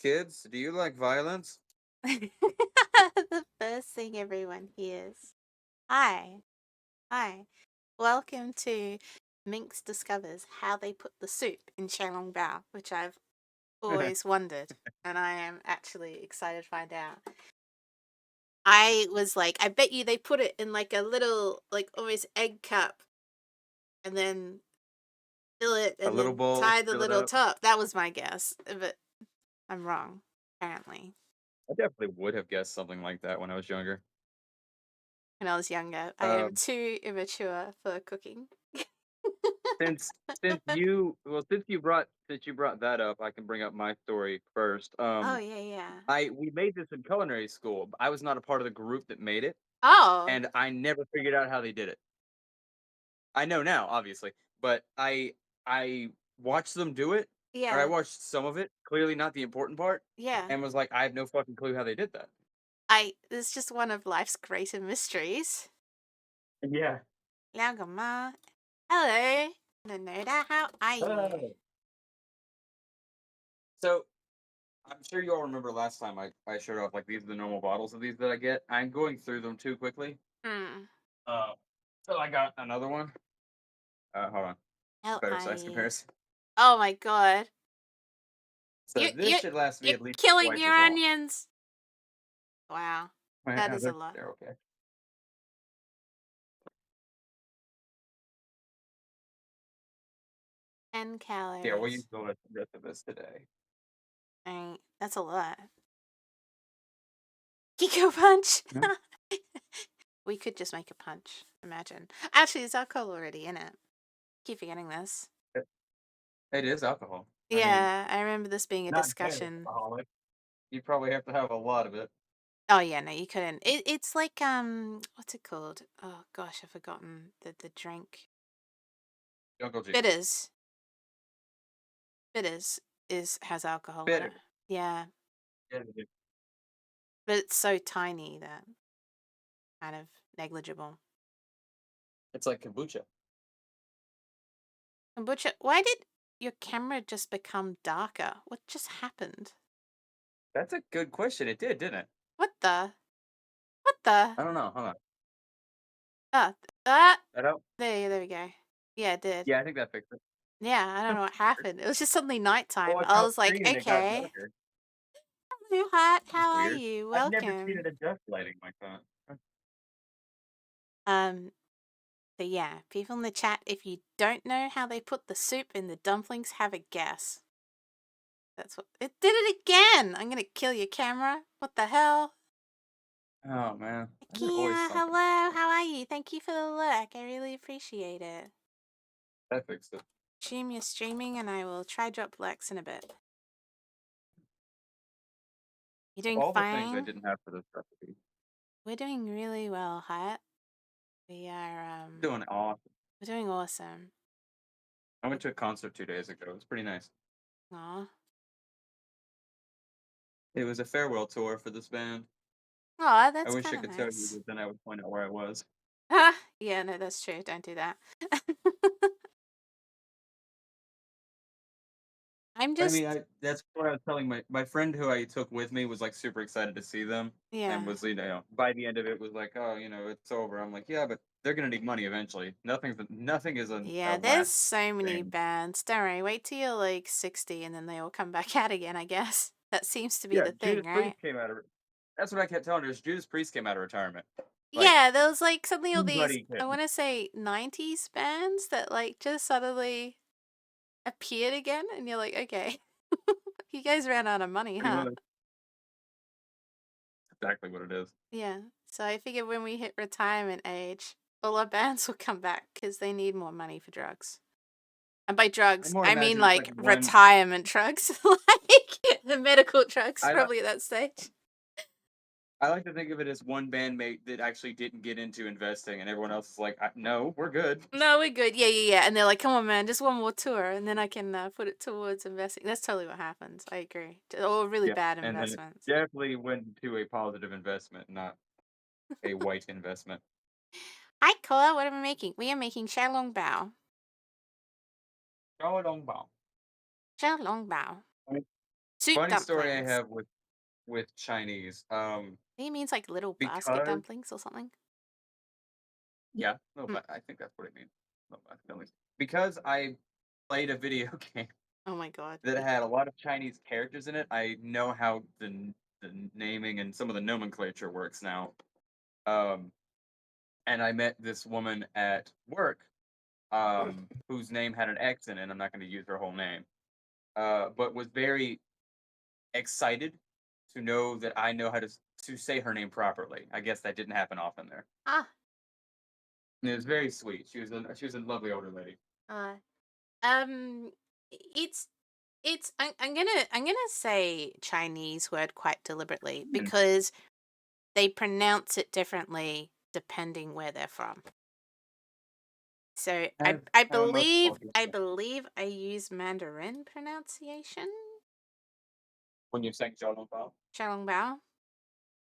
Kids, do you like violence? The first thing everyone hears. Hi, hi. Welcome to Minx Discovers How They Put the Soup in Xiaolong Bao, which I've always wondered, and I am actually excited to find out. I was like, I bet you they put it in like a little, like almost egg cup, and then fill it, A and little then bowl, tie the fill it little up. top. That was my guess, but I'm wrong, apparently. I definitely would have guessed something like that when I was younger. When I was younger, I am Um, too immature for cooking. since since you brought that up, I can bring up my story first. Oh, yeah, yeah. We made this in culinary school. I was not a part of the group that made it, Oh, and I never figured out how they did it. I know now, obviously, but I watched them do it, or I yeah, watched some of it. Clearly, not the important part, yeah. and was like, I have no fucking clue how they did that. It's just one of life's greater mysteries. Yeah. 两个妈 Hello, Nanoda, how are you? So I'm sure you all remember last time I showed off like these are the normal bottles of these that I get. I'm going through them too quickly. Hmm. Uh, so I got another one. Hold on, How better are size you? comparison. Oh my god. So You this you should last me you're at least killing twice your as long. onions. Wow. That is a lot. They're okay. 10 Yeah, we'll use calories. the rest of this today. That's a lot. Kiko punch. Yeah. We could just make a punch. Imagine. Actually, there's alcohol already in it. Keep forgetting this. It, it is alcohol. I mean, Yeah, I remember this being a not dead discussion. alcoholic. You probably have to have a lot of it. Oh yeah, no, you couldn't. It's like what's it called? Oh gosh, I've forgotten the drink. Jungle juice. Bitters. Bitters is has alcohol in it. Bitter. Yeah, Yeah, but it's so tiny that kind of negligible. it's like kombucha. Kombucha, why did your camera just become darker? What just happened? That's a good question. It did, didn't it? What the? What the? I don't know. Hold on. Ah, ah. I don't. There we go. Yeah, it did. Yeah, I think that fixed it. Yeah, I don't know what happened. It was just suddenly nighttime. Well, it's I out was like, screen and it got okay. darker. Hello, Hot. That's How are weird. you? I've never seen Welcome. it adjust lighting like that. Um, So yeah, people in the chat, if you don't know how they put the soup in the dumplings, have a guess. That's what it did it again. I'm gonna kill your camera. What the hell? Oh man, there's always Akina, something. hello, how are you? Thank you for the look. I really appreciate it. That fixed it. Stream your streaming and I will try drop Lex in a bit. You Of doing all the things I fine? didn't have for this recipe, We're doing really well, Hut. We are doing awesome. we're doing awesome. I went to a concert 2 days ago. It was pretty nice. Aw. It was a farewell tour for this band. Aw, I that's wish I kinda could tell you, nice. but then I would point out where I was. Yeah, no, that's true. Don't do that. I'm I mean, just that's what I was telling my friend who I took with me was like super excited to see them and yeah. was by the end of it was like, oh, it's over. I'm like, yeah, but they're gonna need money eventually. Nothing is a Yeah, there's last so many thing. bands. Don't worry, wait till you're like 60 and then they all come back out again, I guess. That seems to be Yeah, the thing, Judas right? Priest came out of. That's what I kept telling her. Is Judas Priest came out of retirement. Like Yeah, there was like suddenly all these, anybody I can. want to say 90s bands that like just suddenly appeared again. And you're like, okay, you guys ran out of money, Pretty huh? much exactly what it is. Yeah. So I figured when we hit retirement age, all our bands will come back because they need more money for drugs. And by I drugs, more I mean imagine it's like like one. retirement drugs, like the medical drugs, I li- probably at that stage. I like to think of it as one bandmate that actually didn't get into investing, and everyone else is like, "No, we're good." No, we're good. Yeah. And they're like, come on, man, just one more tour, and then I can put it towards investing. That's totally what happens. I agree. Or really Yeah, bad and then it investments. definitely went to a positive investment, not a white investment. Hi, Kola. What are we making? We are making xiaolong bao. Xiao Long Bao. Xiaolong bao. I mean, Soup Funny story I dumplings. have with Chinese. He means like little basket Because dumplings or something. yeah, no, Mm. but I think that's what it means. No, no, because I played a video game Oh my god. that had a lot of Chinese characters in it. I know how the naming and some of the nomenclature works now. Um, and I met this woman at work, whose name had an X in it. I'm not going to use her whole name, but was very excited to know that I know how to say her name properly. I guess that didn't happen often there. Ah. And it was very sweet. She was a lovely older lady. Uh. Um. It's I'm gonna say Chinese word quite deliberately Mm. because they pronounce it differently depending where they're from. So I As I how most believe cultures I do. believe I use Mandarin pronunciation. When you're saying Xiao, Xiaolongbao.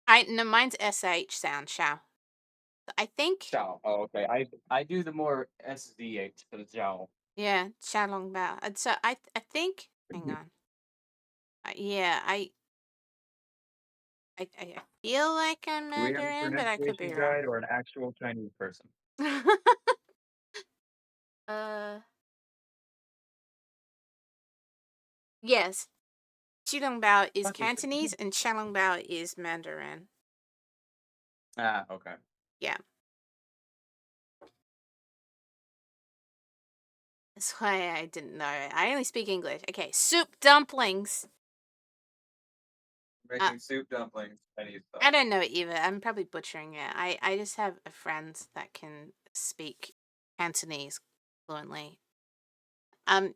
I no, mine's sh sound. Xiao. I think Xiao. Oh, okay. I do the more SZH for the Xiao. yeah, Xiaolongbao. And so I think. Hang on. Yeah, I feel like I'm Do we have a Mandarin, but I could be pronunciation wrong. guide or an actual Chinese person? uh, yes. Xilongbao is Fuck it. Cantonese and Xiaolongbao is Mandarin. Ah, okay. Yeah, that's why I didn't know. I only speak English. Okay, soup dumplings. Uh, Making soup dumplings, Chinese I style. don't know either. I'm probably butchering it. I just have a friend that can speak Cantonese fluently.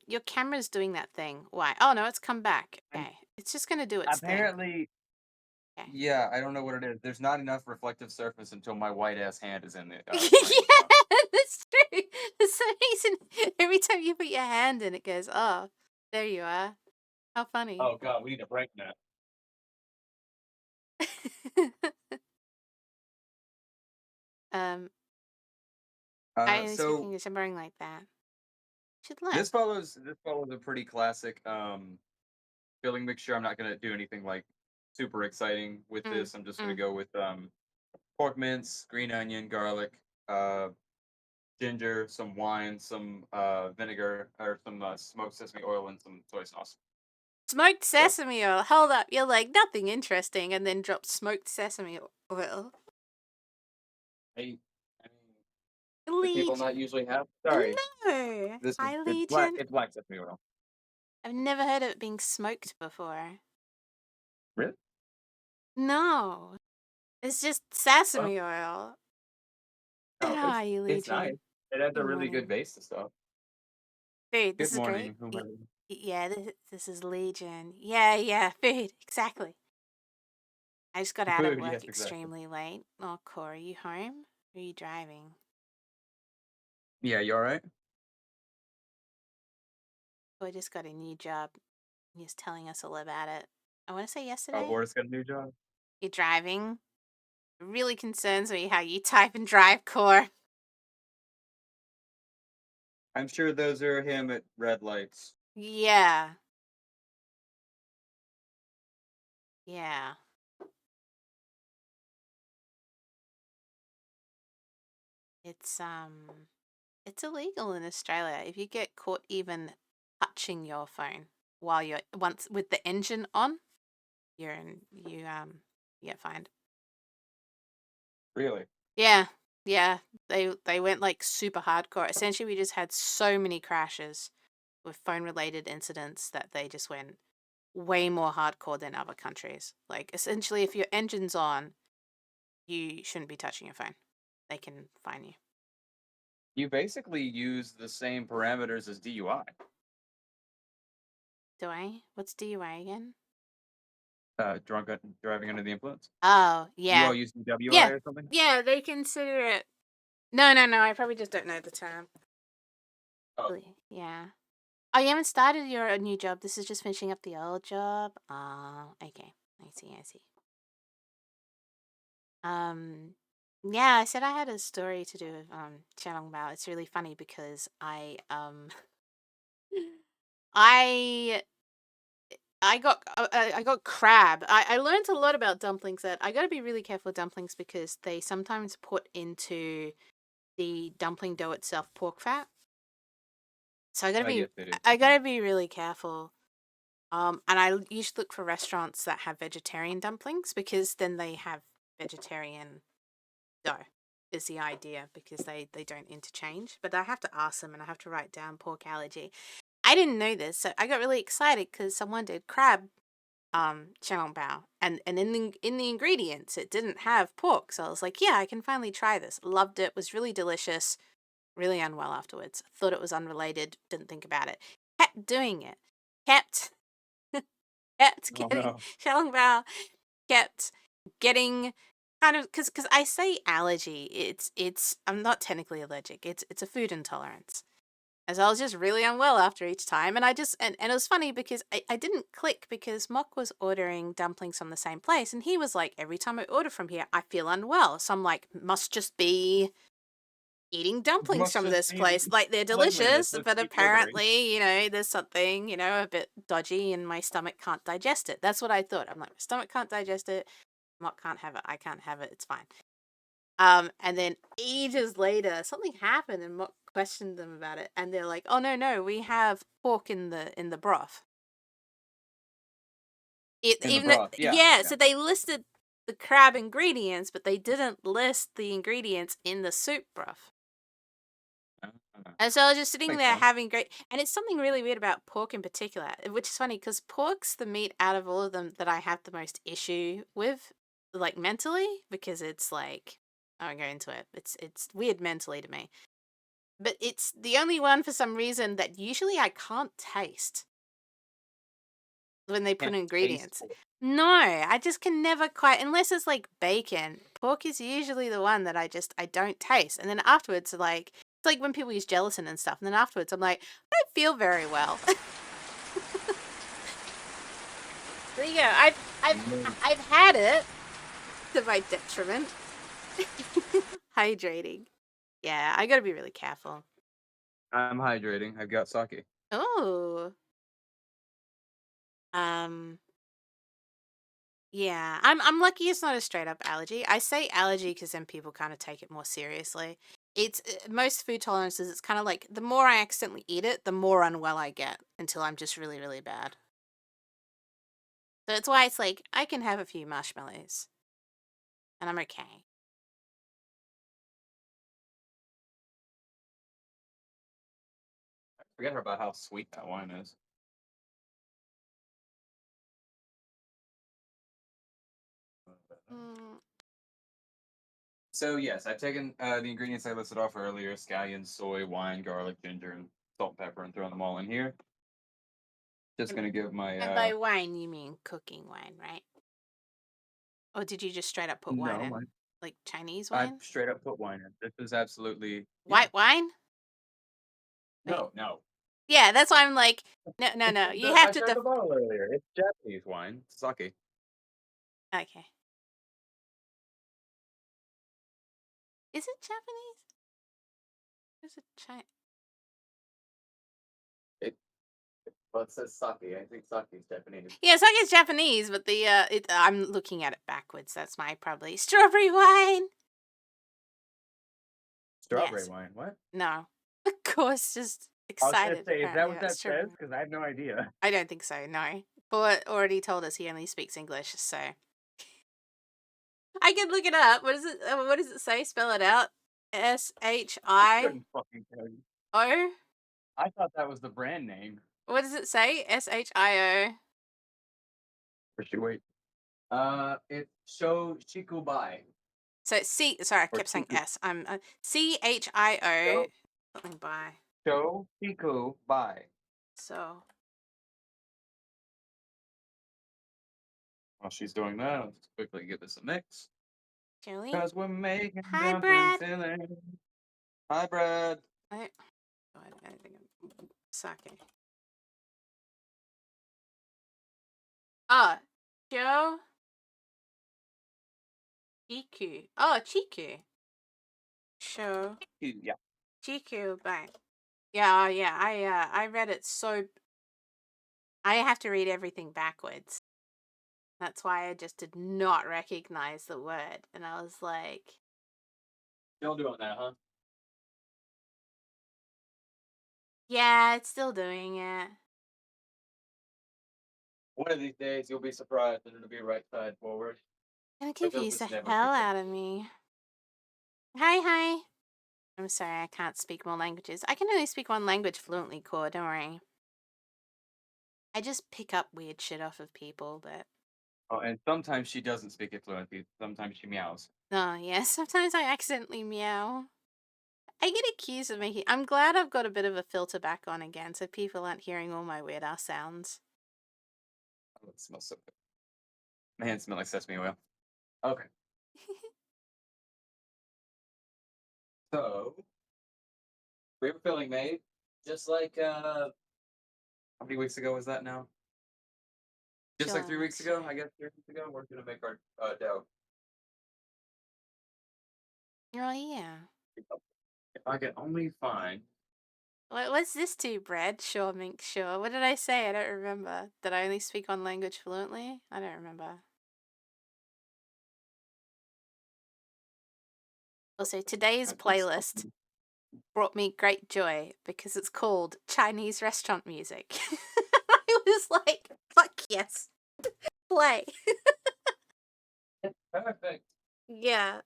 Your camera's doing that thing. Why? Oh no, it's come back. And Okay, it's just gonna do its thing. apparently, Okay. yeah, I don't know what it is. There's not enough reflective surface until my white ass hand is in the frame. Yeah, So, that's true. For some reason, every time you put your hand in, it goes, "Oh, there you are." How funny. oh god, we need a break now. um, I Uh, only speak so English. I'm boring like that. Should learn. this follows a pretty classic filling mixture. I'm not gonna do anything like super exciting with Mm, this. I'm just gonna mm. go with pork mince, green onion, garlic, uh, ginger, some wine, some vinegar, or some smoked sesame oil, and some soy sauce. Smoked So, sesame oil. Hold up. You're like nothing interesting, and then drop smoked sesame oil. I, I mean, do people not Legion. usually have? Sorry, No. this is Hi, it's black. Legion. It's black sesame oil. I've never heard of it being smoked before. Really? No. It's just Well, sesame oil. no, How it's are you, it's nice. Legion? It has Good a really good morning. base to stuff. Food. This Good is great. morning, whomever. Yeah, this is Legion. Yeah, yeah, food. Exactly. I just got out of Food, work yes, exactly. extremely late. Oh, Cora, are you home? Or are you driving? Yeah, you all right? Oh, I just got a new job. He was telling us all about it. I want to say Oh, yesterday. Boris got a new job. You're driving. It really concerns me how you type and drive, Core. I'm sure those are him at red lights. Yeah. Yeah. It's it's illegal in Australia. If you get caught even touching your phone while you're once with the engine on, you get fined. Really? Yeah. Yeah. They went like super hardcore. Essentially we just had so many crashes with phone related incidents that they just went way more hardcore than other countries. Like essentially if your engine's on, you shouldn't be touching your phone. They can fine you. You basically use the same parameters as DUI. Do I? What's DUI again? Driving under the influence. Oh, You all yeah. use DWI Yeah. or something? Yeah, they consider it. No, no, no. I probably just don't know the term. Oh, Really. Yeah. Oh, you haven't started your new job. This is just finishing up the old job. Oh, okay. I see. I see. Um, yeah, I said I had a story to do with Xiaolongbao. It's really funny because I I got crab. I learned a lot about dumplings that I got to be really careful with dumplings because they sometimes put into the dumpling dough itself pork fat. So Yes, they do I sometimes. gotta be really careful. And I usually look for restaurants that have vegetarian dumplings because then they have vegetarian dough. Is the idea because they don't interchange. But I have to ask them and I have to write down pork allergy. I didn't know this, so I got really excited because someone did crab bao and in the ingredients it didn't have pork, so I was like, yeah, I can finally try this. Loved it, was really delicious, really unwell afterwards. Thought it was unrelated, didn't think about it. Kept doing it. Kept kept Oh getting no. bao kept getting kind of because I say allergy. It's I'm not technically allergic. It's a food intolerance. As I was just really unwell after each time. And I just, and it was funny because I didn't click because Mock was ordering dumplings from the same place. And he was like, every time I order from here, I feel unwell. So I'm like, must just be eating dumplings Must from just this be the place. Like, they're cleanliness. delicious, Let's but keep ordering. apparently, there's something, a bit dodgy and my stomach can't digest it. That's what I thought. I'm like, my stomach can't digest it. Mock can't have it. I can't have it. It's fine. And then ages later, something happened, and Mock questioned them about it, and they're like, "Oh no, no, we have pork in the broth." In the Even though, broth. Yeah. yeah, Yeah. so they listed the crab ingredients, but they didn't list the ingredients in the soup broth. And so I was just sitting Makes there sense. having great, and it's something really weird about pork in particular, which is funny because pork's the meat out of all of them that I have the most issue with, like mentally, because it's like I won't go into it. It's weird mentally to me. But it's the only one for some reason that usually I can't taste when they put Can't taste ingredients. pork. No, I just can never quite unless it's like bacon. Pork is usually the one that I don't taste. And then afterwards it's like when people use gelatin and stuff. And then afterwards I'm like, I don't feel very well. There you go. I've had it to my detriment. Hydrating. Yeah, I got to be really careful. I'm hydrating. I've got sake. Oh. Um Yeah, I'm lucky it's not a straight up allergy. I say allergy because then people kind of take it more seriously. It's most food tolerances. It's kind of like the more I accidentally eat it, the more unwell I get until I'm just really really bad. So that's why it's like I can have a few marshmallows and I'm okay. I forget about how sweet that wine is. Mm, So yes, I've taken the ingredients I listed off earlier: scallions, soy, wine, garlic, ginger, and salt and pepper, and thrown them all in here. Just and gonna give my and by wine you mean cooking wine, right? Or did you just straight up put wine no, in, like Chinese I wine, straight up put wine in. This is absolutely yeah. white wine? Wait, No, no. yeah, that's why I'm like, no, no, no. You have I to shared the bottle earlier. It's Japanese wine, sake. okay. Is it Japanese? Is it China? It well, it says sake. I think sake is Japanese. Yeah, sake is Japanese, but I'm looking at it backwards. That's my probably strawberry wine. Strawberry Yes. wine. What? No. Of course, just I was gonna excited say, is that apparently what about that strawberry says? wine. Because I have no idea. I don't think so. No. But already told us he only speaks English, so I can look it up. What is it? What does it say? Spell it out. S H I I couldn't fucking tell you. O. I thought that was the brand name. What does it say? SHIO. Or should wait. It's Shikubai So C. Sorry, I or kept saying Chiku. S. I'm CHIO Sho something by. Shikubai. So While she's doing that, I'll just quickly give this a mix. Joey. Cause we're making Hi, dumplings Brad. in there. Hi, Brad. I, oh, I don't think I'm sake. Oh, Joe Chiku. Oh, Chiku. Show Yeah. Chiku. Bang. Yeah, yeah. I read it so. I have to read everything backwards. That's why I just did not recognize the word. And I was like, Still doing that, huh? yeah, it's still doing it. One of these days you'll be surprised and it'll be right side forward. Gonna But they'll confuse the just never be. hell out of me. Hi, hi. I'm sorry, I can't speak more languages. I can only speak one language fluently, Core, don't worry. I just pick up weird shit off of people, but... Oh, and sometimes she doesn't speak it fluently. Sometimes she meows. Oh, yeah, sometimes I accidentally meow. I get accused of making... I'm glad I've got a bit of a filter back on again, so people aren't hearing all my weird ass sounds. Oh, it smells so good. My hands smell like sesame oil. Okay. So we were filling May, just like how many weeks ago was that now? Just like Sure, 3 weeks sure. ago, I guess 3 weeks ago, we're gonna make our dough. Oh, yeah. If I can only find What's this to, Brad? Sure, Mink, sure. What did I say? I don't remember. Did I only speak one language fluently? I don't remember. Also, today's playlist brought me great joy because it's called Chinese restaurant music. I was like, fuck yes, play. perfect. Yeah.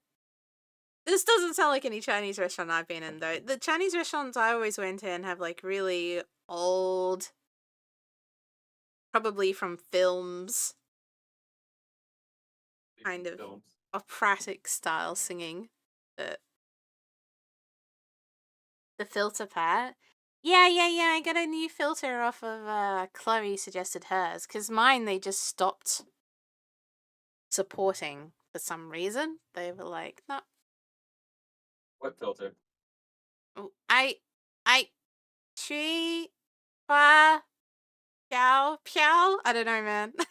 This doesn't sound like any Chinese restaurant I've been in, though. The Chinese restaurants I always went in have like really old, probably from films, kind of Films. operatic style singing. But the filter part. Yeah, yeah, yeah. I got a new filter off of Chloe suggested hers because mine they just stopped supporting for some reason. They were like, no, What filter? oh, I, she, fa, Xiao, Piao. I don't know, man. I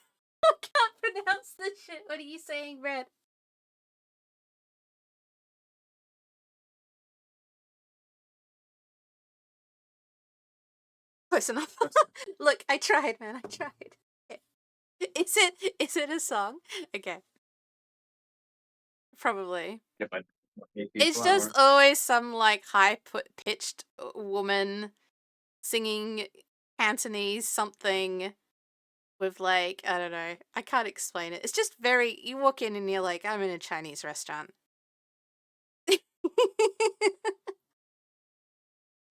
can't pronounce this shit. What are you saying, Red? Close enough. Look, I tried, man. I tried. Is it a song? Okay, probably. If I AP It's just flour. always some like high pitched woman singing Cantonese something with like I don't know. I can't explain it. It's just very. You walk in and you're like, I'm in a Chinese restaurant.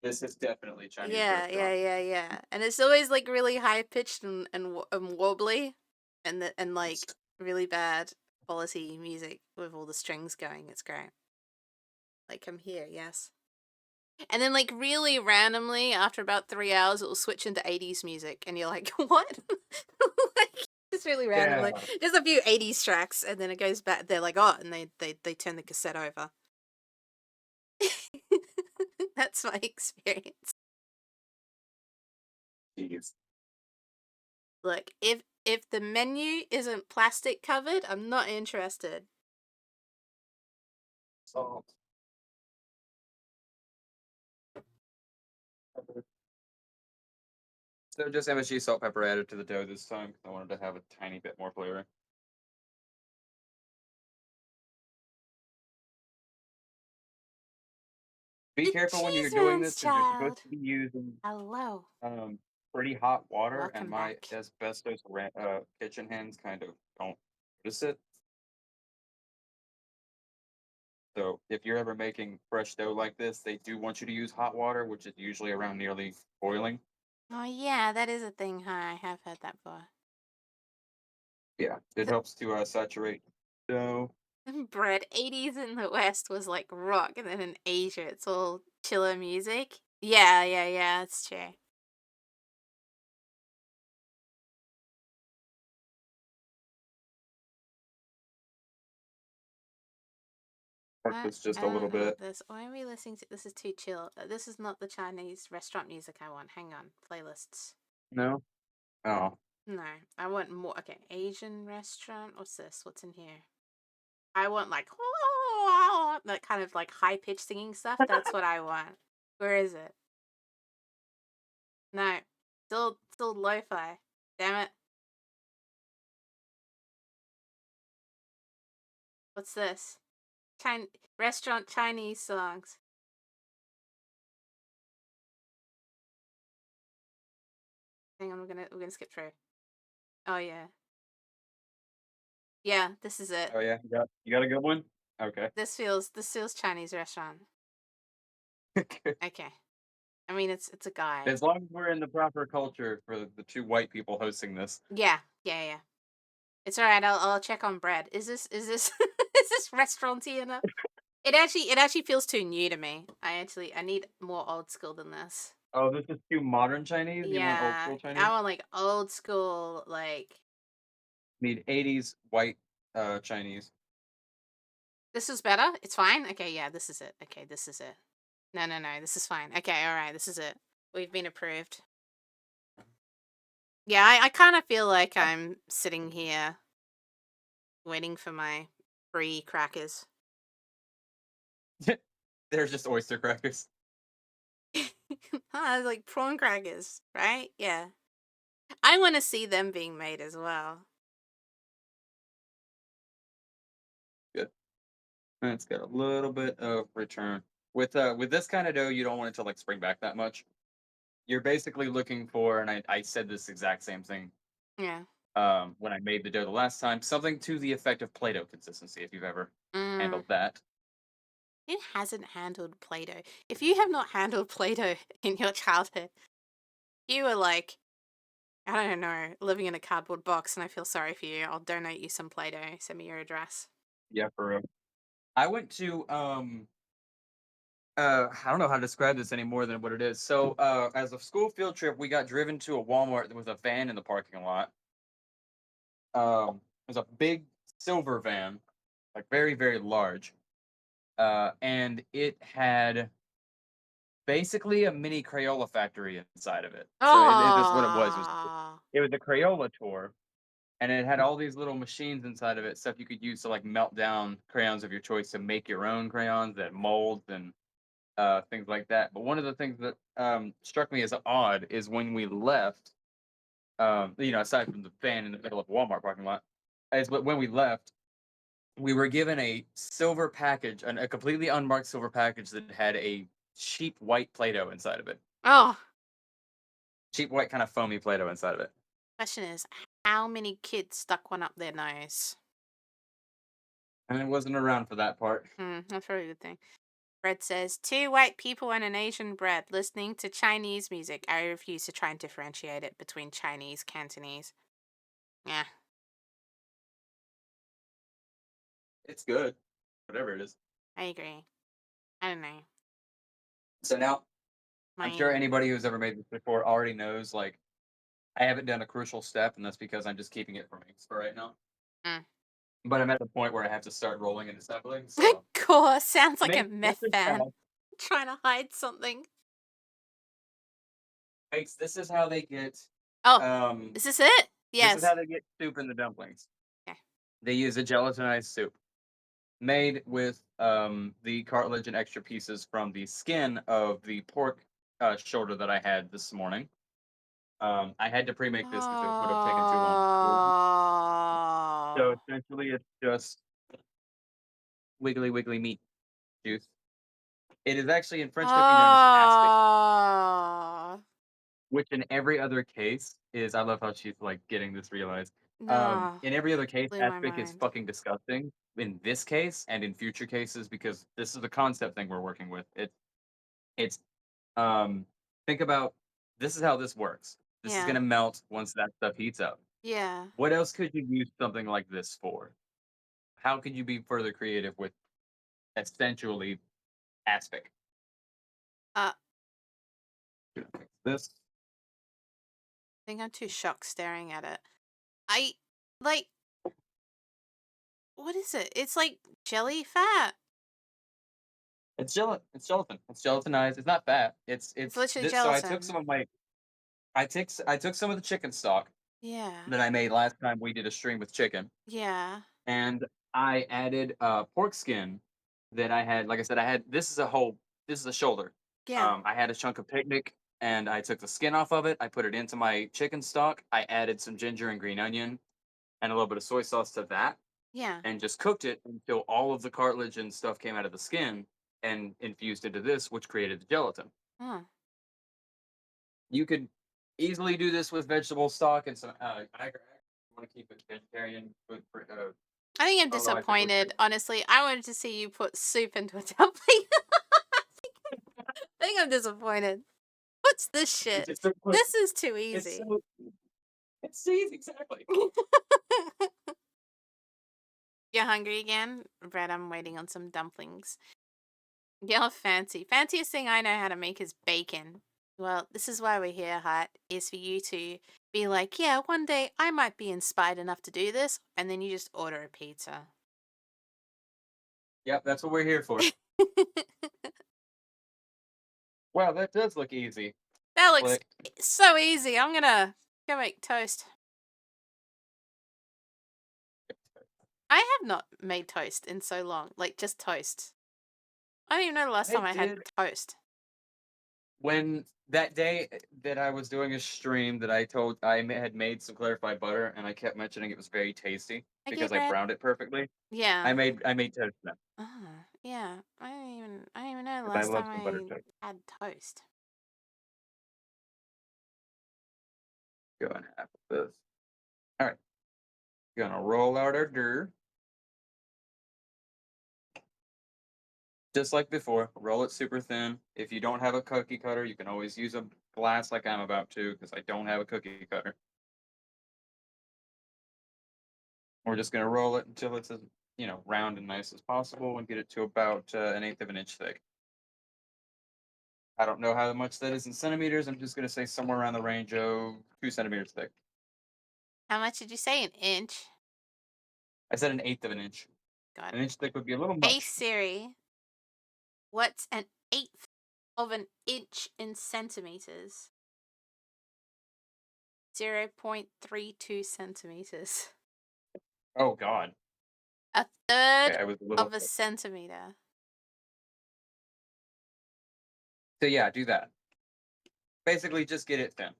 This is definitely Chinese Yeah, yeah, restaurant. yeah, yeah. And it's always like really high pitched and wobbly, and like really bad quality music with all the strings going. It's great. Like I'm here, yes. And then like really randomly, after about 3 hours, it will switch into 80s music, and you're like, what? Like just really Yeah. randomly, just a few 80s tracks, and then it goes back. They're like, oh, and they turn the cassette over. That's my experience. Jeez. Look, if the menu isn't plastic covered, I'm not interested. Salt. Pepper. So just MSG, salt, pepper added to the dough this time because I wanted to have a tiny bit more flavor. Be The careful when you're cheese doing man's this because you're supposed child. to be using Hello. um, pretty hot water, and Welcome my back. asbestos kitchen hands kind of don't notice it. So if you're ever making fresh dough like this, they do want you to use hot water, which is usually around nearly boiling. Oh yeah, that is a thing, huh? I have heard that before. Yeah, it helps to saturate dough. Bread 80s in the West was like rock, and then in Asia it's all chiller music. Yeah, yeah, yeah, that's true. It's just I a don't little have bit. this. Why are we listening to this? Is too chill. This is not the Chinese restaurant music I want. Hang on. Playlists. No. Oh, No, I want more. Okay, Asian restaurant. What's this? What's in here? I want like that kind of like high pitched singing stuff. That's what I want. Where is it? No, still lo-fi. Damn it. What's this? Restaurant Chinese songs. Hang on, we're gonna skip through. Oh yeah. Yeah, this is it. Oh yeah, you got a good one. Okay. This feels Chinese restaurant. Okay. I mean it's a guy. As long as we're in the proper culture for the two white people hosting this. Yeah, yeah, yeah. It's alright, I'll check on bread. Is this is this restauranty enough? It actually feels too new to me. I need more old school than this. Oh, this is too modern Chinese. You want old Yeah. school I Chinese? want like old school like Need 80s white Chinese. this is better? It's fine? Okay, yeah, this is it. Okay, this is it. No, no, no, this is fine. Okay, alright, this is it. We've been approved. Yeah, I kind of feel like I'm sitting here waiting for my free crackers. They're just oyster crackers. Like prawn crackers, right? Yeah. I want to see them being made as well. Good. And it's got a little bit of return. With this kind of dough, you don't want it to like spring back that much. You're basically looking for, and I said this exact same thing Yeah. when I made the dough the last time, something to the effect of Play-Doh consistency, if you've ever Mm. handled that. Who hasn't handled Play-Doh? If you have not handled Play-Doh in your childhood, you were like, I don't know, living in a cardboard box, and I feel sorry for you. I'll donate you some Play-Doh. Send me your address. Yeah, for real. I went to I don't know how to describe this any more than what it is. So as a school field trip, we got driven to a Walmart with a van in the parking lot. It was a big silver van, like very, very large. And it had basically a mini Crayola factory inside of it. So that's what it was. Oh, It was a Crayola tour, and it had all these little machines inside of it, stuff you could use to like melt down crayons of your choice to make your own crayons that molds and things like that. But one of the things that struck me as odd is when we left, aside from the van in the middle of a Walmart parking lot, is but when we left, we were given a silver package, a completely unmarked silver package that had a cheap white Play-Doh inside of it. oh. Cheap white kind of foamy Play-Doh inside of it. Question is, how many kids stuck one up their nose? And I wasn't around for that part. That's probably a good thing. Fred says, two white people and an Asian bread listening to Chinese music. I refuse to try and differentiate it between Chinese, Cantonese. Yeah, It's good, whatever it is. I agree. I don't know. So now, I'm sure Mine. anybody who's ever made this before already knows, like, I haven't done a crucial step, and that's because I'm just keeping it for me for right now. Mm. But I'm at the point where I have to start rolling and assembling. Of So, course, sounds like a this meth is fan how trying to hide something. this is how they get Oh, um is this it? this is Yes. how they get soup in the dumplings. Okay. They use a gelatinized soup made with the cartilage and extra pieces from the skin of the pork shoulder that I had this morning. I had to pre-make this because it would have taken too long. So Oh. essentially, it's just wiggly, wiggly meat juice. It is actually in French cooking known as aspic, Oh. which in every other case is. I love how she's like getting this realized. No. In every other case, Blew my aspic is mind. fucking disgusting. In this case, and in future cases, because this is the concept thing we're working with. It's um. Think about this is how this works. This is Yeah. gonna melt once that stuff heats up. Yeah. What else could you use something like this for? How could you be further creative with essentially aspic? I This think I'm too shocked staring at it. I like what is it? It's like jelly fat. It's gelatin. It's gelatinized. It's not fat. It's It's literally this. So I took gelatin. some of my I took some of the chicken stock Yeah. that I made last time we did a stream with chicken, Yeah. and I added pork skin that I had. Like I said, I had this is a shoulder. Yeah. I had a chunk of picnic and I took the skin off of it. I put it into my chicken stock. I added some ginger and green onion and a little bit of soy sauce to that, Yeah. and just cooked it until all of the cartilage and stuff came out of the skin and infused into this, which created the gelatin. Oh. You could easily do this with vegetable stock and some. I want to keep it vegetarian, but I think I'm although I think we're disappointed. Honestly, I wanted to see you put soup into a dumpling. I think I'm disappointed. What's this it's, shit? it's so quick. This is too It's easy. so it's easy, exactly. You're hungry again? Brett, I'm waiting on some dumplings. You're fancy. Fanciest thing I know how to make is bacon. Well, this is why we're here, Hut, is for you to be like, yeah, one day I might be inspired enough to do this, and then you just order a pizza. Yep, that's what we're here for. Wow, that does look easy. That looks Click. so easy. I'm gonna go make toast. I have not made toast in so long. Like, just toast. I don't even know the last I time I had did toast. when that day that I was doing a stream that I told had made some clarified butter and I kept mentioning it was very tasty Okay, because I Brett. browned it perfectly. Yeah. I made toast then Yeah. I don't even know the because I last love time some buttered I toast. had toast. Go and have this. All right, gonna roll out our dirt just like before. Roll it super thin. If you don't have a cookie cutter, you can always use a glass like I'm about to because I don't have a cookie cutter. We're just gonna roll it until it's as round and nice as possible and get it to about an eighth of an inch thick. I don't know how much that is in centimeters. I'm just gonna say somewhere around the range of 2 centimeters thick. How much did you say? An inch? I said an eighth of an inch. Got An it. inch thick would be a little Hey much. Siri, what's an eighth of an inch in centimeters? 0.32 centimeters. Oh God. A Okay, third I was a little. of a centimeter. So yeah, do that. Basically, just get it thin.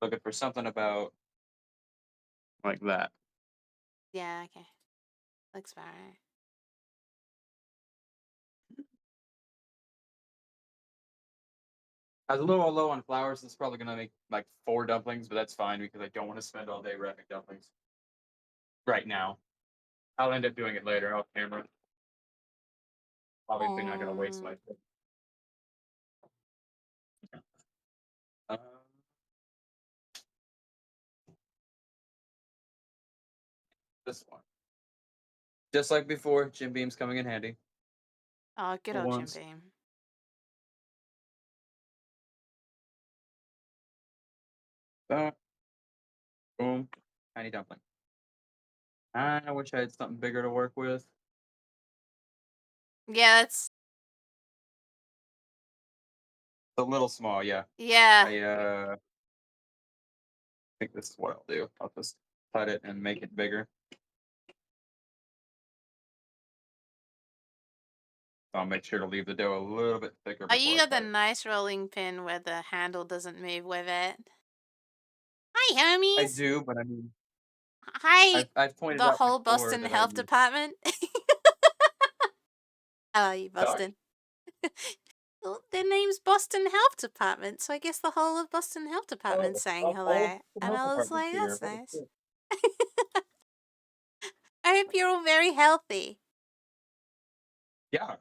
Looking for something about like that. Yeah, okay. Looks about right. I was a little low on flour, so it's probably gonna make like 4 dumplings, but that's fine because I don't want to spend all day wrapping dumplings right now. I'll end up doing it later off camera. Obviously, not gonna waste my. Um, Um, this one, just like before, Jim Beam's coming in handy. oh, good For old Jim once, Beam. boom, tiny dumpling. I wish I had something bigger to work with. Yeah, that's A little small, yeah. yeah. I think this is what I'll do. I'll just cut it and make it bigger. So I'll make sure to leave the dough a little bit thicker Oh, you before I got the cut it. nice rolling pin where the handle doesn't move with it. Hi, I homies. do, but I mean, Hi, I've pointed the out whole before Boston that I Health use. Department. How are you, Sorry. Boston? Well, their name's Boston Health Department, so I guess the whole of Boston Health Department's Oh, saying all hello. the And health I was departments like, here. that's What is nice. this? I hope you're all very healthy. Yeah,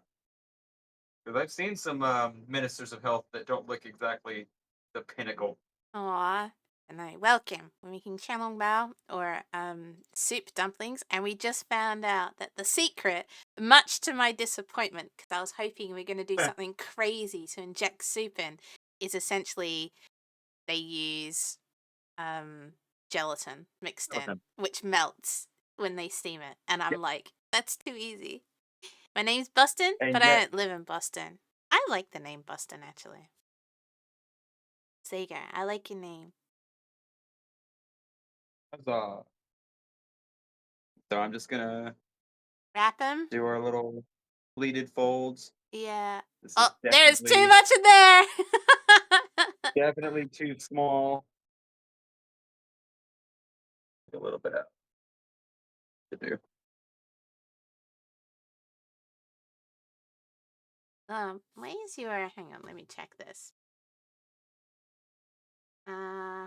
because I've seen some ministers of health that don't look exactly the pinnacle. Aw. And I welcome. We're making xiaolongbao or soup dumplings, and we just found out that the secret, much to my disappointment, because I was hoping we are going to do something crazy to inject soup in, is essentially they use gelatin mixed in, which melts when they steam it. And Yeah, I'm like, that's too easy. My name's Boston, and but I yet, don't live in Boston. I like the name Boston actually. So you go. I like your name. uh, so I'm just gonna Wrap 'em? do our little pleated folds. Yeah. This Oh, is there's too much in there. definitely too small. A little bit out to do. Why is your? Hang on, let me check this. Uh,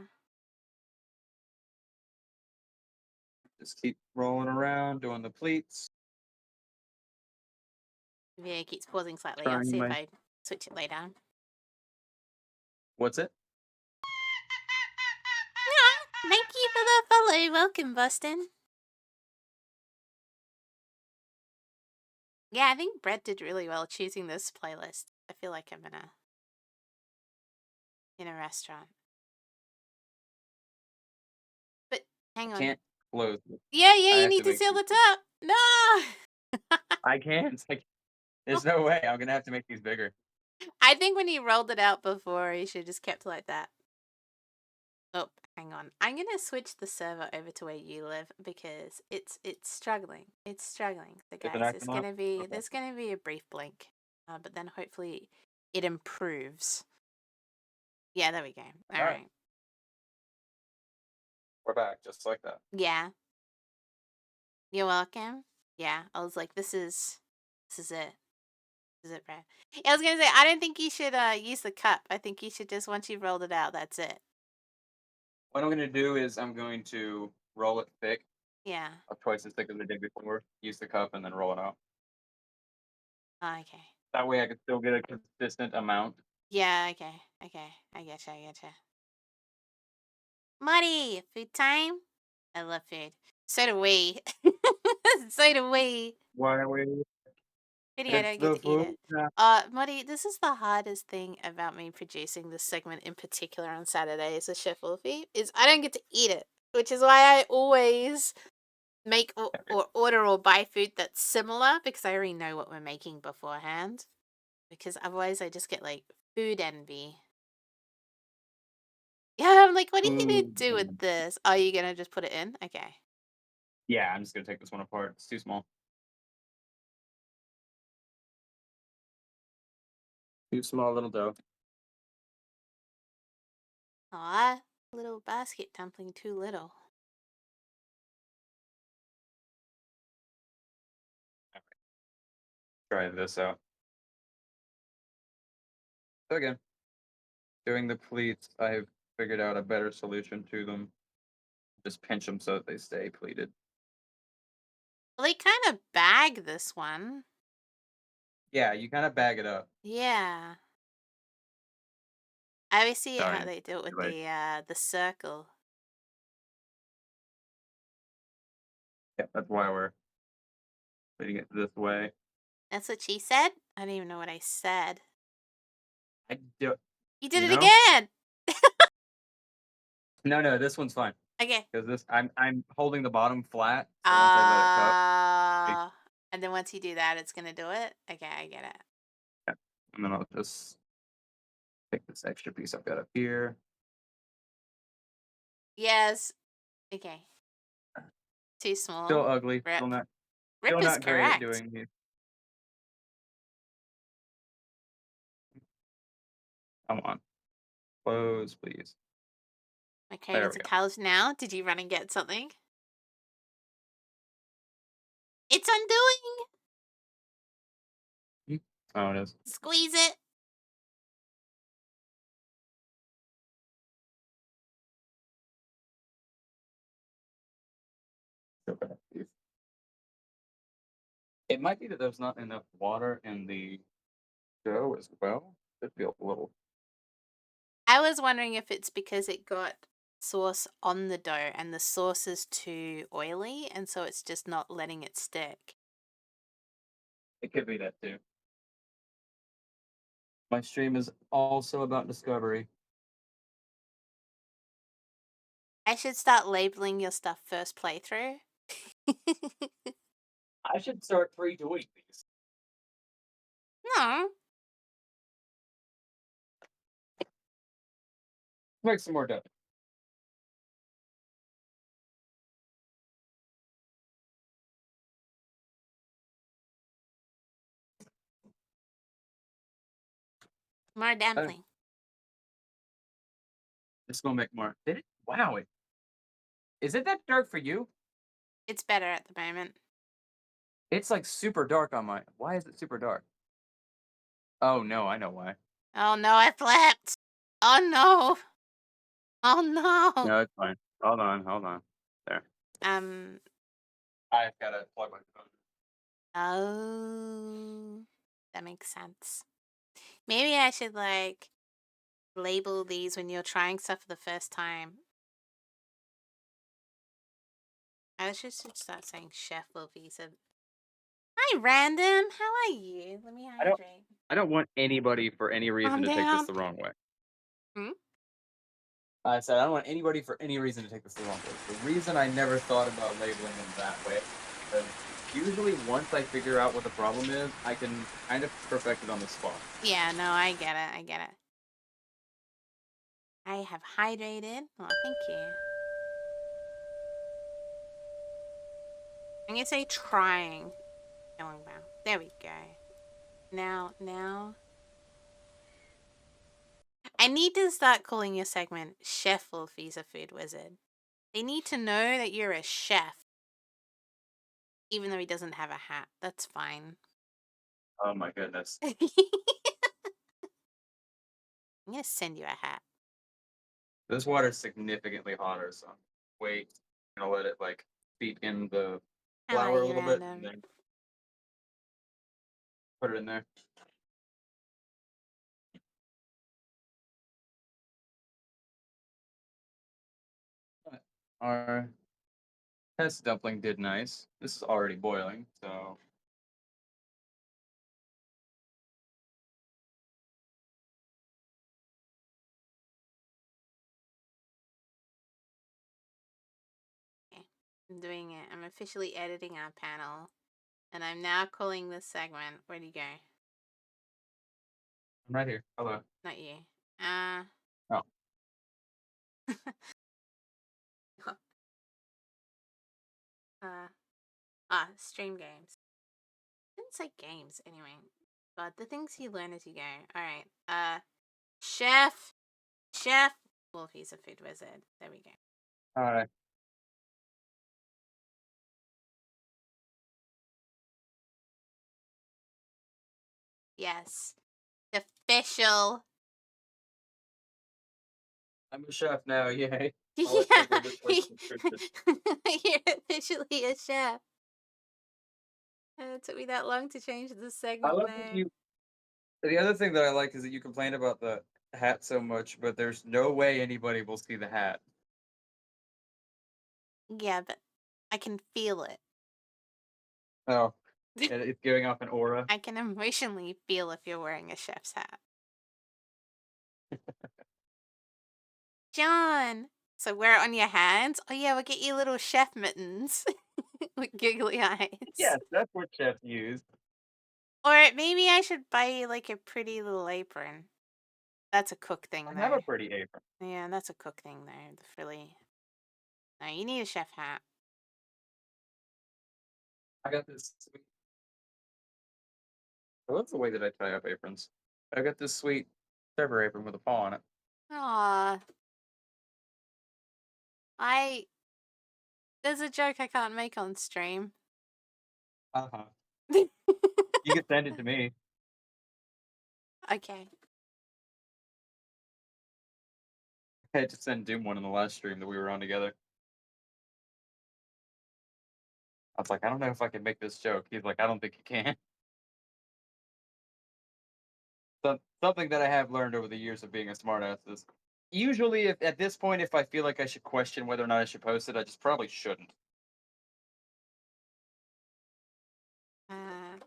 Just keep rolling around, doing the pleats, video keeps pausing slightly. I'll trying see if my. I switch it later. What's it? Yeah, thank you for the follow. Welcome, Boston. Yeah, I think Brett did really well choosing this playlist. I feel like I'm in a restaurant. But I hang on. can't close it. Yeah, I you have need to to make seal these. the top. No. I can't. There's no way. I'm gonna have to make these bigger. I think when he rolled it out before, he should have just kept it like that. Oh, hang on. I'm gonna switch the server over to where you live because it's struggling. It's struggling. So Is it guys, acting up? Okay. there's gonna be a brief blink, but then hopefully it improves. Yeah, there we go. All All right, right. we're back, just like that. Yeah, you're welcome. Yeah, I was like, this is it. This is it, Brad. Yeah, I was gonna say, I don't think you should use the cup. I think you should just once you've rolled it out, that's it. What I'm gonna do is I'm going to roll it thick, Yeah. twice as thick as I did before. Use the cup and then roll it out. Oh, okay. That way I can still get a consistent amount. Yeah. Okay. Okay. I getcha. I getcha. Muddy, food time. I love food. So do we. So do we. Why are we? Pity I It's don't get the to eat food. it. Muddy, this is the hardest thing about me producing this segment in particular on Saturdays with Chef Wulfy, is I don't get to eat it, which is why I always make or order or buy food that's similar because I already know what we're making beforehand. Because otherwise I just get like food envy. Yeah, I'm like, what are you gonna Food. do with this? Are you gonna just put it in? Okay. Yeah, I'm just gonna take this one apart. It's too small. Too small little dough. Aw, little basket dumpling too little. Try this out. So again, doing the pleats, I've figured out a better solution to them. Just pinch them so that they stay pleated. Well, they kind of bag this one. Yeah, you kind of bag it up. Yeah. I always see how Sorry, they do it with like the circle. yeah, that's why we're putting it this way. That's what she said? I don't even know what I said. I do, You did you it know? again! No, this one's fine Okay. because this I'm holding the bottom flat. So once I let it cup, it- Uh, and then once you do that, it's gonna do it? Okay, I get it. yeah, and then I'll just take this extra piece I've got up here. Yes. Okay. Too Still small. ugly. Rip. Still Rip is not great at correct. doing these. Come on, close, please. Okay, There it's we a go. college now. Did you run and get something? It's undoing! Oh, it is. Squeeze it. Go back, please. It might be that there's not enough water in the dough as well. Could be a little. I was wondering if it's because it got sauce on the dough and the sauce is too oily and so it's just not letting it stick. It could be that too. My stream is also about discovery. I should start labeling your stuff first playthrough. I should start redoing these. No. Make some more dough. More Uh, dumpling. this will make more. Did it? Wow. Is it that dark for you? It's better at the moment. It's like super dark on my. Why is it super dark? Oh no, I know why. Oh no, I flipped. Oh no. Oh no. No, it's fine. Hold on, hold on. There. Um. I've got to plug my phone. Oh, that makes sense. Maybe I should like label these when you're trying stuff for the first time. I should start saying Chef Wulfy. So, hi, random. How are you? Let me I don't. hydrate. I don't want anybody for any reason Calm to take this down. the wrong way. Hmm? I said I don't want anybody for any reason to take this the wrong way. The reason I never thought about labeling them that way, because usually once I figure out what the problem is, I can kind of perfect it on the spot. Yeah, no, I get it. I get it. I have hydrated. Oh, thank you. I'm gonna say trying. Going well. There we go. Now. I need to start calling your segment Chef Wolfie's a Food Wizard. They need to know that you're a chef, even though he doesn't have a hat. That's fine. Oh my goodness. I'm gonna send you a hat. This water's significantly hotter, so wait. I'm gonna let it like steep in the How are flour a you, little bit and random? then put it in there. But our test dumpling did nice. This is already boiling, so Okay. I'm doing it. I'm officially editing our panel, and I'm now calling this segment. Where'd you go? I'm right here. Hello. Not you. Uh. Oh, Stream games. I didn't say games anyway. But the things you learn as you go. Alright. Chef. Chef. Wolfie's a food wizard. There we go. all right. Yes. Official. I'm a chef now. Yay! I'll let Yeah. people decide the description. You're officially a chef. It took me that long to change the I segment love that name. you. The other thing that I like is that you complain about the hat so much, but there's no way anybody will see the hat. Yeah, but I can feel it. Oh, it's giving off an aura. I can emotionally feel if you're wearing a chef's hat. John! So wear it on your hands? Oh yeah, we'll get you little chef mittens with giggly eyes. Yes, that's what chefs use. Or maybe I should buy you like a pretty little apron. That's a cook thing I have a though. pretty apron. Yeah, that's a cook thing though. The frilly. No, you need a chef hat. I got this. I love the way that I tie up aprons. I got this sweet server apron with a paw on it. Aw. I there's a joke I can't make on stream. Uh huh. You can send it to me. Okay. I had to send Doom one in the last stream that we were on together. I was like, I don't know if I can make this joke. He's like, I don't think you can. So, something that I have learned over the years of being a smartass is usually if, at this point, if I feel like I should question whether or not I should post it, I just probably shouldn't. Uh,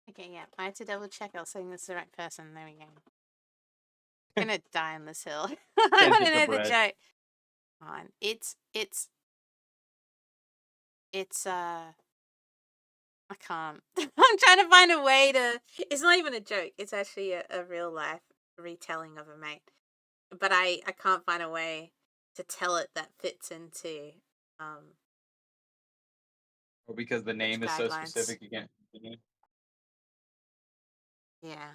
okay, yeah. I had to double check I was saying this to the right person. There we go. I'm gonna die on this hill. I Can't wanna get the know the bread. joke. Come on. It's I can't. I'm trying to find a way to it's not even a joke. It's actually a real life retelling of a mate. But I can't find a way. to tell it that fits into um Or because the such name is so guidelines. specific, you can't continue. Yeah.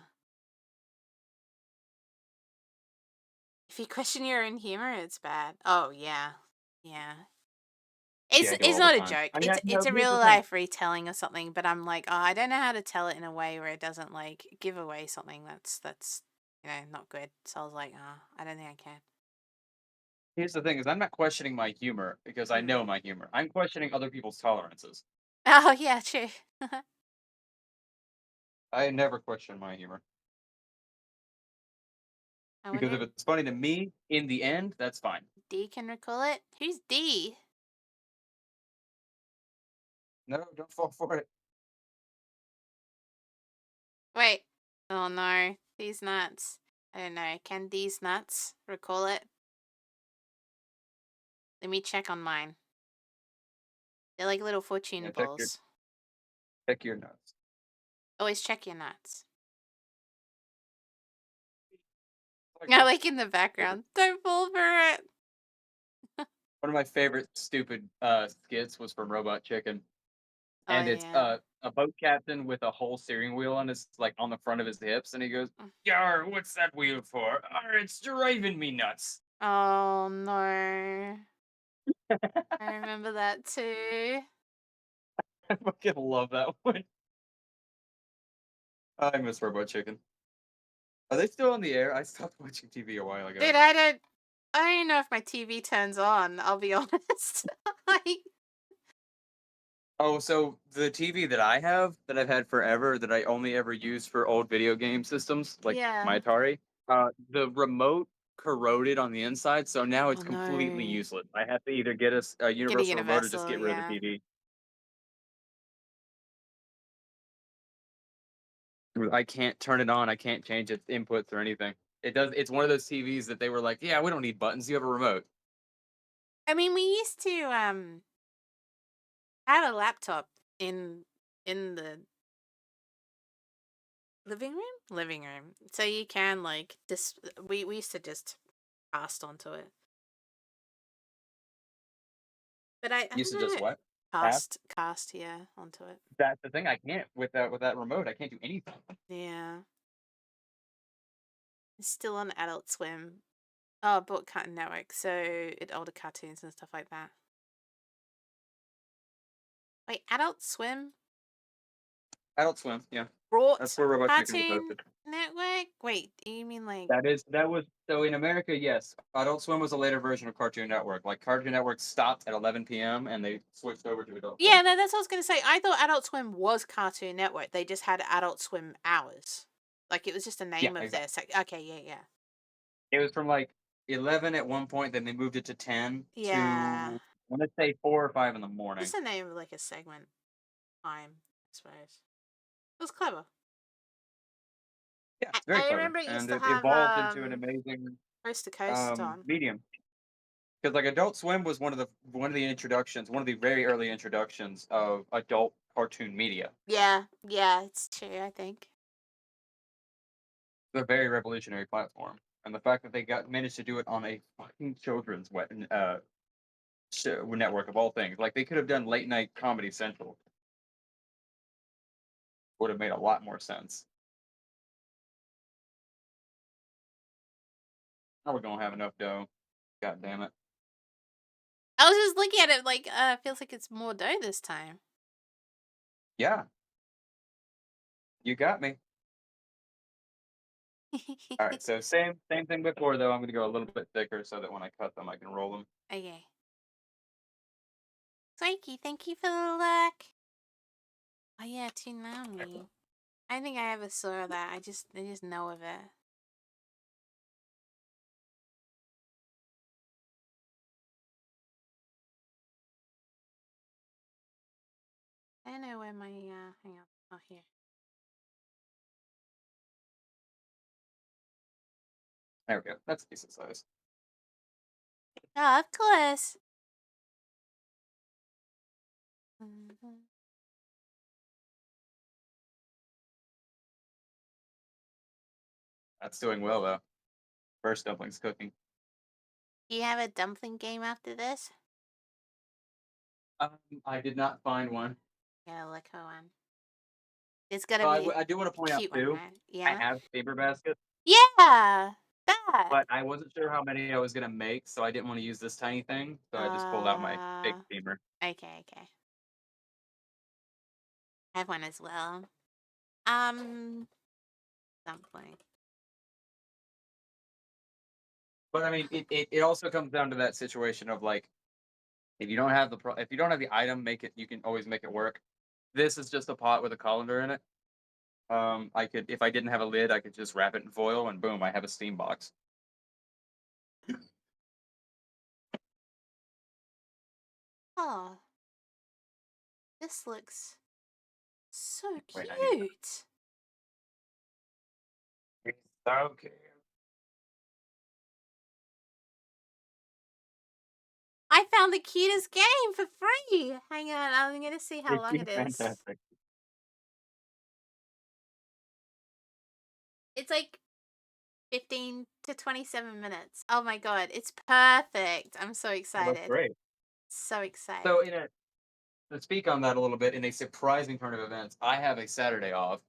If you question your own humor, it's bad. Oh yeah. Yeah. Yeah, I do It's all the not a time. joke. I mean, It's no, a here's real the thing. life retelling of something, but I'm like, oh, I don't know how to tell it in a way where it doesn't like give away something that's not good. So I was like, oh, I don't think I can. Here's the thing: is I'm not questioning my humor because I know Hmm. my humor. I'm questioning other people's tolerances. Oh yeah, true. I never question my humor I because wonder if if it's funny to me, in the end, that's fine. D can recall it. Who's D? No, don't fall for it. Wait. Oh no, these nuts. I don't know. Can these nuts recall it? Let me check on mine. They're like little fortune Yeah, balls. check your notes. Always check your nuts. Like I this. like in the background. Don't fall for it. One of my favorite stupid skits was from Robot Chicken, Oh and it's yeah. a boat captain with a whole steering wheel on his like on the front of his hips, and he goes, "Yar, what's that wheel for? Arr, it's driving me nuts." Oh no. I remember that too. I fucking love that one. I miss Robot Chicken. Are they still on the air? I stopped watching TV a while Dude, ago. I don't know if my TV turns on, I'll be honest. Like, Oh, so the TV that I have, that I've had forever, that I only ever use for old video game systems, like yeah. my Atari, the remote corroded on the inside, so now Oh it's completely no. useless. I have to either get a Get a universal remote or just universal, get rid of the yeah. TV. I can't turn it on. I can't change its inputs or anything. It does. It's one of those TVs that they were like, "Yeah, we don't need buttons. You have a remote." I mean, we used to have a laptop in the living room? Living room. So you can like just we used to just cast onto it. But I You don't used to just know. what? Tap. Cast, yeah, onto it. That's the thing. I can't with that remote. I can't do anything. Yeah. It's still on Adult Swim. Oh, I bought Cartoon Network, so it older cartoons and stuff like that. Wait, Adult Swim Adult Swim. Yeah, that's brought where Robot Chicken was Cartoon hosted. Network? Wait, do you mean like That was so in America, yes. Adult Swim was a later version of Cartoon Network. Like Cartoon Network stopped at 11 p.m. and they switched over to Adult Swim. yeah, no, that's what I was gonna say. I thought Adult Swim was Cartoon Network. They just had Adult Swim hours. Like it was just the Yeah, name of their exactly. Okay, yeah, yeah. It was from like 11 at one point, then they moved it to 10 Yeah. to I want to say 4 or 5 in the morning. Just the name of like a segment time, I suppose. It was clever. Yeah, very I clever, remember it used and to it have evolved into an amazing Coast to Coast on. medium. Because like Adult Swim was one of the introductions, one of the very early introductions of adult cartoon media. Yeah, yeah, it's true, I think. It's a very revolutionary platform, and the fact that they got managed to do it on a fucking children's network of all things, like they could have done late night Comedy Central, would have made a lot more sense. Now we're gonna have enough dough. God damn it. I was just looking at it like, feels like it's more dough this time. Yeah, you got me. All right, so same thing before though. I'm gonna go a little bit thicker so that when I cut them, I can roll them. Okay. Swanky, thank you for the luck. Oh yeah, Toonami. I think I ever saw that. I just know of it. I don't know where my hang on. Oh here. There we go. That's decent size. Oh, of course. Mhm. That's doing well though. First dumplings cooking. Do you have a dumpling game after this? I did not find one. Yeah, look for one. There's gotta Oh, be a I do want to point out cute one, too. right? I Yeah. have paper baskets, Yeah! That! but I wasn't sure how many I was gonna make, so I didn't want to use this tiny thing. So I just pulled out my big Uh, steamer. okay. I have one as well. Um, dumpling. But I mean, it also comes down to that situation of like, if you don't have if you don't have the item, make it. You can always make it work. This is just a pot with a colander in it. I could, if I didn't have a lid, I could just wrap it in foil, and boom, I have a steam box. Oh, this looks so Wait, I need that. cute. It's so cute. I found the cutest game for free. Hang on, I'm gonna see how long It's it is. fantastic. It's like 15 to 27 minutes. Oh my god, it's perfect. I'm so Oh, that's excited. great. So So, excited. to speak on that a little bit, in a surprising turn of events, I have a Saturday off,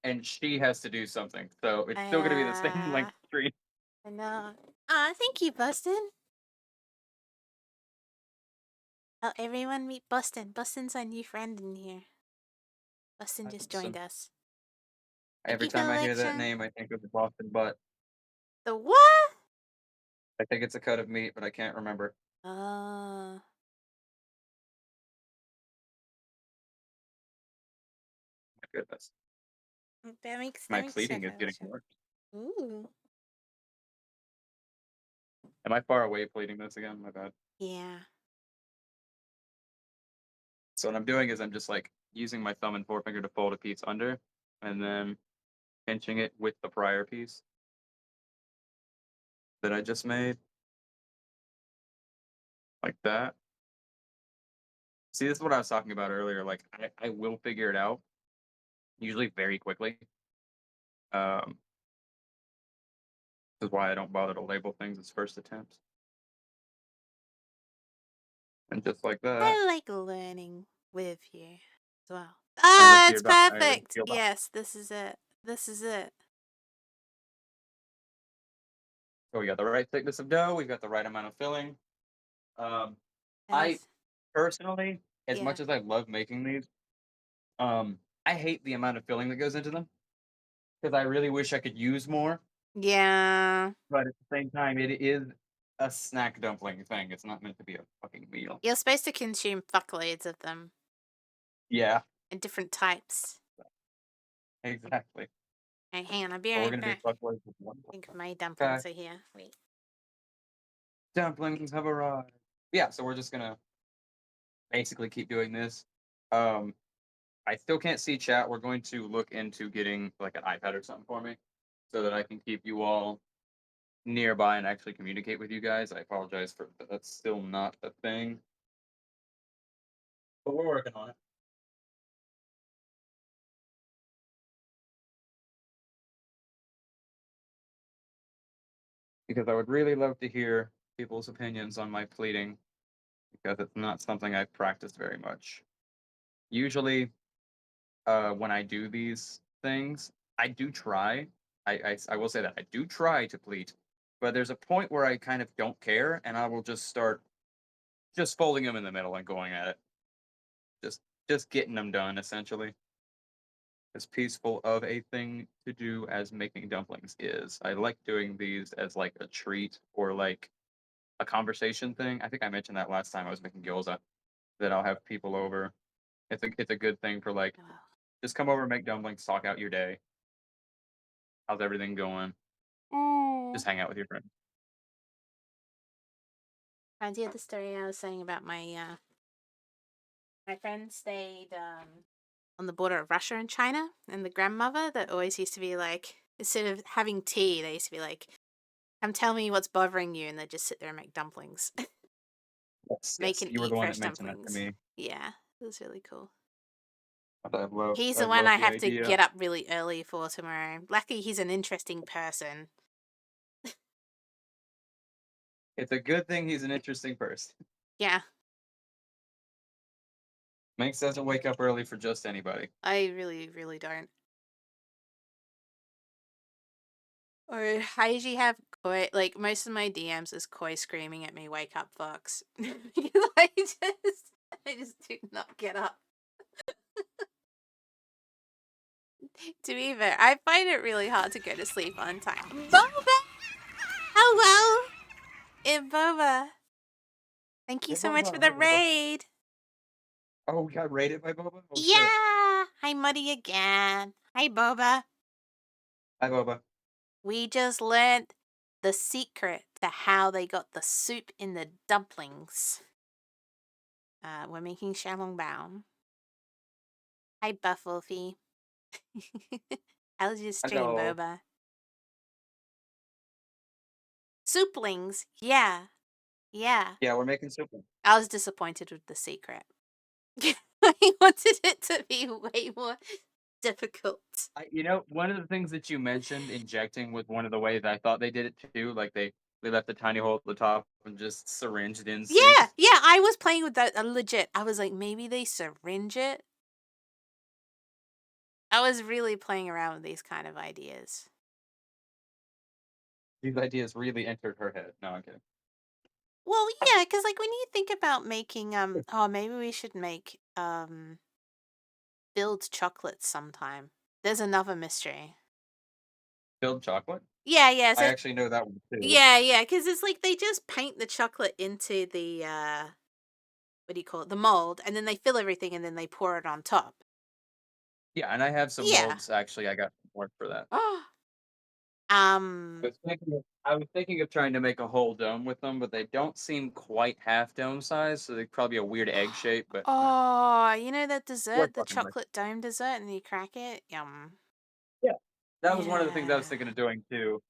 and she has to do something. So it's still going to be the same Uh, length stream. I know. Thank you, Boston. Oh, everyone meet Boston. Boston's our new friend in here. Boston just joined Awesome. us. Thank Every you for the time I hear that election. name, I think of the Boston butt. The what? I think it's a cut of meat, but I can't remember. Oh, My goodness. that My makes pleating is getting sense. worse. Ooh. Am I far away pleating this again? My bad. Yeah. So what I'm doing is I'm just like using my thumb and forefinger to fold a piece under, and then pinching it with the prior piece that I just made, like that. See, this is what I was talking about earlier. Like, I will figure it out, usually very quickly. Um, this is why I don't bother to label things as first attempts. And just like that. I like learning with you as well. Now let's Ah, see it's your dot. I already perfect. feel that. Yes, this is it. This is it. So we got the right thickness of dough. We've got the right amount of filling. Um, I Nice. personally, as Yeah. much as I love making these, I hate the amount of filling that goes into them because I really wish I could use more. Yeah. But at the same time, it is a snack dumpling thing. It's not meant to be a fucking meal. You're supposed to consume fuckloads of them Yeah, in different types. exactly. Hey, hang on, I'll be But we're right gonna do back. fuckloads of one. I think my Okay. dumplings are here. Wait. Dumplings have arrived. Yeah, so we're just gonna basically keep doing this. Um, I still can't see chat. We're going to look into getting like an iPad or something for me so that I can keep you all nearby and actually communicate with you guys. I apologize for that's still not a thing, but we're working on it because I would really love to hear people's opinions on my pleading because it's not something I've practiced very much. Usually, when I do these things, I do try. I will say that I do try to pleat, but there's a point where I kind of don't care, and I will just start just folding them in the middle and going at it, just just getting them done essentially. As peaceful of a thing to do as making dumplings is, I like doing these as like a treat or like a conversation thing. I think I mentioned that last time I was making gyoza that I'll have people over. It's a good thing for like Oh. just come over, make dumplings, talk out your day. How's everything going? Mm. Just hang out with your friends. Reminds you of the story I was saying about my friend stayed on the border of Russia and China, and the grandmother that always used to be like, instead of having tea, they used to be like, "Come tell me what's bothering you," and they'd just sit there and make dumplings, Yes, make yes. and You were eat the one that fresh mentioned that to dumplings. me. Yeah, it was really cool. He's I the one love I the have to idea. get up really early for tomorrow. Luckily, he's an interesting person. It's a good thing he's an interesting person. Yeah, Minx doesn't wake up early for just anybody. I really, really don't. Or I usually have Koi, like most of my DMs is Koi screaming at me, "Wake up, Fox!" Because I just do not get up. To be fair, I find it really hard to go to sleep on time. Boba, hello, Boba. Thank you Hey, so much for Boba. the Hi, Boba. raid. Oh, we got raided by Boba? Oh, shit. Yeah, hi Muddy again. Hi Boba. Hi, Boba. We just learned the secret to how they got the soup in the dumplings. We're making Shalong Bao. Hi Buff Wolfie. How's your stream, Hello. Boba? Souplings, yeah, yeah. Yeah, we're making soup. I was disappointed with the secret. I wanted it to be way more difficult. One of the things that you mentioned, injecting was one of the ways I thought they did it too. Like they left a tiny hole at the top and just syringed in soup. Yeah, yeah, I was playing with that legit. I was like, maybe they syringe it. I was really playing around with these kind of ideas. These ideas really entered her head. No, I'm kidding. Well, yeah, because like when you think about making oh maybe we should make filled chocolates sometime. There's another mystery. Filled chocolate? Yeah, yeah, I so actually know that one too. yeah, yeah, because it's like they just paint the chocolate into the what do you call it? The mold, and then they fill everything and then they pour it on top. Yeah, and I have some Yeah. molds actually. I got some work for that. Oh. I was thinking of trying to make a whole dome with them, but they don't seem quite half dome size, so they'd probably be a weird egg shape. But Oh, you know that worth dessert, the fucking with. chocolate dome dessert, and you crack it? Yum. Yeah, that was one of the things I was Yeah. thinking of doing too.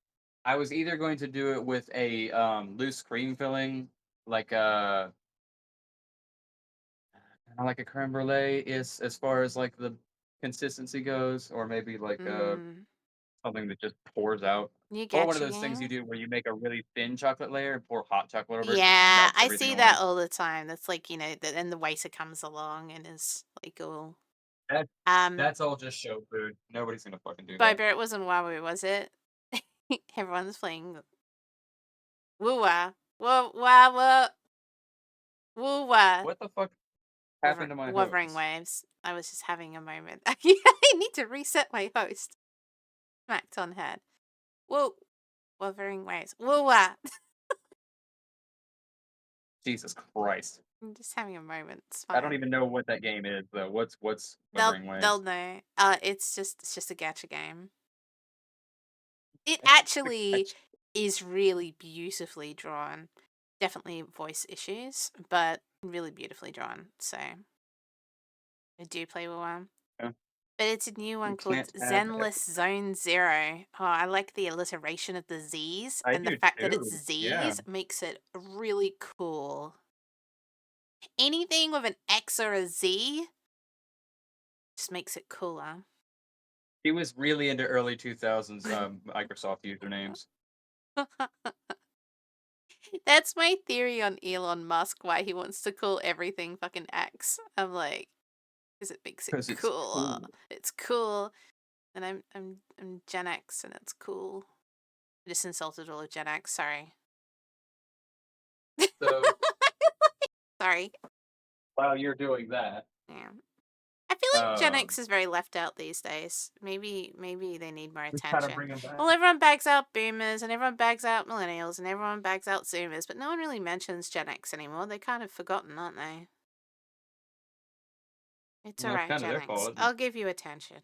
I was either going to do it with a loose cream filling, like a like a creme brulee, is as far as like the consistency goes, or maybe like Mm. something that just pours out, You or one of getcha those things you game? do where you make a really thin chocolate layer and pour hot chocolate over it, just Yeah, melts I everything see that away. all the time. That's like, and the waiter comes along and is like, oh, That um, that's all just show food. Nobody's gonna fucking do that. Boba, it wasn't Huawei, was it? Everyone's playing Woo-wah. Whoa, wah, whoa, woo-wah. What the fuck happened to my Wuthering host? waves. I was just having a moment. I need to reset my host. Smacked on head. Whoa. Wuthering waves. Woo-wah. Jesus Christ. I'm just having a moment. It's I don't fine. even know what that game is though. What's They'll Wuthering they'll Waves? know. It's just a gacha game. It actually is really beautifully drawn. Definitely voice issues, but really beautifully drawn. So I do play with one. Yeah, But it's a new one you called can't have Zenless everything. Zone Zero. Oh, I like the alliteration of the Z's, I and the do fact that it's too. Yeah. Z's makes it really cool. Anything with an X or a Z just makes it cooler. He was really into early 2000s Microsoft usernames. That's my theory on Elon Musk, why he wants to call everything fucking X. I'm like, because it makes it Because it's cooler. cool. It's cool. And I'm Gen X and it's cool. I just insulted all of Gen X, sorry. So Sorry. while you're doing that, Yeah. I feel like Gen um, X is very left out these days. Maybe they need more just kind of attention. bring him back. Well, everyone bags out boomers and everyone bags out millennials and everyone bags out zoomers, but no one really mentions Gen X anymore. They're kind of forgotten, aren't they? It's That's alright, kind of Gen their X. fault, isn't it? I'll give you attention.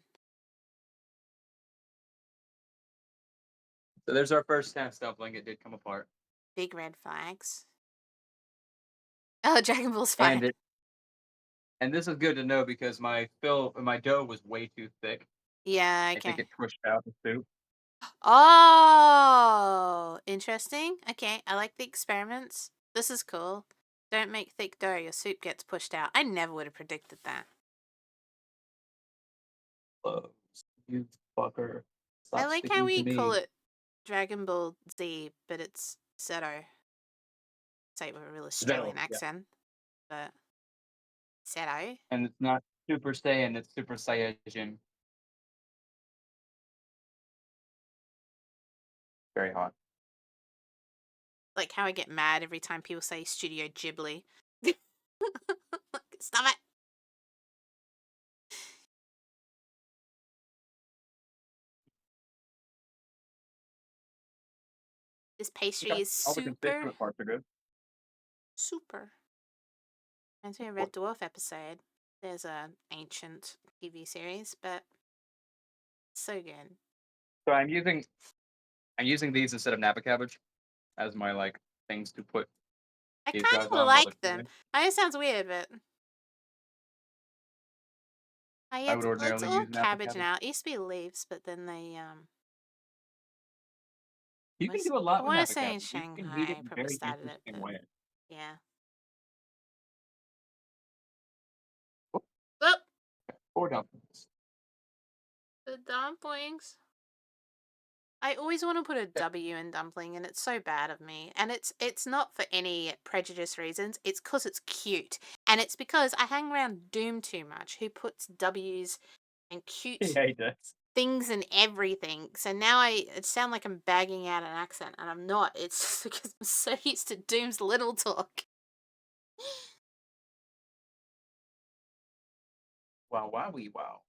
So there's our first half stumbling. It did come apart, Big red flags. Oh, Dragon Ball's and fine. this is good to know because my dough was way too thick. Yeah, I think okay. it pushed out the soup. Oh, interesting. Okay, I like the experiments. This is cool. Don't make thick dough, your soup gets pushed out. I never would have predicted that. Close. You fucker. I Stop like how speaking to we call me. it Dragon Ball Z, but it's Zero. Say it with a real That'll Australian yeah. accent, but Xiao. And it's not Super Saiyan, it's Super Saiyajin. Very hot. Like how I get mad every time people say Studio Ghibli. Stop it! This pastry Okay. is All the super, constituent parts are good. super. Reminds me of Cool. Red Dwarf episode. There's a ancient TV series, but so good. So I'm using these instead of Napa cabbage as my like things to put I these kind guys of on while they're like them. cooling. I know it sounds weird, but I would it's ordinarily all use Napa cabbage cabbage. now. It used to be leaves, but then they You can was do a I lot with want to Napa say in cabbage. You can heat it Shanghai in probably very started it, interesting but ways. yeah. Oh, Oh, or dumplings. the dumplings. I always want to put a Yeah. W in dumpling, and it's so bad of me. And it's not for any prejudice reasons. It's because it's cute, and it's because I hang around Doom too much, who puts W's and cute Yeah, he does. things in everything. So now it sound like I'm bagging out an accent, and I'm not. It's just because I'm so used to Doom's little talk. Wow, wowie wow.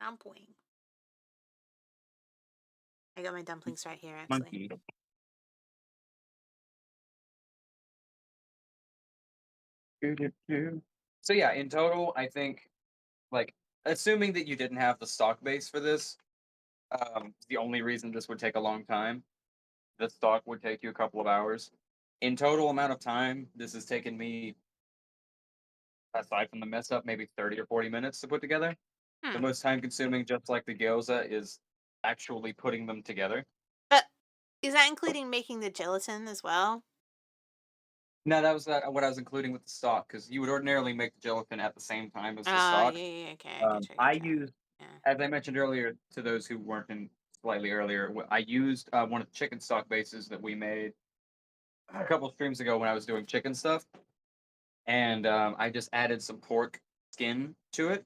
Dumpling. I got my dumplings right here, actually. Monkey. Doo-doo-doo. So yeah, in total, I think like assuming that you didn't have the stock base for this, the only reason this would take a long time, the stock would take you a couple of hours. In total amount of time, this has taken me, aside from the mess up, maybe 30 or 40 minutes to put together. The Hmm. most time consuming, just like the gyoza, is actually putting them together. But is that including making the gelatin as well? No, that was what I was including with the stock, because you would ordinarily make the gelatin at the same time as the Oh, stock. yeah, okay, I get you, I I get you. used, Yeah. as I mentioned earlier, to those who weren't in slightly earlier, I used one of the chicken stock bases that we made a couple streams ago when I was doing chicken stuff, and I just added some pork skin to it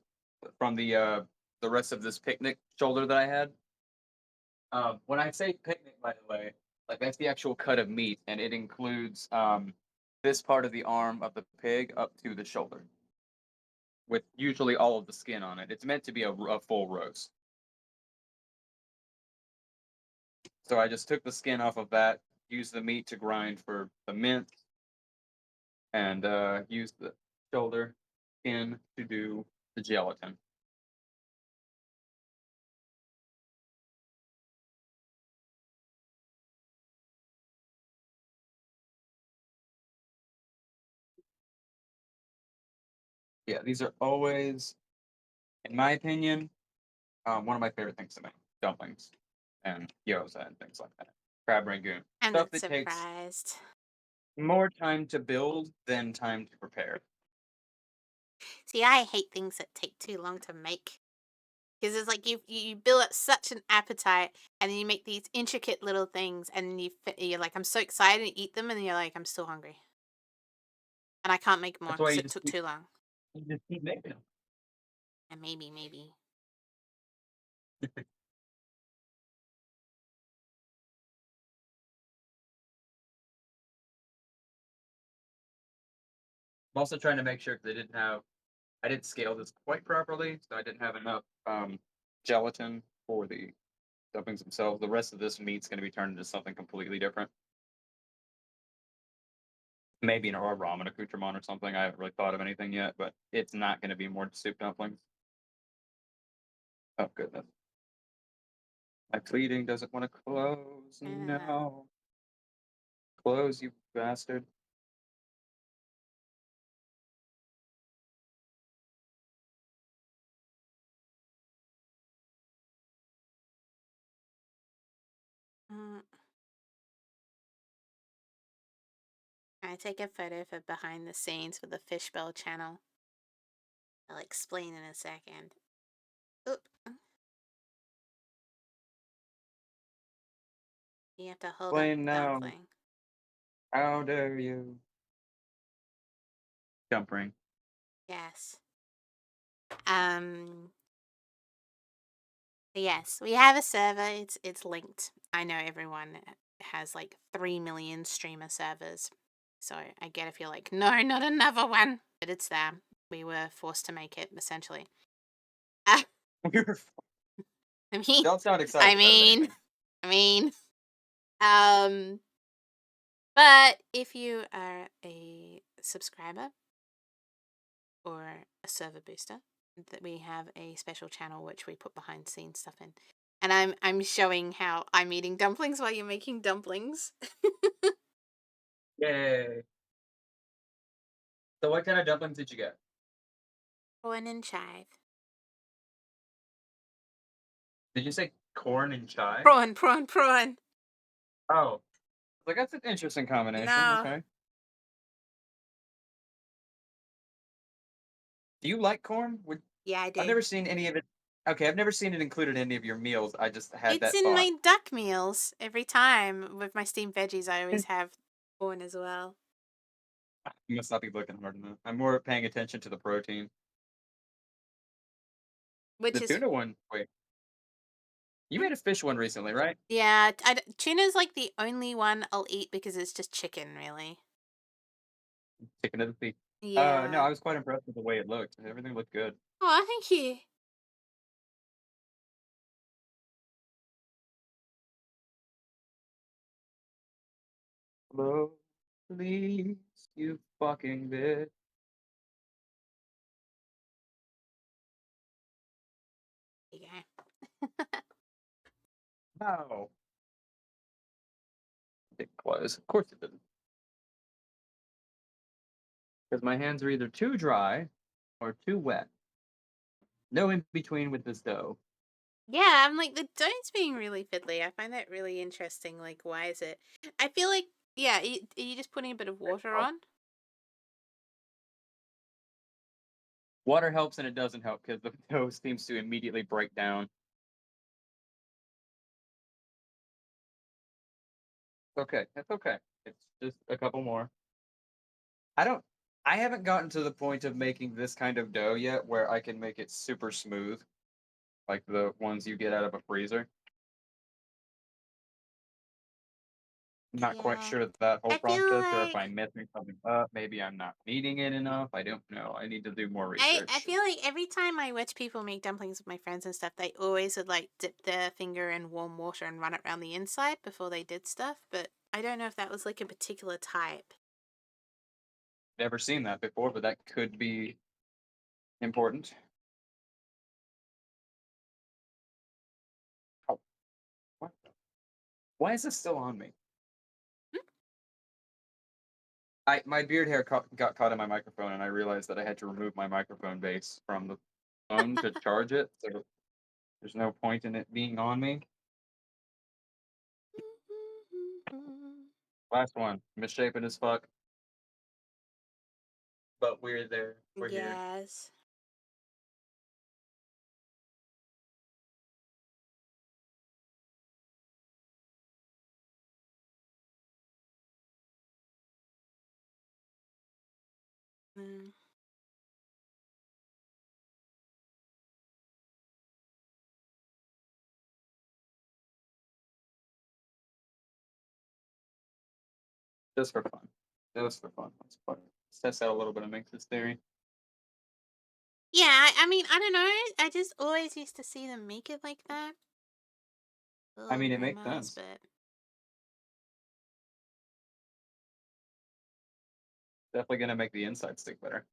from the rest of this picnic shoulder that I had. When I say picnic, by the way, like that's the actual cut of meat, and it includes this part of the arm of the pig up to the shoulder, with usually all of the skin on it. It's meant to be a full roast. So I just took the skin off of that, used the meat to grind for the mince, and used the shoulder skin to do the gelatin. Yeah, these are always, in my opinion, one of my favorite things to make. Dumplings and gyoza and things like that. Crab rangoon. I'm Stuff not that takes surprised. more time to build than time to prepare. See, I hate things that take too long to make. Because it's like you build up such an appetite, and then you make these intricate little things, and then you're like, I'm so excited to eat them, and then you're like, I'm still hungry, and I can't make more That's why because it took too long. you just keep making them. And maybe. I'm also trying to make sure because I didn't scale this quite properly, so I didn't have enough gelatin for the dumplings themselves. The rest of this meat's going to be turned into something completely different. Maybe a ramen accoutrement or something. I haven't really thought of anything yet, but it's not going to be more soup dumplings. Oh goodness, my pleading doesn't want to close. Uh, No, close, you bastard. mm, I take a photo for behind the scenes for the Fishbowl channel. I'll explain in a second. Oop. You have to hold up Explain the now. dumpling. How dare you? Dumpling. Yes. Um. Yes, we have a server. It's linked. I know everyone has like 3 million streamer servers, so I get if you're like, no, not another one. But it's there. We were forced to make it essentially. I mean, Don't sound I excited about it, mean, anything. I mean. Um. But if you are a subscriber or a server booster, that we have a special channel which we put behind scenes stuff in. And I'm showing how I'm eating dumplings while you're making dumplings. Yay. So what kind of dumplings did you get? Corn and chive. Did you say corn and chive? Prawn, prawn, prawn. Oh, like that's an interesting combination. No. Okay. Do you like corn? Yeah, I I've do. never seen any of it. Okay, I've never seen it included in any of your meals. I just had It's that in thought. my duck meals every time. With my steamed veggies, I Eh, always have corn as well. You must not be looking hard enough. I'm more paying attention to the protein. Which The is, tuna one. Wait, you made a fish one recently, right? yeah, tuna's like the only one I'll eat because it's just chicken, really. Chicken of the sea. No, Yeah. I was quite impressed with the way it looked. Everything looked good. Oh, thank you. Hello, please, you fucking bitch. There you go. No. It close. Of course it didn't. Because my hands are either too dry or too wet. No in between with this dough. Yeah, I'm like, the dough's being really fiddly. I find that really interesting. Like, why is it? I feel like, yeah, are you just putting a bit of water Oh, on? water helps and it doesn't help because the dough seems to immediately break down. Okay, that's okay. It's just a couple more. I don't. I haven't gotten to the point of making this kind of dough yet where I can make it super smooth, like the ones you get out of a freezer. I'm not quite Yeah. sure that whole I feel process, or if like I'm messing something up. Maybe I'm not kneading it enough. I don't know. I need to do more I research. feel like every time I watch people make dumplings with my friends and stuff, they always would like dip their finger in warm water and run it around the inside before they did stuff. But I don't know if that was like a particular type. Never seen that before, but that could be important. Oh, what? Why is this still on me? My beard hair got caught in my microphone, and I realized that I had to remove my microphone base from the phone to charge it. So there's no point in it being on me. Last one, misshapen as fuck, but we're there. We're here. Yes. Mm. Just for fun. Just for fun. Let's test out a little bit of Minx's theory. Yeah, I mean, I don't know. I just always used to see them make it like that. I Little mean, it makes grandmas, sense. but Definitely gonna make the inside stick better.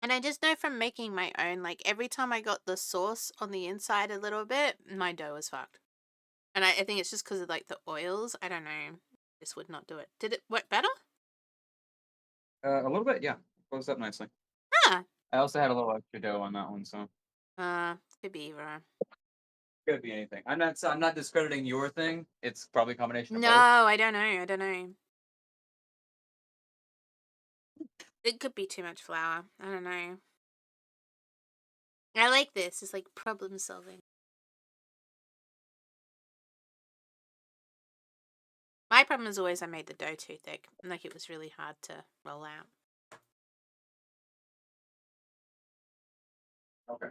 and I just know from making my own, like every time I got the sauce on the inside a little bit, my dough was fucked. And I think it's just because of like the oils. I don't know. This would not do it. Did it work better? A little bit, yeah. Closed up nicely. Ah, I also had a little extra dough on that one, so could be either. could be anything. I'm not discrediting your thing. It's probably a combination of No, both. I don't know. I don't know. It could be too much flour. I don't know. I like this. It's like problem solving. My problem is always I made the dough too thick. Like it was really hard to roll out. Okay.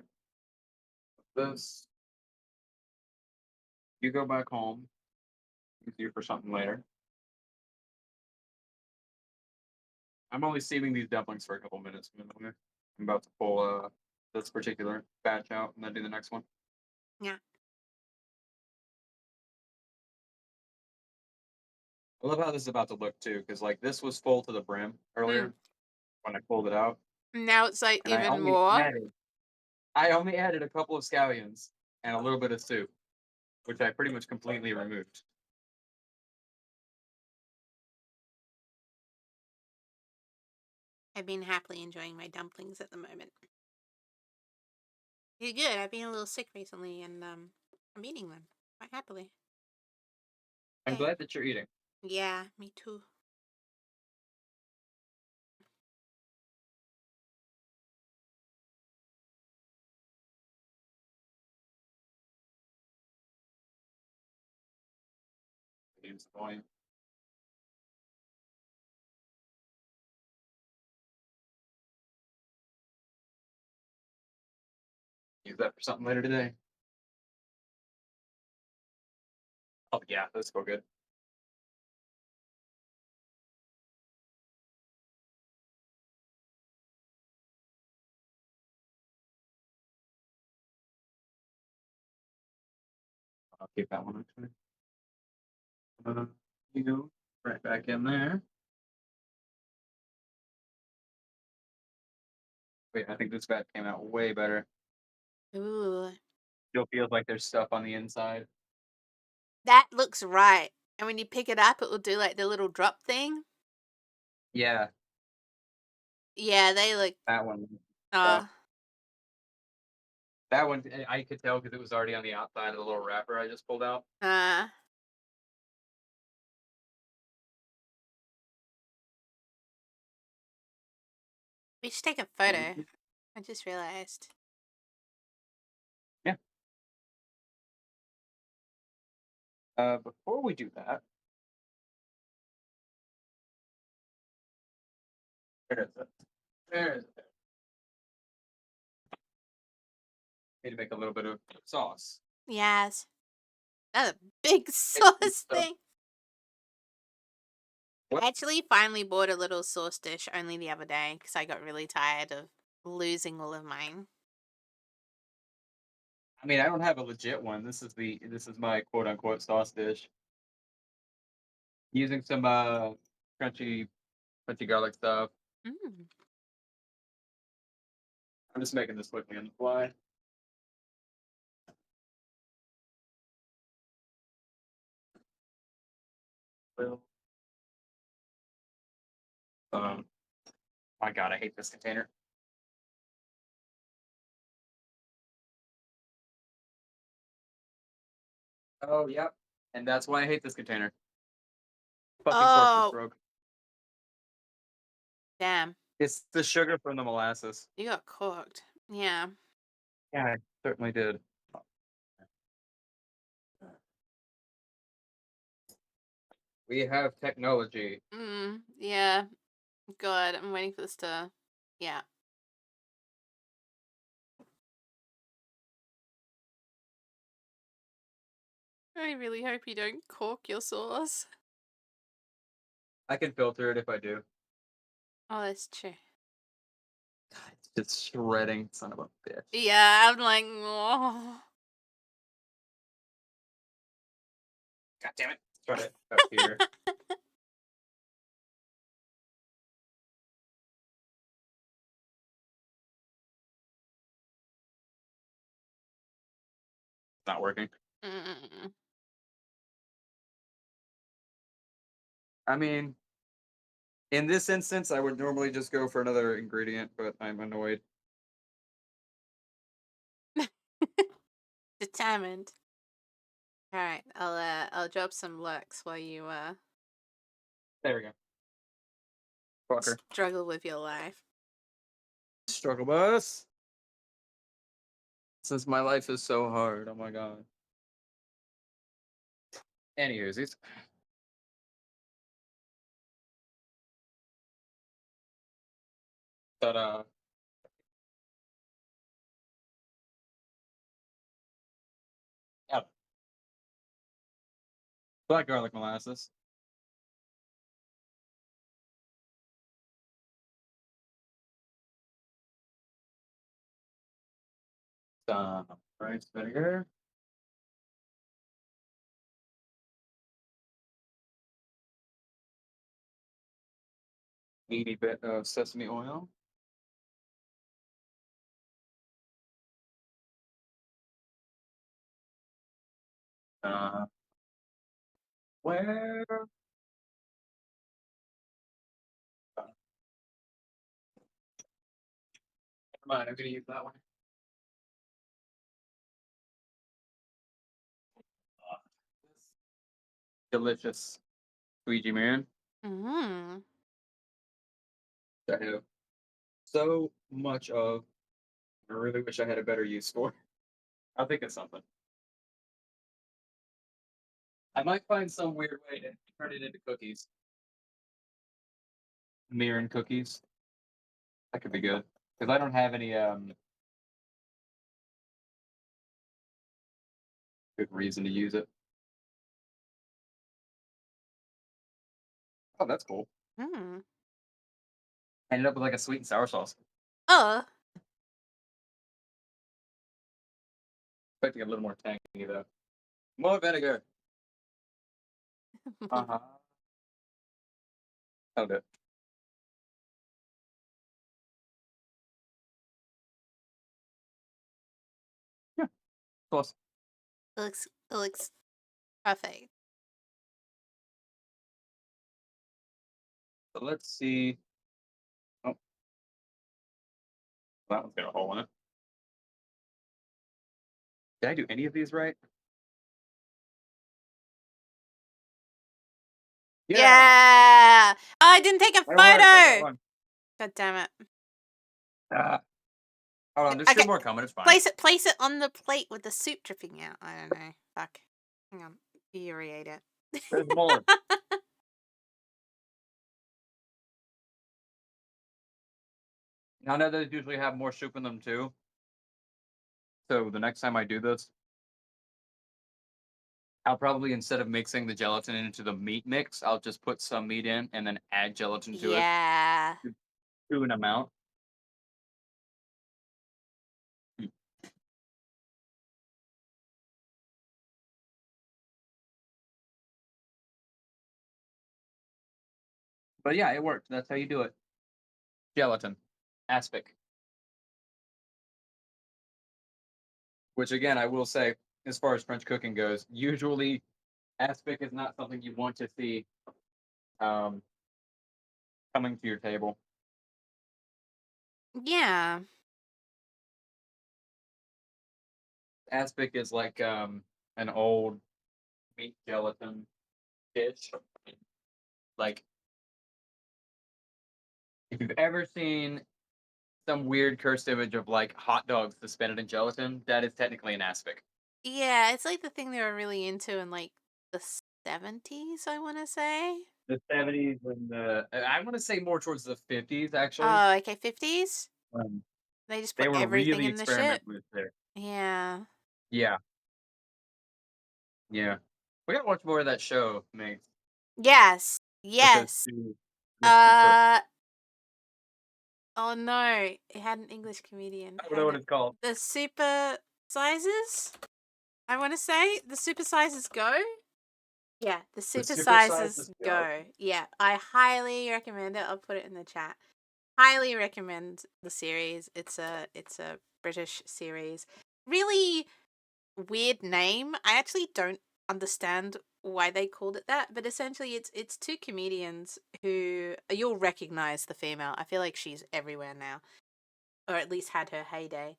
This, you go back home. Use you for something later. I'm only steaming these dumplings for a couple minutes. I'm about to pull this particular batch out and then do the next one. Yeah. I love how this is about to look too, because like this was full to the brim Mm. earlier when I pulled it out, Now it's like and even more. I only added a couple of scallions and a little bit of soup, which I pretty much completely removed. I've been happily enjoying my dumplings at the moment. You're good. I've been a little sick recently, and I'm eating them quite happily. I'm Yay. glad that you're eating. Yeah, me too. Use the volume. Use that for something later today. Oh yeah, that's go good. I'll keep that one actually. Uh, you go right back in there. Wait, I think this batch came out way better. Ooh, Still feels like there's stuff on the inside. that looks right. And when you pick it up, it will do like the little drop thing. Yeah, Yeah, they look. that one. Uh, Stuff. That one I could tell because it was already on the outside of the little wrapper I just pulled out. uh. We should take a photo. I just realized. Yeah. Before we do that, where is it? There is it. Need to make a little bit of sauce. Yes. That's a big It's some sauce stuff. thing. What? I actually finally bought a little sauce dish only the other day because I got really tired of losing all of mine. I mean, I don't have a legit one. This is my quote unquote sauce dish. Using some crunchy crunchy garlic stuff. Mm. I'm just making this quickly on the fly. Well, my God, I hate this container. Oh, yep. And that's why I hate this container. Fucking cork just Oh, broke. damn. It's the sugar from the molasses. You got cooked. Yeah. Yeah, I certainly did. We have technology. Yeah. Good. I'm waiting for this to. Yeah. I really hope you don't cork your sauce. I can filter it if I do. Oh, that's true. God, it's just shredding, son of a bitch. Yeah, I'm like, oh. God damn it. Try to cut here. Not working. Mm. I mean, in this instance, I would normally just go for another ingredient, but I'm annoyed. Determined. All right, I'll drop some lurks while you There we go. Fucker. struggle with your life. Struggle bus. Since my life is so hard. Oh my god. Anyways, these. But yeah, black garlic molasses. Some rice vinegar. Teeny bit of sesame oil. Uh, where? Never mind, I'm gonna use that one. Delicious squeegee man. Mm. I have so much of. I really wish I had a better use for. I'll think of something. I might find some weird way to turn it into cookies. Mirin cookies. That could be good. Because I don't have any good reason to use it. Oh, that's cool. Mm. I ended up with like a sweet and sour sauce. Oh. Expecting a little more tangy though. More vinegar. Uh-huh. Held it. Yeah, close. It looks perfect. So let's see. Oh, that one's got a hole in it. Did I do any of these right? Yeah! Yeah. Oh, I didn't take a That worked. I got photo. one. God damn it. Ah. Hold on, there's two Okay. more coming. It's fine. Place it on the plate with the soup dripping out. I don't know. Fuck. Hang on. Infuriate it. There's more. Now, I know they usually have more soup in them too. So the next time I do this, I'll probably, instead of mixing the gelatin into the meat mix, I'll just put some meat in and then add gelatin to it Yeah. to an amount. Mm. But yeah, it worked. That's how you do it. Gelatin. Aspic. Which again, I will say, as far as French cooking goes, usually aspic is not something you want to see um, coming to your table. Yeah. Aspic is like an old meat gelatin dish. Like if you've ever seen some weird cursed image of like hot dogs suspended in gelatin, that is technically an aspic. Yeah, it's like the thing they were really into in like the 70s, I want to say. The 70s and I want to say more towards the 50s actually. Oh, okay, 50s? Um, They just they put were everything really in the shit. experimenting with there. Yeah. Yeah, yeah. We gotta watch more of that show, mate. Yes. With those Yes. two cooks. Uh oh no, it had an English comedian. I don't know Had what it. it's called. The Super Sizes? I want to say the Super Sizes Go. Yeah, the The Super supersized Sizes is go. Go. Yeah, I highly recommend it. I'll put it in the chat. Highly recommend the series. It's a British series. Really weird name. I actually don't understand why they called it that, but essentially it's two comedians who you'll recognize the female. I feel like she's everywhere now, or at least had her heyday.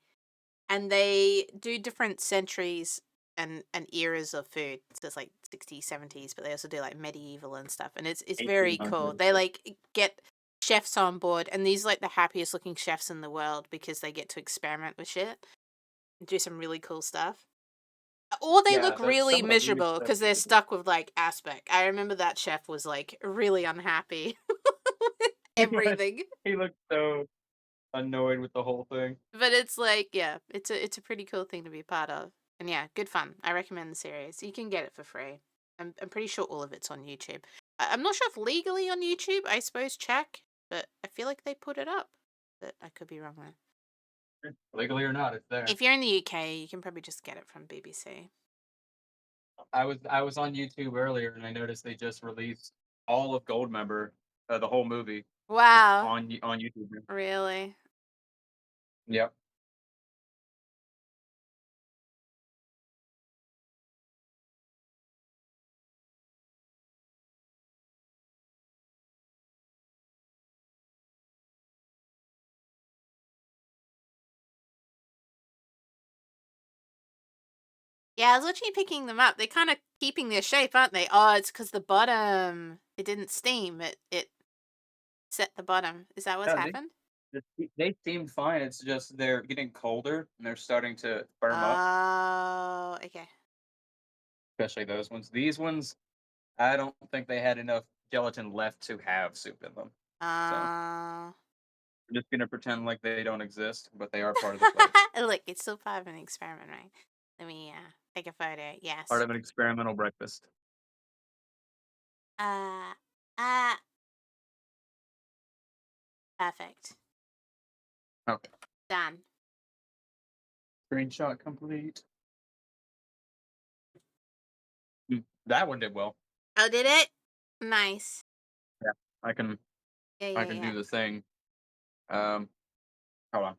And they do different centuries and eras of food. So it's like 60s, 70s, but they also do like medieval and stuff. And it's very cool. 1800s. They like get chefs on board, and these are like the happiest looking chefs in the world because they get to experiment with shit. do some really cool stuff. Or they Yeah, look really some of the weird miserable stuff. because they're stuck with like aspect. I remember that chef was like really unhappy with He was. everything. He looked so annoyed with the whole thing. But it's like, yeah, it's a pretty cool thing to be part of. And yeah, good fun. I recommend the series. You can get it for free. I'm pretty sure all of it's on YouTube. I'm not sure if legally on YouTube. I suppose check, but I feel like they put it up. But I could be wrong there. Legally or not, it's there. If you're in the UK, you can probably just get it from BBC. I was on YouTube earlier and I noticed they just released all of Goldmember, the whole movie, just Wow, on YouTube now. really? Yep. Yeah, I was literally picking them up. They're kind of keeping their shape, aren't they? Oh, it's because the bottom it didn't steam. It set the bottom. Is that what's No, happened? they seem fine. It's just they're getting colder and they're starting to firm up, Oh, okay. especially those ones. These ones, I don't think they had enough gelatin left to have soup in them. So Uh, we're just gonna pretend like they don't exist, but they are part of the flavor. Look, it's still part of an experiment, right? Let me take a photo. Part Yes. of an experimental breakfast. Uh, uh, Perfect. Okay. Done. Screenshot complete. That one did well. Oh, did it? Nice. Yeah. I can Yeah, I can do yeah, the thing. Um, hold on.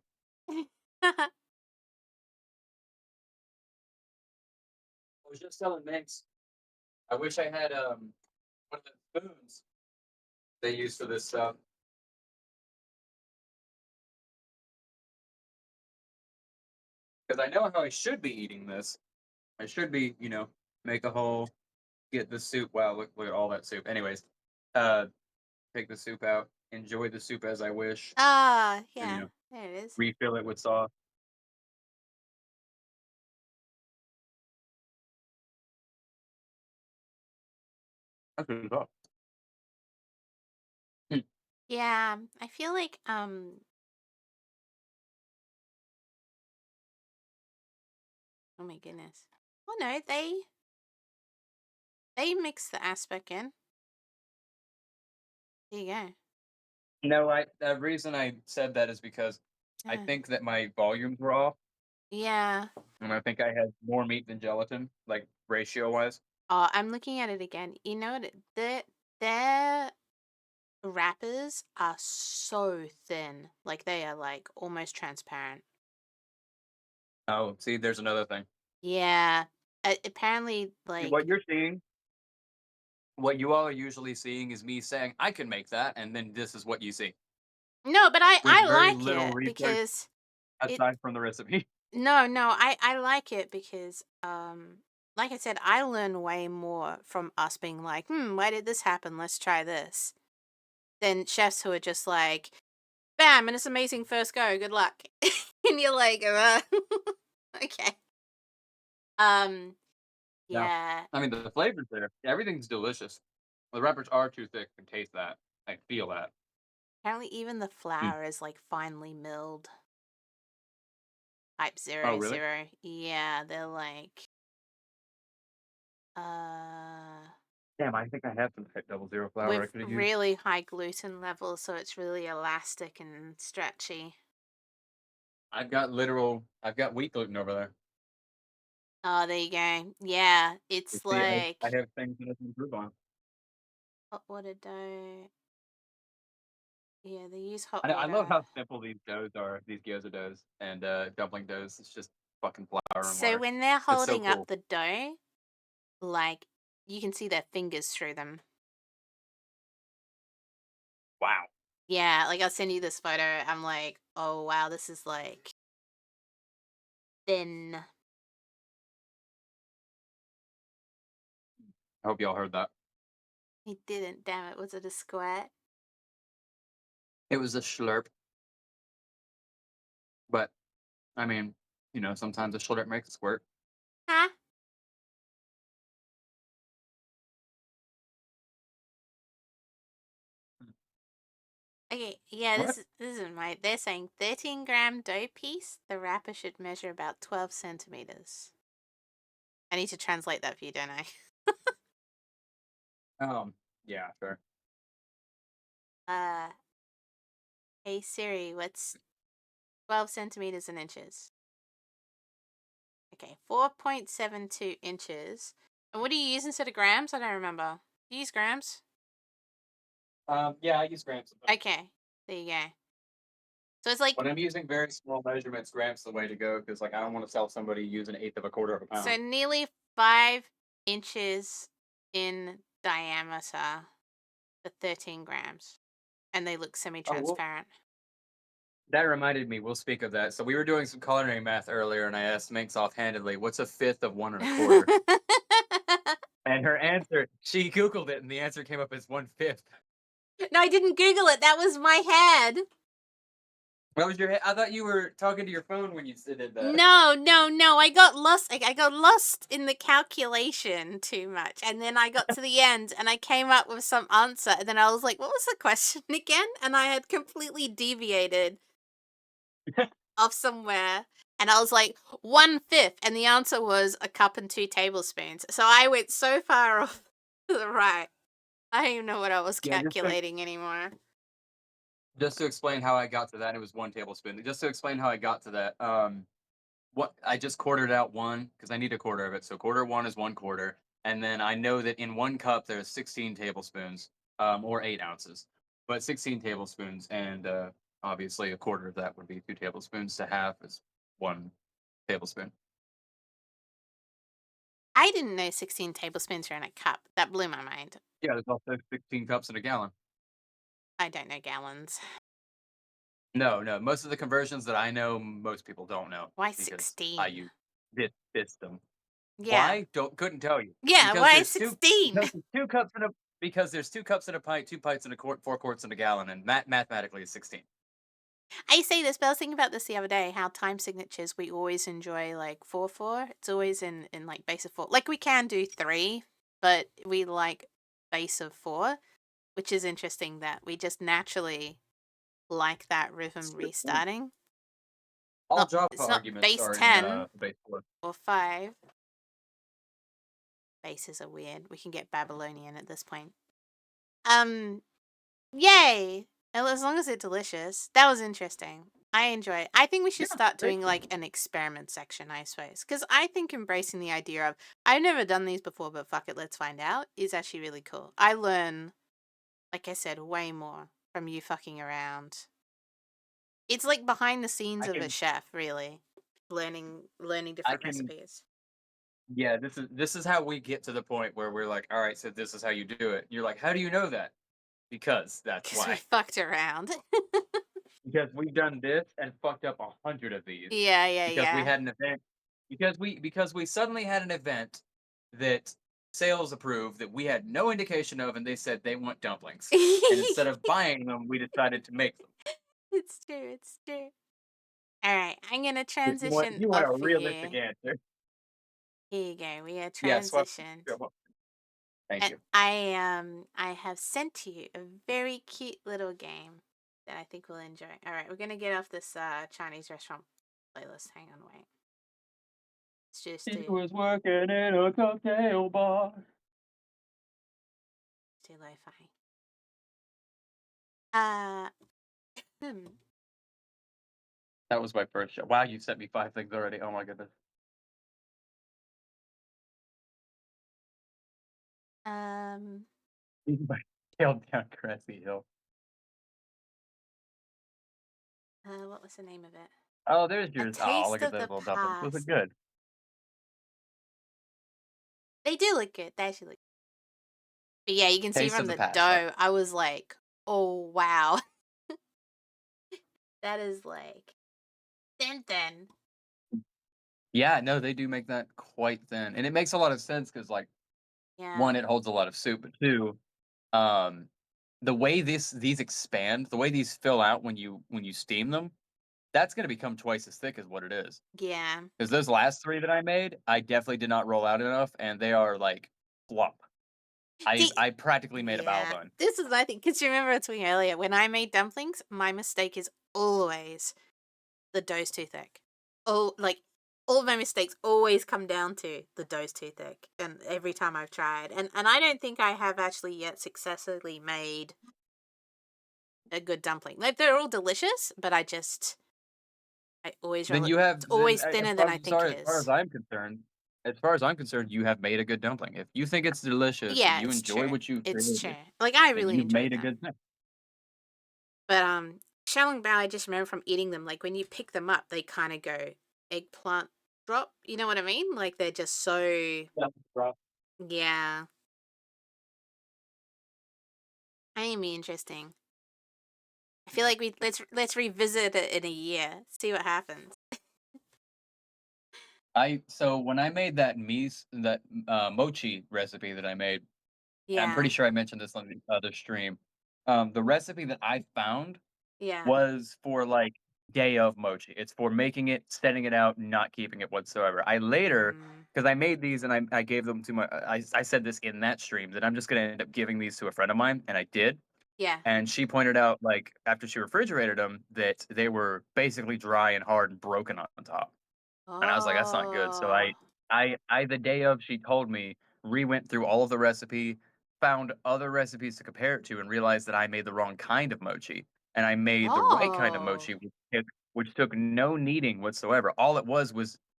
yeah. I was just telling Max. I wish I had one of the spoons they use for this stuff because I know how I should be eating this. I should be, make a hole, get the soup. Wow, look at all that soup. Anyways, uh, take the soup out, enjoy the soup as I wish, Ah, and yeah. There it is. refill it with sauce. That's what it's all. Mm. Yeah, I feel like oh my goodness. Oh no, they mix the aspic in. There you go. No, the reason I said that is because I Yeah. think that my volumes were off, Yeah. and I think I had more meat than gelatin, like ratio wise. Oh, I'm looking at it again. You know what? Their wrappers are so thin. Like they are like almost transparent. Oh, see, there's another thing. Yeah. Apparently, See, like what you all are usually seeing is me saying I can make that, and then this is what you see no, but with I very like little it research because it. aside from the recipe. No, I like it because like I said, I learn way more from us being like, why did this happen? Let's try this. Than chefs who are just like, bam, and it's amazing first go. Good luck. And you're like, okay. Um, No, yeah. I mean the flavor's there. Everything's delicious. The wrappers are too thick to taste that. I feel that. Apparently, even the Mm. flour is like finely milled. Type Oh, zero really? zero. Yeah, they're like, uh, Damn, I think I have some Pet Double Zero flour I with could have used. really high gluten levels, so it's really elastic and stretchy. I've got wheat gluten over there. Oh, there you go. Yeah, You it's see, I like have things that I can improve on. hot water dough. Yeah, they use hot I love water. how simple these doughs are, these gyoza doughs and dumpling doughs. It's just fucking flour and So water. when they're It's so holding up cool. the dough, like you can see their fingers through them. Wow. Yeah, like I'll send you this photo. I'm like, oh wow, this is like thin. I hope y'all heard that. He didn't, damn it. Was it a squirt? It was a slurp, but I mean, sometimes a short makes a squirt. Huh? Okay, yeah, What? this is my. They're saying 13-gram dough piece. The wrapper should measure about 12 centimeters. I need to translate that for you, don't I? Yeah, sure. Uh, hey Siri, what's 12 centimeters in inches? Okay, 4.72 inches. And what do you use instead of grams? I don't remember. Do you use grams? Yeah, I use grams sometimes. Okay, there you go. So it's like, When I'm using very small measurements, grams the way to go because, like, I don't want to sell somebody use an eighth of a quarter of a so pound. nearly 5 inches in diameter for 13 grams. And they look semi Oh, well, transparent. that reminded me. We'll speak of that. So we were doing some culinary math earlier, and I asked Minx offhandedly, "What's a fifth of one and a quarter?" And her answer, she Googled it, and the answer came up as 1/5. No, I didn't Google it. That was my head. What was your? I thought you were talking to your phone when you did that. No, no, no. I got lost. I got lost in the calculation too much. And then I got to the end and I came up with some answer. And then I was like, what was the question again? And I had completely deviated off somewhere. And I was like, 1/5. And the answer was a cup and 2 tablespoons. So I went so far off to the right. I don't even know what I was Yeah, calculating anymore. just to explain how I got to that, it was 1 tablespoon. Just to explain how I got to that, what I just quartered out one because I need a quarter of it. So quarter one is 1 quarter, and then I know that in 1 cup there's 16 tablespoons, or 8 ounces, but 16 tablespoons, and obviously a quarter of that would be 2 tablespoons. To half is 1 tablespoon. I didn't know 16 tablespoons are in a cup. That blew my mind. Yeah, there's also 16 cups in a gallon. I don't know gallons. No, no, most of the conversions that I know, most people don't know Why because I 16? use this system. Yeah. Why? Don't couldn't tell you. Yeah, Because why there's two 16? because there's 2 cups in a because there's 2 cups in a pint, 2 pints in a quart, 4 quarts in a gallon, and mathematically it's 16. I say this, but I was thinking about this the other day, how time signatures we always enjoy like 4/4. It's always in like base of 4. Like we can do 3, but we like base of 4, which is interesting that we just naturally like that rhythm restarting. All Not Java it's not arguments base are in 10 base 4. or 5. Bases are weird. We can get Babylonian at this point. Um Yay! As long as it's delicious. That was interesting. I enjoy it. I think we should Yeah, start great. doing like an experiment section, I suppose. Because I think embracing the idea of, I've never done these before, but fuck it, let's find out, is actually really cool. I learn, like I said, way more from you fucking around. It's like behind the scenes I of a can chef, really. Learning I different can recipes. yeah, this is how we get to the point where we're like, "All right, so this is how you do it." You're like, "How do you know that?" Because that's Because we why. fucked around. Because we've done this and fucked up 100 of these. Yeah, yeah, Because we yeah. had an event because we suddenly had an event that sales approved that we had no indication of, and they said they want dumplings. And instead of buying them, we decided to make them. It's true, it's true. All right, I'm gonna If you want transition you want off a for realistic you. answer. Here you go. We are Yeah, swap. transitioned, Yeah, well, thank and you. I have sent you a very cute little game that I think we'll enjoy. All right, we're gonna get off this Chinese restaurant playlist. Hang on, wait. It's just He too was working in a cocktail bar. too lo-fi. Uh, hmm. That was my first show. Wow, you sent me 5 things already. Oh my goodness. Um, My tail down grassy hill. what was the name of it? Oh, there's A yours. Oh, look taste at of those the little dumplings. Those are past. good. They do look good. They actually look. But yeah, you can see Taste from of the the past. dough. I was like, oh wow, that is like thin thin. Yeah, no, they do make that quite thin, and it makes a lot of sense because, like, Yeah. one, it holds a lot of soup, but two, um, the way these expand, the way these fill out when you steam them, that's gonna become twice as thick as what it is. Yeah. Because those last 3 that I made, I definitely did not roll out enough, and they are, like, plump. See, I practically made a bow yeah. bun. This is my thing. Because you remember I was talking earlier, when I made dumplings, my mistake is always the dough's too thick. Oh, like, all of my mistakes always come down to the dough's too thick. And every time I've tried. And I don't think I have actually yet successfully made a good dumpling. Like, they're all delicious, but I always, Then you it's have then always thinner than I I'm think it sorry, is. as far as I'm concerned, you have made a good dumpling. If you think it's delicious and Yeah, you it's enjoy true. what you've It's true. created, Like, I then really you've enjoyed made a them. good thing. But Xiaolongbao, I just remember from eating them, like when you pick them up, they kind of go eggplant drop. You know what I mean? Like they're just so, Yeah, bro. yeah. I be interesting. I feel like let's revisit it in a year, see what happens. So when I made mochi recipe that I made, I'm pretty Yeah, sure I mentioned this on the other stream. The recipe that I found yeah. was for, like, day of mochi. It's for making it, setting it out, not keeping it whatsoever. I later, Mm, because I made these and I gave them to I said this in that stream that I'm just gonna end up giving these to a friend of mine, and I did. yeah. And she pointed out, like, after she refrigerated them, that they were basically dry and hard and broken on top. And I was like, "That's not good." So Oh, I the day of, she told me, re-went through all of the recipe, found other recipes to compare it to, and realized that I made the wrong kind of mochi, and I made the right kind of oh, mochi, which took no kneading whatsoever. All it was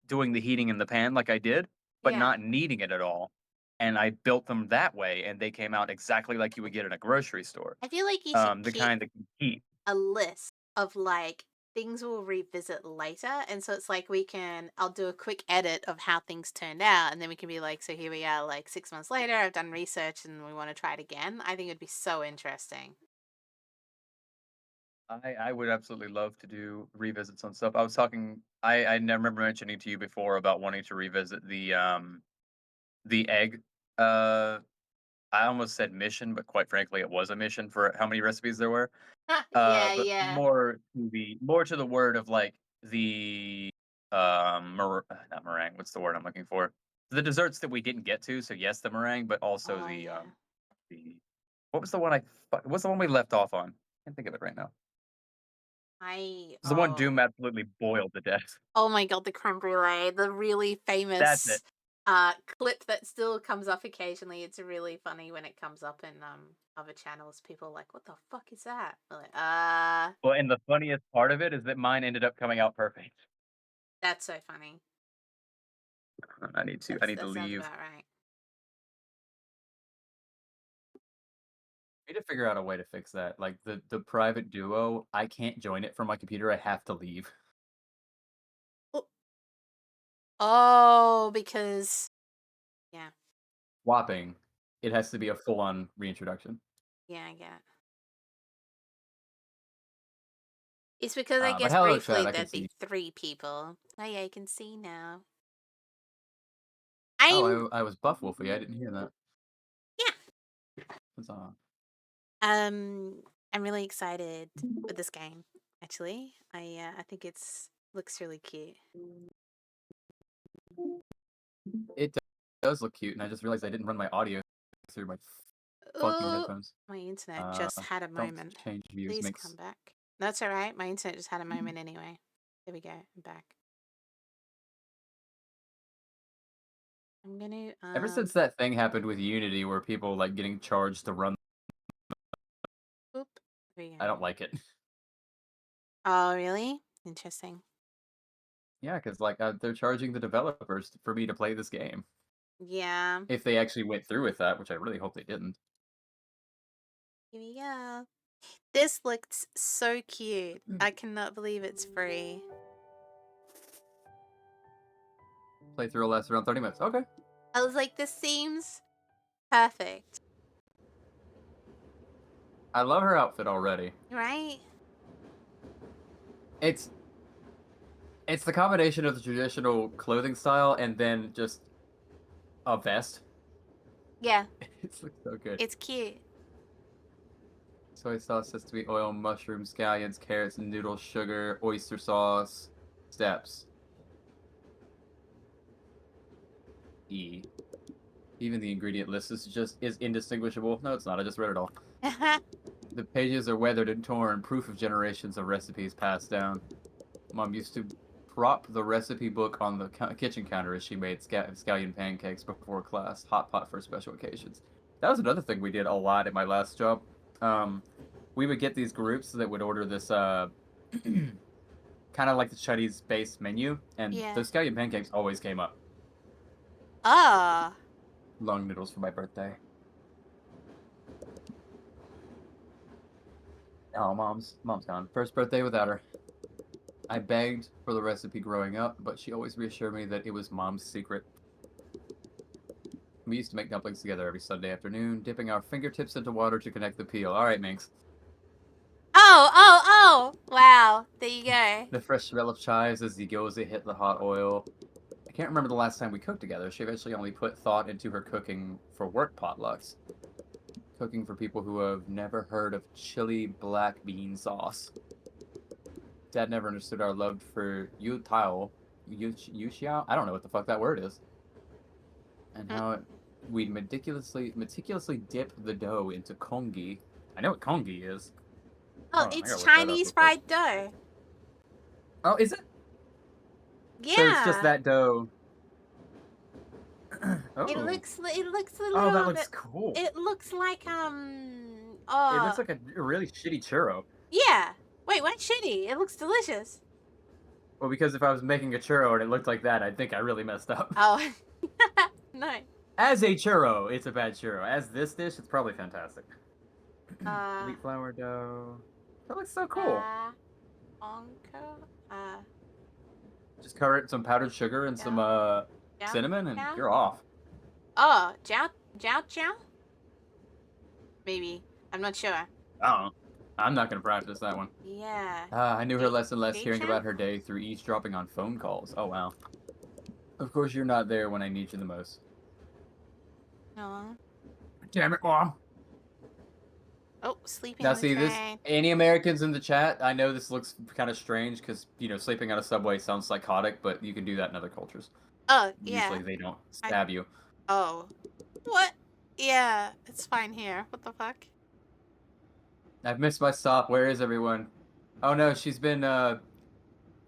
doing the heating in the pan like I did, but yeah. not kneading it at all. And I built them that way, and they came out exactly like you would get in a grocery store. I feel like you should The keep kind that can heat. a list of like things we'll revisit later. And so it's like I'll do a quick edit of how things turned out. And then we can be like, so here we are, like 6 months later, I've done research and we want to try it again. I think it'd be so interesting. I would absolutely love to do revisits on stuff. I was talking I never remember mentioning to you before about wanting to revisit the egg, uh, I almost said mission, but quite frankly, it was a mission for how many recipes there were. Yeah, But yeah. more to the word of, like, the, not meringue, what's the word I'm looking for? The desserts that we didn't get to, so yes, the meringue, but also Oh, yeah. the what was the one what's the one we left off on? Can't think of it right now. It's the one Oh. Doom absolutely boiled to death. Oh my god, the creme brulee, the really That's it. famous clip that still comes up occasionally. It's really funny when it comes up in other channels. People are like, "What the fuck is that?" I'm like, Well, and the funniest part of it is that mine ended up coming out perfect. that's so funny. I need to That sounds leave. about right. I need to figure out a way to fix that. Like, the private duo, I can't join it from my computer, I have to leave. Oh, oh, because yeah, Swapping, it has to be a full-on reintroduction. yeah, I get it. It's because I But guess hello, briefly chat, I can there'd see. be three people. Oh yeah, I can see now. Oh, I'm I was buff Wulfy, I didn't hear that. yeah. That's, Um, I'm really excited for this game. Actually, I think looks really cute. it does look cute, and I just realized I didn't run my audio through my fucking Oh, headphones. my internet Uh, just had a don't moment. change views Please come makes back. That's all right. My internet just had a moment anyway. There we go. I'm back. I'm gonna ever since that thing happened with Unity where people, like, getting charged to run, oop. There we go. I don't like it. Oh, really? Interesting. Yeah, because, like, they're charging the developers for me to play this game. Yeah. If they actually went through with that, which I really hope they didn't. Here we go. This looks so cute. I cannot believe it's free. Playthrough will last around 30 minutes. Okay. I was like, this seems perfect, I love her outfit already. right? It's it's the combination of the traditional clothing style and then just a vest. Yeah, It's, like, so good. it's cute. Soy sauce, sesame oil, mushrooms, scallions, carrots, noodles, sugar, oyster sauce. Steps. E. Even the ingredient list is indistinguishable. No, it's not. I just read it all. The pages are weathered and torn, proof of generations of recipes passed down. Mom used to prop the recipe book on the kitchen counter as she made scallion pancakes before class, hot pot for special occasions. That was another thing we did a lot at my last job. We would get these groups that would order this kind of like the Chuddy's base menu, and Yeah. those scallion pancakes always came up. Oh. Long noodles for my birthday. Oh, mom's gone. First birthday without her. I begged for the recipe growing up, but she always reassured me that it was mom's secret. We used to make dumplings together every Sunday afternoon, dipping our fingertips into water to connect the peel. All right, Minx. Oh! Wow. There you go. The fresh smell of chives as the gyoza hit the hot oil. I can't remember the last time we cooked together. She eventually only put thought into her cooking for work potlucks. Cooking for people who have never heard of chili black bean sauce. Dad never understood our love for Xiao. Xiao? I don't know what the fuck that word is. And how we'd meticulously dip the dough into congee. I know what congee is. Oh, it's Chinese fried dough. Oh, is it? Yeah. So it's just that dough. Oh. It looks a little. Oh, that looks cool. It looks like It looks like a really shitty churro. Yeah. Wait, what shitty? It looks delicious. Well, because if I was making a churro and it looked like that, I'd think I really messed up. Oh. No. As a churro, it's a bad churro. As this dish, it's probably fantastic. Wheat flour dough. That looks so cool. Just cover it in some powdered sugar and some cinnamon, and you're off. Oh, Xiao? Maybe. I'm not sure. I don't know. I'm not going to practice that one. Yeah. I knew her less and less hearing about her day through eavesdropping on phone calls. Oh, wow. Of course, you're not there when I need you the most. No. Damn it, Mom. Oh, sleeping Now, on the see, train. any Americans in the chat, I know this looks kind of strange because, sleeping on a subway sounds psychotic, but you can do that in other cultures. Oh, yeah. Usually they don't stab you. Oh. What? Yeah, it's fine here. What the fuck? I've missed my stop. Where is everyone? Oh, no, she's been, oh,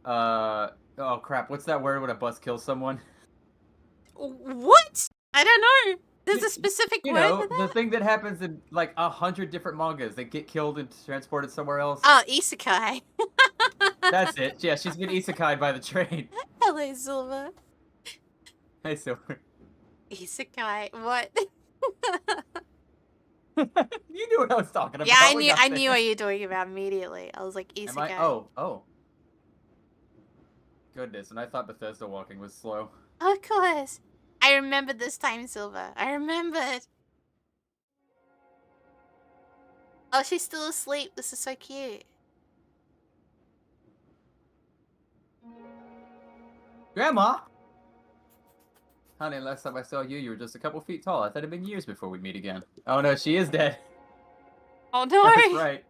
crap. What's that word when a bus kills someone? What? I don't know. There's a specific word for that? The thing that happens in, like, 100 different mangas. They get killed and transported somewhere else. Oh, isekai. That's it. Yeah, she's been isekai'd by the train. Hello, Silver. Hey, Silver. Isekai. What? You knew what I was talking about. Yeah, I knew what you were talking about immediately. I was like, isekai. Oh. Goodness, and I thought Bethesda walking was slow. Of course. I remembered this time, Silver. I remembered. Oh, she's still asleep. This is so cute. Grandma! Honey, last time I saw you, you were just a couple feet tall. I thought it'd been years before we'd meet again. Oh no, she is dead. Oh no! That's right.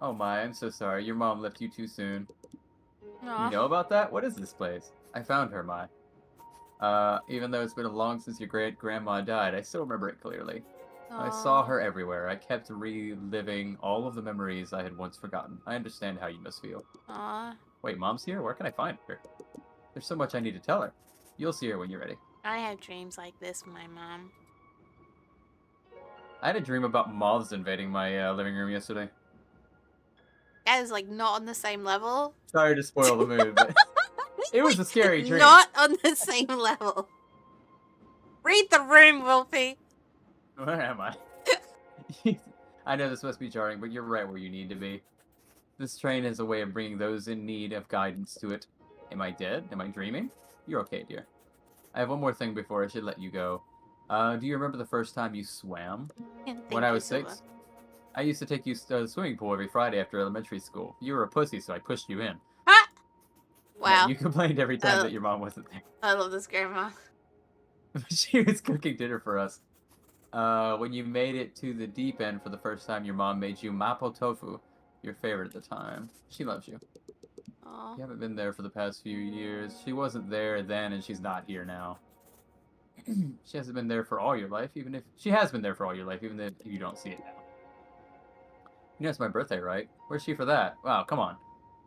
Oh my, I'm so sorry. Your mom left you too soon. Aww. You know about that? What is this place? I found her, my. Even though it's been long since your great-grandma died, I still remember it clearly. I saw her everywhere. I kept reliving all of the memories I had once forgotten. I understand how you must feel. Aww. Wait, Mom's here? Where can I find her? There's so much I need to tell her. You'll see her when you're ready. I have dreams like this with my mom. I had a dream about moths invading my living room yesterday. That is like not on the same level. Sorry to spoil the mood, but it was a scary dream. Not on the same level. Read the room, Wulfy. Where am I? I know this must be jarring, but you're right where you need to be. This train is a way of bringing those in need of guidance to it. Am I dead? Am I dreaming? You're okay, dear. I have one more thing before I should let you go. Do you remember the first time you swam? When I was 6? I used to take you to the swimming pool every Friday after elementary school. You were a pussy, so I pushed you in. Ah! Wow. Yeah, you complained every time that your mom wasn't there. I love this grandma. She was cooking dinner for us. When you made it to the deep end for the first time, your mom made you mapo tofu, your favorite at the time. She loves you. Oh, You haven't been there for the past few years. She wasn't there then, and she's not here now. She hasn't been there for all your life, even if she has been there for all your life, even if you don't see it now. You know it's my birthday, right? Where's she for that? Wow, come on.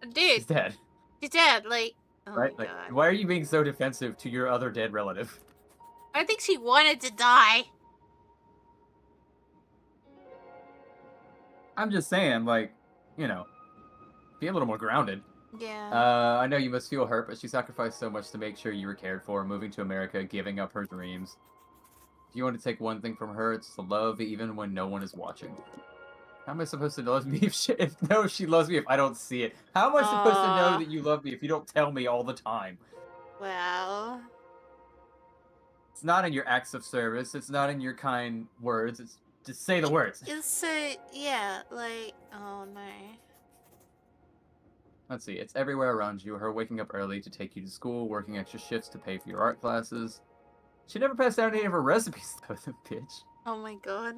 dude, She's dead, she's dead. Like, oh my right? Like, god. why are you being so defensive to your other dead relative? I think she wanted to die. I'm just saying, like, you know, be a little more grounded. Yeah. I know you must feel hurt, but she sacrificed so much to make sure you were cared for, moving to America, giving up her dreams. If you want to take one thing from her, it's to love even when no one is watching. How am I supposed to love me if she loves me if I don't see it? How am I supposed to know Oh, that you love me if you don't tell me all the time? well. It's not in your acts of service. It's not in your kind words. It's just say the words. It's so, yeah, like, oh no. Let's see. It's everywhere around you. Her waking up early to take you to school, working extra shifts to pay for your art classes. She never passed down any of her recipes, though, the bitch. Oh my god.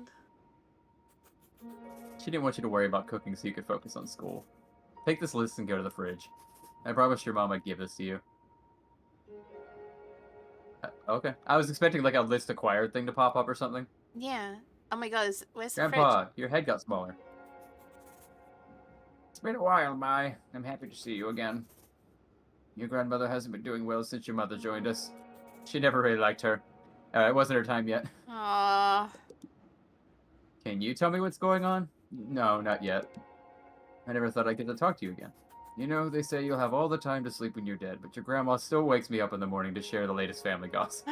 She didn't want you to worry about cooking so you could focus on school. Take this list and go to the fridge. I promised your mom I'd give this to you. Okay. I was expecting like a list acquired thing to pop up or something. Yeah. Oh my god, where's the fridge? Grandpa, your head got smaller. It's been a while, Mai. I'm happy to see you again. Your grandmother hasn't been doing well since your mother joined us. She never really liked her. It wasn't her time yet. Aww. Can you tell me what's going on? No, not yet. I never thought I'd get to talk to you again. You know, they say you'll have all the time to sleep when you're dead, but your grandma still wakes me up in the morning to share the latest family gossip.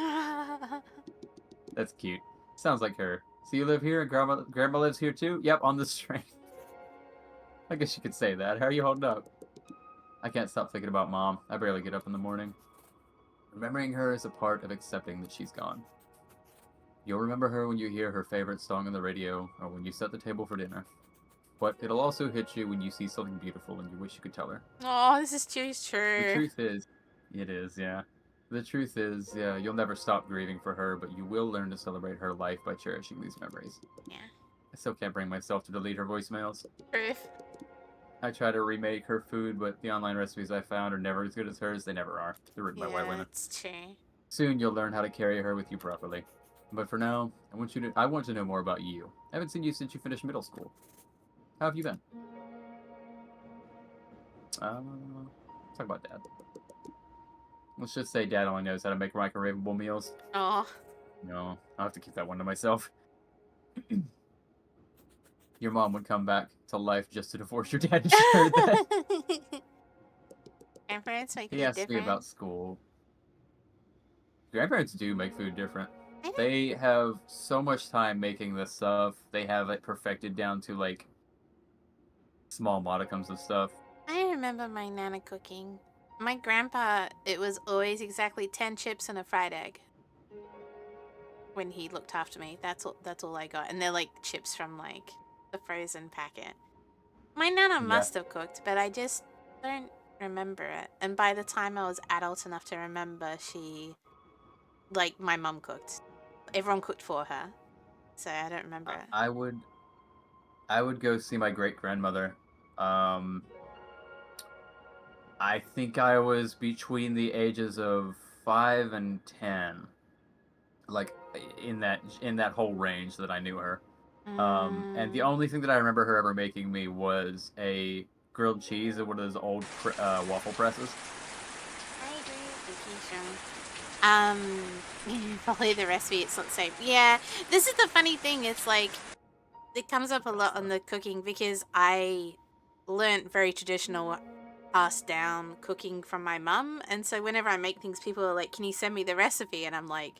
That's cute. Sounds like her. So you live here and grandma lives here too? Yep, on this train. I guess you could say that. How are you holding up? I can't stop thinking about Mom. I barely get up in the morning. Remembering her is a part of accepting that she's gone. You'll remember her when you hear her favorite song on the radio or when you set the table for dinner. But it'll also hit you when you see something beautiful and you wish you could tell her. Oh, this is too The true. truth is, it is, yeah. The truth is, yeah, you'll never stop grieving for her, but you will learn to celebrate her life by cherishing these memories. Yeah. I still can't bring myself to delete her voicemails. Proof. I try to remake her food, but the online recipes I found are never as good as hers. They never are. They're written by white Yeah, women. it's true. Soon you'll learn how to carry her with you properly. But for now, I want to know more about you. I haven't seen you since you finished middle school. How have you been? Talk about Dad. Let's just say Dad only knows how to make microwavable meals. Oh. No, I'll have to keep that one to myself. Your mom would come back to life just to divorce your dad if she heard that. Grandparents make He food asked me different. about school. Grandparents do make food different. I know. They have so much time making this stuff. They have it perfected down to like small modicums of stuff. I remember my nana cooking. My grandpa, it was always exactly 10 chips and a fried egg. When he looked after me. That's all I got. And they're like chips from like the frozen packet. My nana Yeah. must have cooked, but I just don't remember it. And by the time I was adult enough to remember, my mum cooked. Everyone cooked for her. So I don't remember it. I would go see my great grandmother. I think I was between the ages of 5 and 10. Like in that whole range that I knew her. And the only thing that I remember her ever making me was a grilled cheese at one of those old waffle presses. I agree with you, probably the recipe, it's not the same. Yeah, this is the funny thing. It's like, it comes up a lot on the cooking because I learnt very traditional, passed down cooking from my mum. And so whenever I make things, people are like, can you send me the recipe? And I'm like,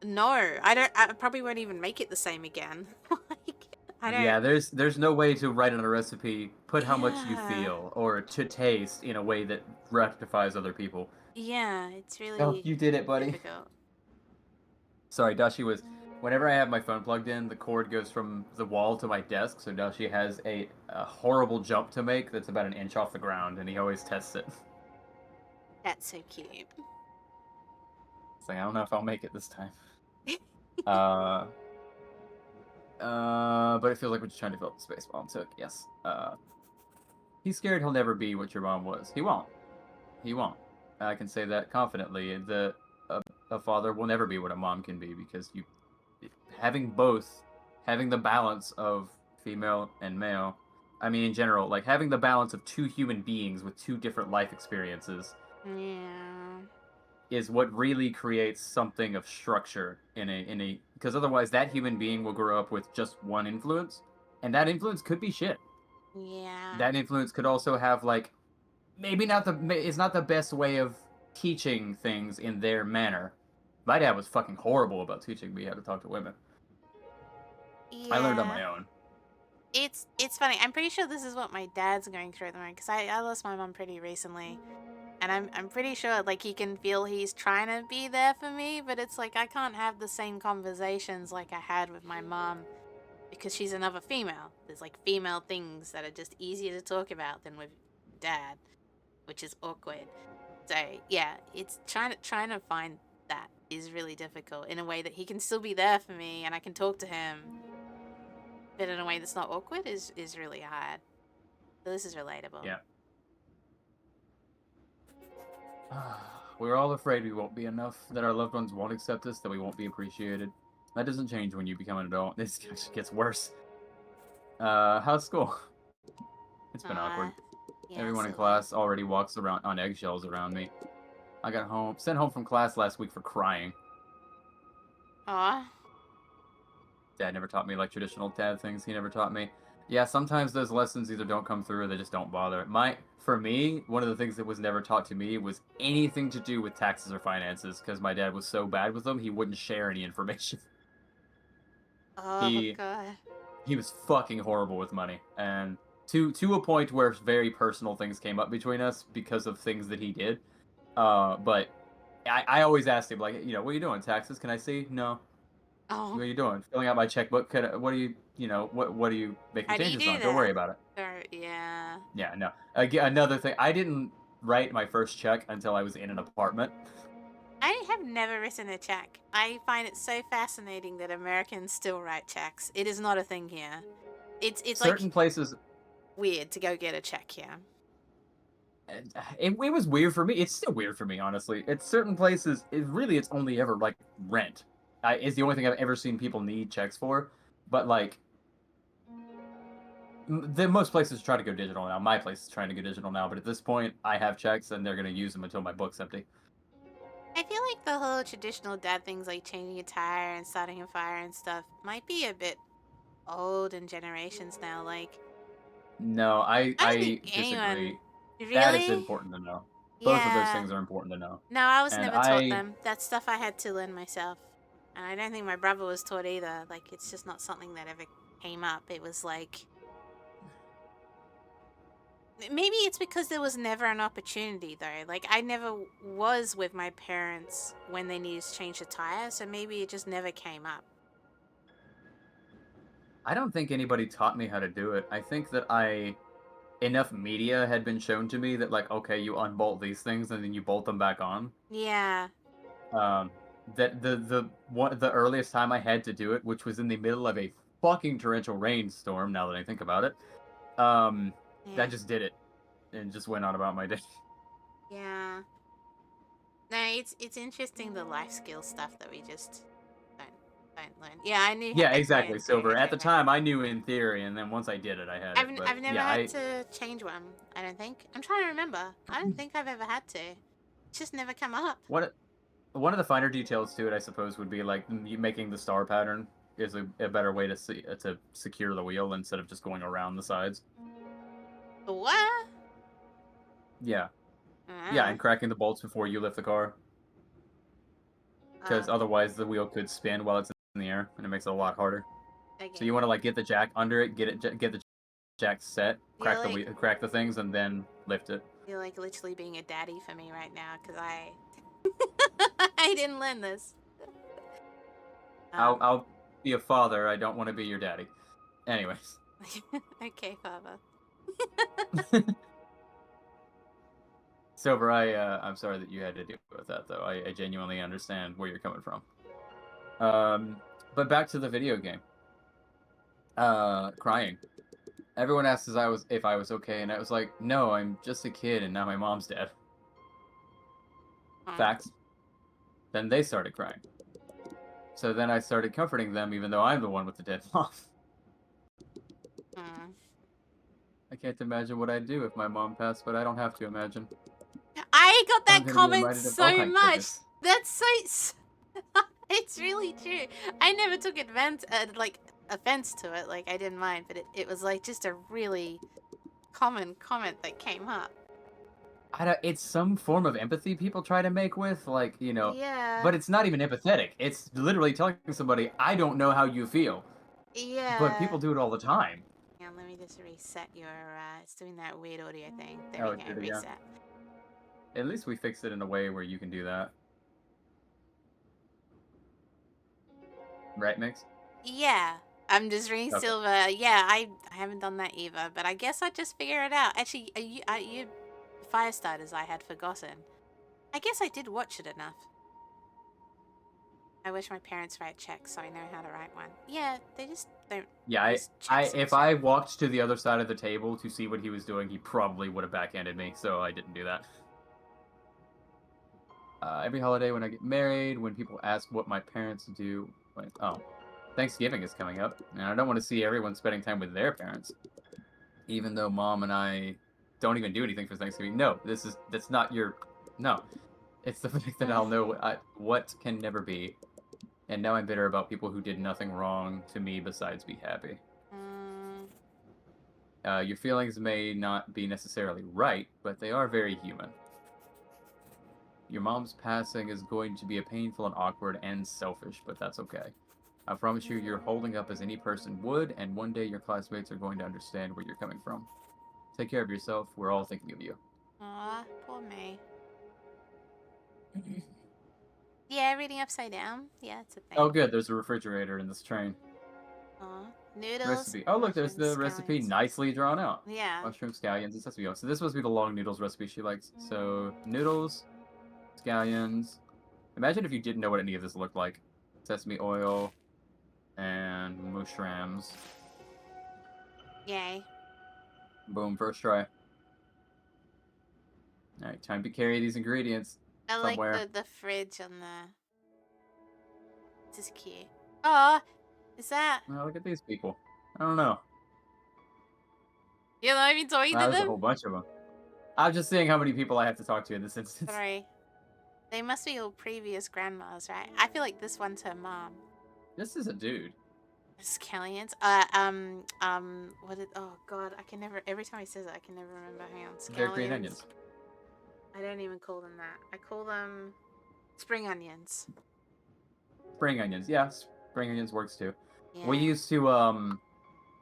no, I probably won't even make it the same again. Like, I don't. Yeah, there's no way to write on a recipe, put how much you Yeah. feel, or to taste in a way that rectifies other people. Yeah, it's Oh, really you did it, buddy. difficult. Sorry, Dashi was. Whenever I have my phone plugged in, the cord goes from the wall to my desk, so Dashi has a horrible jump to make that's about an inch off the ground, and he always tests it. That's so cute. It's like, I don't know if I'll make it this time. Uh, But it feels like we're just trying to fill up the space mom took. Yes. He's scared he'll never be what your mom was. He won't. He won't. I can say that confidently. A father will never be what a mom can be because you having both, having the balance of female and male. I mean, in general, like having the balance of two human beings with two different life experiences Yeah. is what really creates something of structure in a because otherwise that human being will grow up with just one influence, and that influence could be shit. Yeah. That influence could also have like maybe not the it's not the best way of teaching things in their manner. My dad was fucking horrible about teaching me how to talk to women. I learned on Yeah. my own. It's funny. I'm pretty sure this is what my dad's going through at the moment because I lost my mom pretty recently, and I'm pretty sure like he can feel he's trying to be there for me, but it's like I can't have the same conversations like I had with my mom because she's another female. There's like female things that are just easier to talk about than with dad, which is awkward. So yeah, it's trying to find that is really difficult in a way that he can still be there for me and I can talk to him, but in a way that's not awkward is really hard. So this is relatable. Yeah. We're all afraid we won't be enough, that our loved ones won't accept us, that we won't be appreciated. That doesn't change when you become an adult. This actually gets worse. How's school? It's been Uh, awkward. yeah, Everyone in silly. class already walks around on eggshells around me. I got sent home from class last week for crying. Aw. Dad never taught me like traditional dad things. He never taught me. Yeah, sometimes those lessons either don't come through or they just don't bother. For me, one of the things that was never taught to me was anything to do with taxes or finances because my dad was so bad with them, he wouldn't share any information. Oh he god. he was fucking horrible with money, and to a point where very personal things came up between us because of things that he did. But I always asked him like, what are you doing? Taxes? Can I see? No. What Oh. are you doing? Filling out my checkbook? What are you, what are you making How do you changes do on? Don't worry that? about it. Or yeah. Yeah, no. Again, another thing, I didn't write my first check until I was in an apartment. I have never written a check. I find it so fascinating that Americans still write checks. It is not a thing here. It's like Certain places, weird to go get a check here. it was weird for me. It's still weird for me, honestly. At certain places, it's only ever like rent. Is the only thing I've ever seen people need checks for. But like, most places try to go digital now. My place is trying to go digital now. But at this point, I have checks and they're going to use them until my book's empty. I feel like the whole traditional dad things like changing a tire and starting a fire and stuff might be a bit old in generations now. Like, No, I I don't think I anyone disagree. That is really. important to know. Both of those Yeah. things are important to know. No, I was And never taught them. That's stuff I had to learn myself. And I don't think my brother was taught either. Like, it's just not something that ever came up. It was like, maybe it's because there was never an opportunity, though. Like, I never was with my parents when they needed to change the tire, so maybe it just never came up. I don't think anybody taught me how to do it. I think that enough media had been shown to me that like, okay, you unbolt these things and then you bolt them back on. Yeah. Um, that the earliest time I had to do it, which was in the middle of a fucking torrential rainstorm. Now that I think about it, um, I Yeah. just did it and just went on about my day. Yeah. No, it's interesting the life skill stuff that we just don't don't learn. Yeah, I knew. Yeah, Okay, exactly. okay, Silver. At okay, the okay. time, I knew in theory, and then once I did it, I had it. But I've never yeah, had to change one. I don't think. I'm trying to remember. I don't think I've ever had to. It's just never come up. what one of the finer details to it, I suppose, would be like you making the star pattern is a better way to secure the wheel instead of just going around the sides. What? Yeah, yeah, Uh, and cracking the bolts before you lift the car, because okay. otherwise the wheel could spin while it's in the air, and it makes it a lot harder. So Okay. you want to like get the jack under it, get the jack set, You're like crack the things, and then lift it. you're like literally being a daddy for me right now because I I didn't learn this. Um. I'll be a father. I don't want to be your daddy. Anyways. Okay, father. Silver, I'm sorry that you had to deal with that, though. I genuinely understand where you're coming from. But back to the video game. Crying. Everyone asked if I was okay, and I was like, no, I'm just a kid, and now my mom's dead. Oh. Facts. Then they started crying. So then I started comforting them, even though I'm the one with the dead mom. Mm. I can't imagine what I'd do if my mom passed, but I don't have to imagine. I got I'm that gonna be comment reminded of all so kinds of much. goodness. That's so. It's really true. I never took offense to it. Like I didn't mind, but it was like just a really common comment that came up. It's some form of empathy people try to make with, like, Yeah. but it's not even empathetic. It's literally telling somebody, I don't know how you feel. But Yeah. people do it all the time. Yeah, let me just reset your it's doing that weird audio thing. There Oh, we it go, did again. reset. At least we fixed it in a way where you can do that. Right, Mix? Yeah. I'm just reading Okay. Silver. Yeah, I haven't done that either, but I guess I'd just figure it out. Actually, you Firestarters I had forgotten. I guess I did watch it enough. I wish my parents write checks so I know how to write one. Yeah, they just don't Yeah, use checks in if I Australia. walked to the other side of the table to see what he was doing, he probably would have backhanded me, so I didn't do that. Every holiday when I get married, when people ask what my parents do, Thanksgiving is coming up, and I don't want to see everyone spending time with their parents, even though mom and I don't even do anything for Thanksgiving. No, that's not your, no. It's the fact that I'll know what can never be, and now I'm bitter about people who did nothing wrong to me besides be happy. Mm, Your feelings may not be necessarily right, but they are very human. Your mom's passing is going to be a painful and awkward and selfish, but that's okay. I promise you, you're holding up as any person would, and one day your classmates are going to understand where you're coming from. Take care of yourself. We're all thinking of you. aw, poor May. Yeah, reading upside down. Yeah, it's a Oh, thing. good. There's a refrigerator in this train. Aw. Noodles, Recipe. Oh, look, there's mushrooms, the recipe scallions. nicely drawn out. Yeah. Mushroom, scallions, and sesame oil. So this must be the long noodles recipe she likes. So noodles, scallions. Imagine if you didn't know what any of this looked like. Sesame oil and mushrooms. Yay. Boom, first try. All right, time to carry these ingredients I like somewhere. the fridge on the. This is cute. Oh, is that? Oh, look at these people. I don't know. You know, I've been talking Wow, to there's a them. whole bunch of them. I'm just seeing how many people I have to talk to in this instance. Sorry. They must be all previous grandmas, right? I feel like this one's her mom. This is a dude. Scallions. What is? Oh God, I can never. Every time he says it, I can never remember. Hang on, They're green scallions. onions. I don't even call them that. I call them spring onions. Spring onions. Yeah, spring onions works too. We Yeah. used to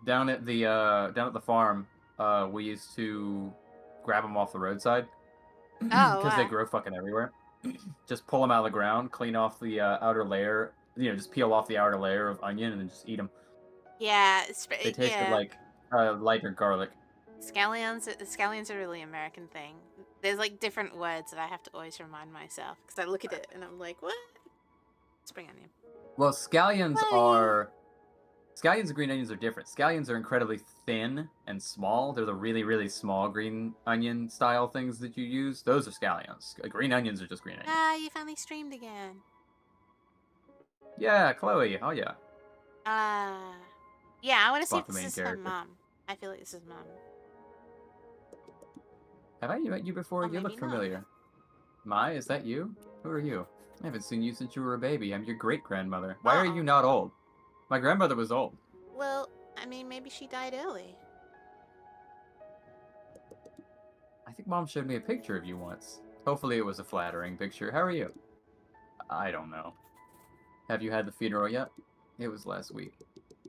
down at the farm, we used to grab them off the roadside Oh because they wow. grow fucking everywhere. Just pull them out of the ground, clean off the outer layer, just peel off the outer layer of onion and then just eat them. Yeah. They tasted Yeah. like lighter garlic. Scallions are really American thing. There's like different words that I have to always remind myself because I look at it and I'm like, what? Spring onion. Well, Oh scallions and green onions are different. Scallions are incredibly thin and small. They're the really, really small green onion style things that you use. Those are scallions. Green onions are just green yeah. onions. Ah, you finally streamed again. Yeah, Chloe. Oh yeah, Ah. Yeah, I want to see if spot the this main is her character. mom. I feel like this is mom. Have I met you before? Oh, You maybe look not. familiar. Mai, is that you? Who are you? I haven't seen you since you were a baby. I'm your great grandmother. Why are you Uh-oh. not old? My grandmother was old. Well, I mean, maybe she died early. I think mom showed me a picture of you once. Hopefully it was a flattering picture. How are you? I don't know. Have you had the funeral yet? It was last week.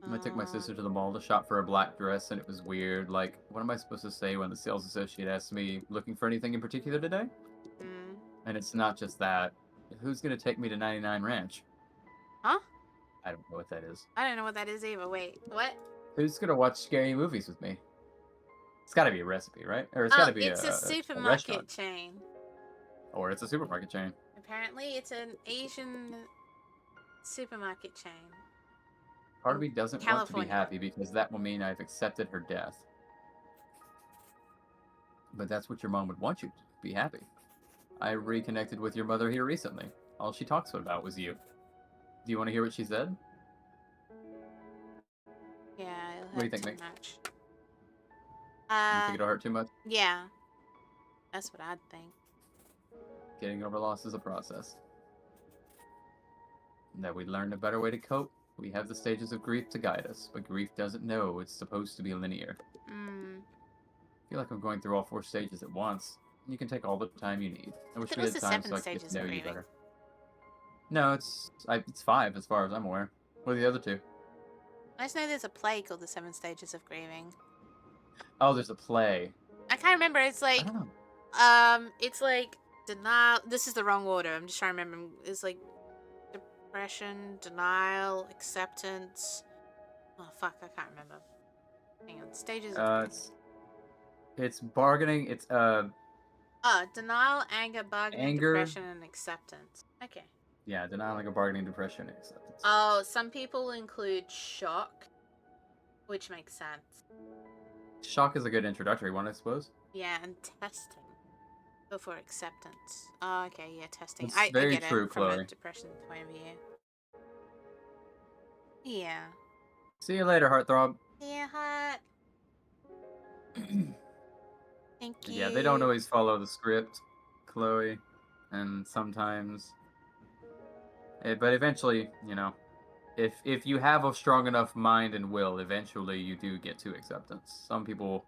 I took my sister to the mall to shop for a black dress, and it was weird. Like, what am I supposed to say when the sales associate asks me, looking for anything in particular today? Mm. And it's not just that. Who's gonna take me to 99 Ranch? Huh? I don't know what that is. I don't know what that is either. Wait, what? Who's gonna watch scary movies with me? It's gotta be a recipe, right? Or it's Oh, gotta be it's a a restaurant. supermarket chain. Or it's a supermarket chain. Apparently, it's an Asian supermarket chain. Part of in me doesn't want to be California. happy because that will mean I've accepted her death. But that's what your mom would want you to be happy. I reconnected with your mother here recently. All she talks about was you. Do you want to hear what she said? Yeah, it'll What do you hurt think, too Nick? much. You think it'll hurt too much? Yeah, that's what I'd think. Getting over loss is a process. That we learn a better way to cope. We have the stages of grief to guide us, but grief doesn't know it's supposed to be linear. Mm. I feel like I'm going through all 4 stages at once. You can take all the time you need. I I wish thought it we was had the time seven so I could get stages to know of you grieving. better. No, it's 5 as far as I'm aware. What are the other 2? I just know there's a play called The Seven Stages of Grieving. Oh, there's a play. I can't remember. It's I like, don't know. it's like denial. This is the wrong order. I'm just trying to remember. It's like depression, denial, acceptance. Oh fuck, I can't remember. Hang on, stages of grieving. It's bargaining. It's Oh, denial, anger, bargaining, anger. depression, and acceptance. Okay. Yeah, denial, like a bargaining, depression, acceptance. Oh, some people include shock, which makes sense. Shock is a good introductory one, I suppose. Yeah, and testing. Go for acceptance. Oh, okay, yeah, testing. It's I very get it true, from a Chloe. depression point of view. Yeah. See you later, heartthrob. Yeah, hot. Thank Yeah, they don't you. always follow the script, Chloe, and sometimes. But eventually, if you have a strong enough mind and will, eventually you do get to acceptance. Some people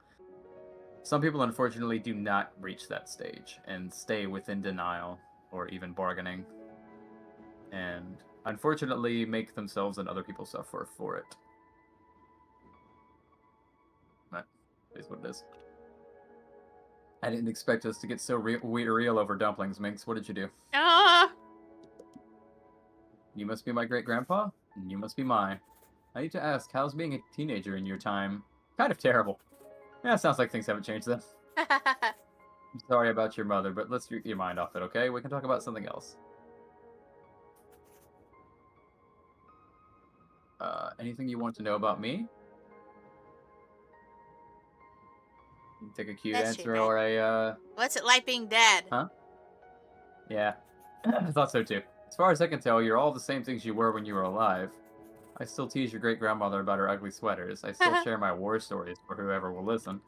unfortunately do not reach that stage and stay within denial or even bargaining, and unfortunately make themselves and other people suffer for it. That is what it is. I didn't expect us to get so real over dumplings, Minx. What did you do? Ah! You must be my great-grandpa, and you must be mine. I need to ask, how's being a teenager in your time? Kind of terrible. Yeah, sounds like things haven't changed then. I'm sorry about your mother, but let's get your mind off it, okay? We can talk about something else. Anything you want to know about me? You can take a cute That's too answer bad. or a, What's it like being dead? Huh? Yeah. I thought so too. As far as I can tell, you're all the same things you were when you were alive. I still tease your great-grandmother about her ugly sweaters. I still share my war stories for whoever will listen.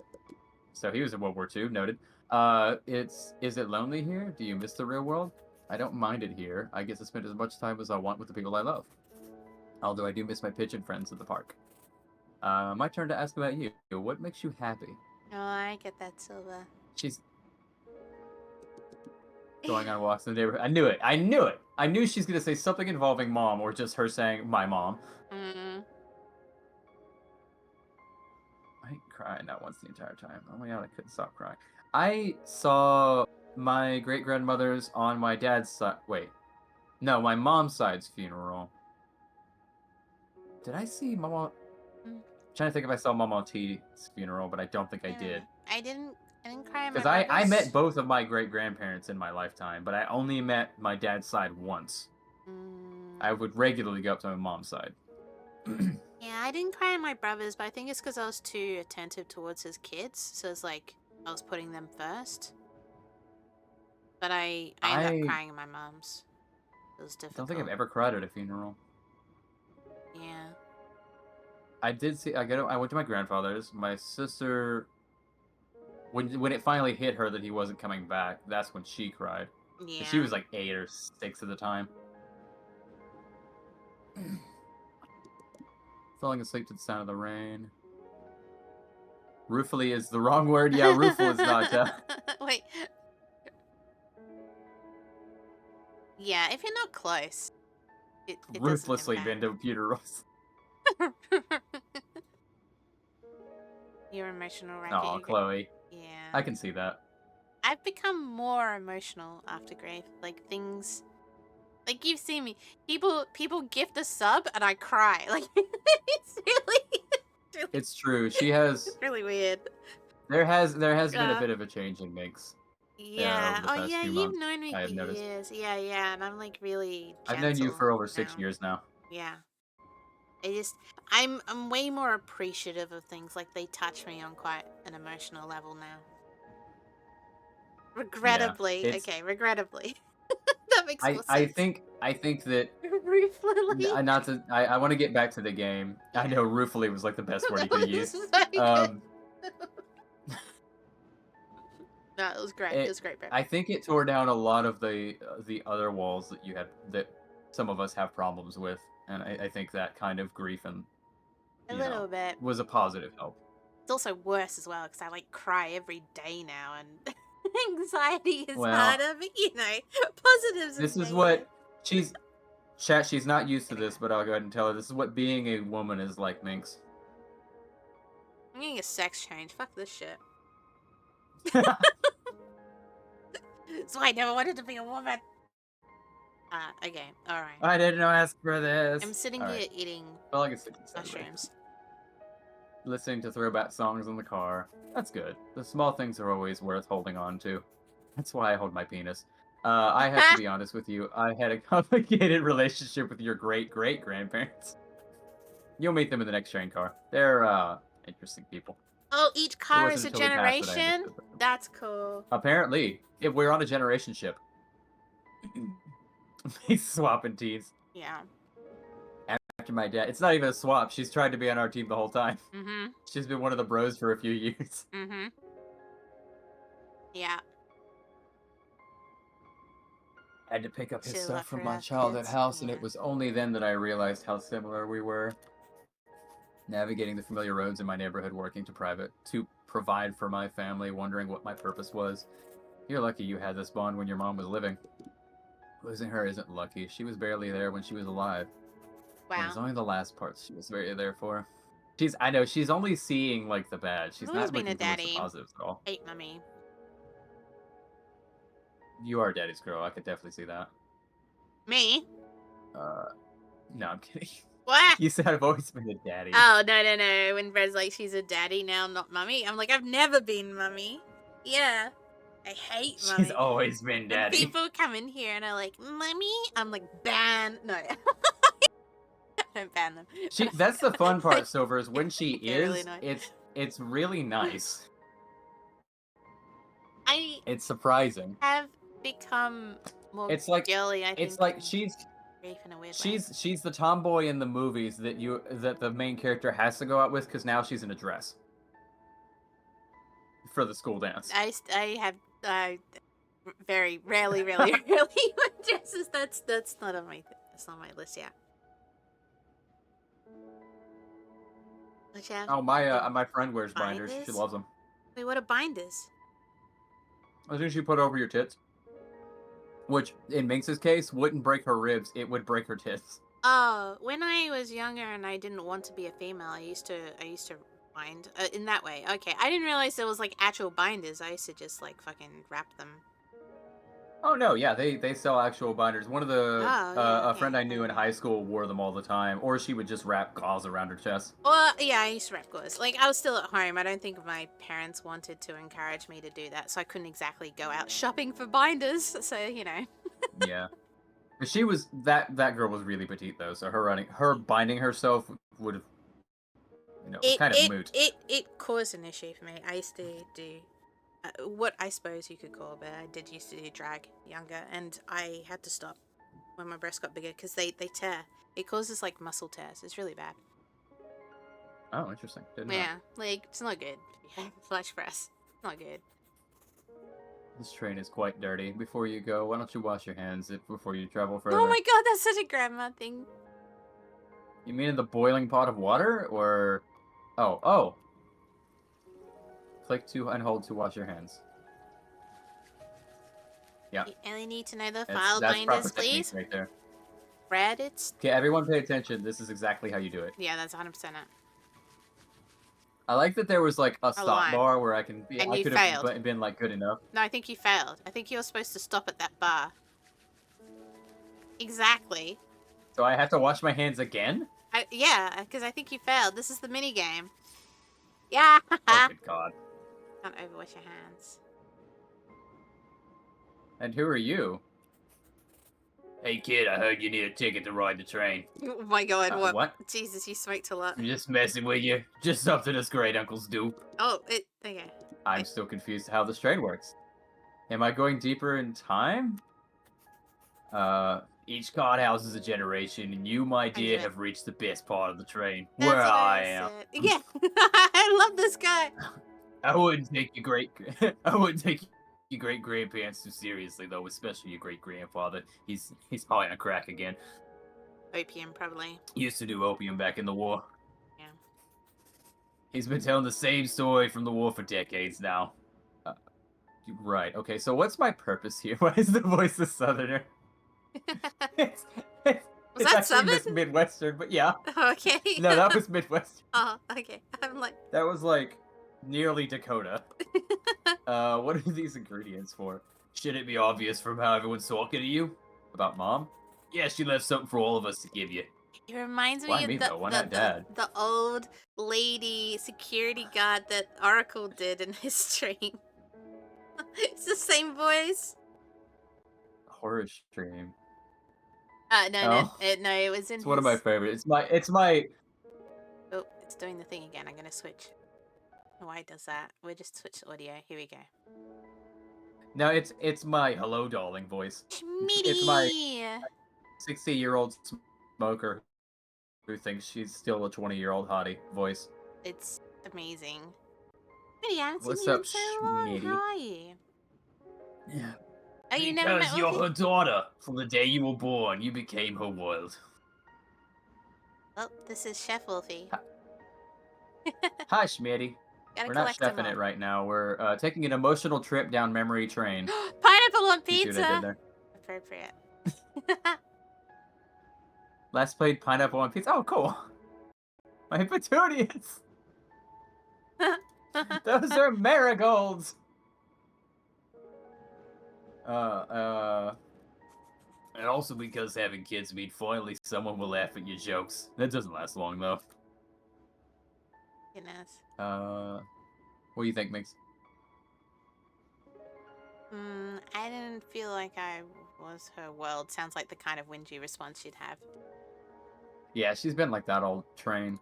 So he was in World War II, noted. Is it lonely here? Do you miss the real world? I don't mind it here. I get to spend as much time as I want with the people I love. Although I do miss my pigeon friends at the park. My turn to ask about you. What makes you happy? Oh, I get that, Silva. She's going on walks in the neighborhood. I knew it. I knew it. I knew she's going to say something involving mom or just her saying my mom. Mm. I ain't crying not once the entire time. Oh my god, I couldn't stop crying. I saw my great-grandmother's on my dad's side. Wait. No, my mom's side's funeral. Did I see Mama? Mm. Trying to think if I saw Mama T's funeral, but I don't think I did. I didn't cry at my Because I brother's. met both of my great-grandparents in my lifetime, but I only met my dad's side once. I would regularly go up to my mom's side. Yeah, I didn't cry at my brother's, but I think it's because I was too attentive towards his kids. So it's like I was putting them first. But I ended up crying at my mom's. It was I difficult. don't think I've ever cried at a funeral. Yeah. I did see. I went to my grandfather's. My sister, when it finally hit her that he wasn't coming back, that's when she cried. Yeah. She was like 8 or 6 at the time. Falling asleep to the sound of the rain. Ruefully is the wrong word. Yeah, rueful is not. Wait. Yeah, if you're not close, it Ruthlessly doesn't been to funerals. You're emotional, right? Aw, Chloe. Yeah. I can see that. I've become more emotional after grief. Like things, like you've seen me. People gift a sub and I cry. Like it's really. It's true. She has. It's really weird. There has been a bit of a change in Mix. Yeah. Over the past few You've months, known me I for have noticed. years. Yeah, and I'm like really I've known you gentle for over 6 now. years now. Yeah. I'm way more appreciative of things. Like, they touch me on quite an emotional level now. Yeah, Regrettably, it's okay, regrettably. That makes more I sense. think that Ruefully. not to I want to get back to the game. I Yeah. know ruefully was like the best word he That could have was used. so good. Um, No, it was great. It it was great, bro. I think it tore down a lot of the other walls that some of us have problems with, and I think that kind of grief and A little bit. was a positive help. It's also worse as well because I like cry every day now, and anxiety is Well, harder. But positives this and is what negatives. she's chat. She's not used to this, but I'll go ahead and tell her this is what being a woman is like, Minx. I'm getting a sex change. Fuck this shit. So I never wanted to be a woman. Okay, alright. I didn't ask for I'm this. sitting All right. here eating Well, I guess Saturday. mushrooms. Listening to throwback songs in the car. That's good. The small things are always worth holding on to. That's why I hold my penis. I have to be honest with you. I had a complicated relationship with your great great grandparents. You'll meet them in the next train car. They're interesting people. Oh, each It car is wasn't a until we passed that I generation? understood them. That's cool. Apparently, if we're on a generation ship, he's swapping teams. Yeah. After my dad, it's not even a swap. She's tried to be on our team the whole time. Mm-hmm. She's been one of the bros for a few years. Mm-hmm. Yeah. I had to pick up his She'll stuff let from her my have childhood kids. house, and Yeah. it was only then that I realized how similar we were. Navigating the familiar roads in my neighborhood, working to provide for my family, wondering what my purpose was. You're lucky you had this bond when your mom was living. Losing her isn't lucky. She was barely there when she was alive. It was Wow. only the last parts she was very there for. I know, she's only seeing, like, the bad. She's I've always not been a looking for much the daddy. positives at all. Hate mummy. You are daddy's girl, I could definitely see that. Me? Uh, no, I'm kidding. What? You said I've always been a daddy. Oh, no. When Red's like, she's a daddy now, not mummy. I'm like, I've never been mummy. Yeah. I hate She's mummy. always been When daddy. people come in here and are like, mummy, I'm like, ban. No. I don't ban them. That's the fun part, Silver, is when she They're really is, annoying. it's really nice. I It's surprising. have become more It's like girly, I think. it's like than grief in a weird way. she's the tomboy in the movies that the main character has to go out with because now she's in a dress for the school dance. I have very rarely wear dresses. That's not on that's not on my list yet. Which have Oh, my friend wears binders. She binders? loves them. Wait, what are binders? I think she put over your tits, which in Minx's case wouldn't break her ribs. It would break her tits. Oh, when I was younger and I didn't want to be a female, I used to bind in that way. Okay, I didn't realize there was like actual binders. I used to just like fucking wrap them. Oh no, yeah, they sell actual binders. One of the Oh, yeah, a friend okay. I knew in high school wore them all the time, or she would just wrap gauze around her chest. Well, yeah, I used to wrap gauze. Like, I was still at home. I don't think my parents wanted to encourage me to do that, so I couldn't exactly go out shopping for binders. So, you know. Yeah, but she was that girl was really petite though, so her binding herself would have, kind of moot. It caused an issue for me. I used to do what I suppose you could call, but I did used to do drag younger, and I had to stop when my breasts got bigger because they tear. It causes like muscle tears. It's really bad. Oh, interesting. Didn't know. Yeah, like it's not good. Yeah, flash press, not good. This train is quite dirty. Before you go, why don't you wash your hands before you travel further? Oh my god, that's such a grandma thing. You mean in the boiling pot of water, or? Oh. Click to and hold to wash your hands. Yeah. You only need to know the That's file proper binders, technique please. right there. Red, it's Okay, everyone pay attention. This is exactly how you do it. yeah, that's 100% it. I like that there was like a stop line. bar where I can be. And I you could failed. have been like good enough. No, I think you failed. I think you were supposed to stop at that bar. Exactly. So I have to wash my hands again? Yeah, because I think you failed. This is the mini game. Yeah. Oh, good God. Can't overwash your hands. And who are you? Hey kid, I heard you need a ticket to ride the train. Oh my god, what? What? Jesus, you smoked a lot. I'm just messing with you. Just something us great uncles do. Oh, okay. I'm I, still confused how this train works. Am I going deeper in time? Each card houses a generation, and you, my dear, 100. have reached the best part of the train, where That's what I I am. said. Yeah, I love this guy. I wouldn't take your great, I wouldn't take your great grandparents too seriously, though, especially your great grandfather. He's high on crack again. Opium, probably. Used to do opium back in the war. Yeah. He's been telling the same story from the war for decades now. Uh, right. Okay. So what's my purpose here? Why is the voice a southerner? It's, it's, Was it's that actually Southern? Midwestern, but yeah. Okay. No, that was Midwestern. Oh, okay. I'm like, That was like nearly Dakota. What are these ingredients for? Should it be obvious from how everyone's talking to you? About mom? Yeah, she left something for all of us to give you. it reminds Why me of me though? Why not dad? the old lady security guard that Oracle did in his stream. It's the same voice. Horror stream. No, Oh, no, it was in it's one of my his. favorites. It's my Oh, it's doing the thing again. I'm gonna switch. Why it does that? We'll just switch the audio. Here we go. No, it's my hello darling voice. It's my Schmitty! 60-year-old smoker who thinks she's still a 20-year-old hottie voice. It's amazing. Schmitty, I haven't seen What's you up, in so long. Schmitty? How are you? Yeah. Oh, you never met Because you're Wulfy? her daughter. From the day you were born, you became her world. Well, this is Chef Wulfy. Hi, Schmitty. Gotta We're not collect them chefing it all. right now. We're taking an emotional trip down memory train. Pineapple on You see what I did pizza! there? Appropriate. Last played Pineapple on Pizza. Oh, cool. My petunias. Those are marigolds. And also because having kids mean finally someone will laugh at your jokes. That doesn't last long though. Goodness. What do you think, Mix? I didn't feel like I was her world. Sounds like the kind of whingy response she'd have. Yeah, she's been like that all train.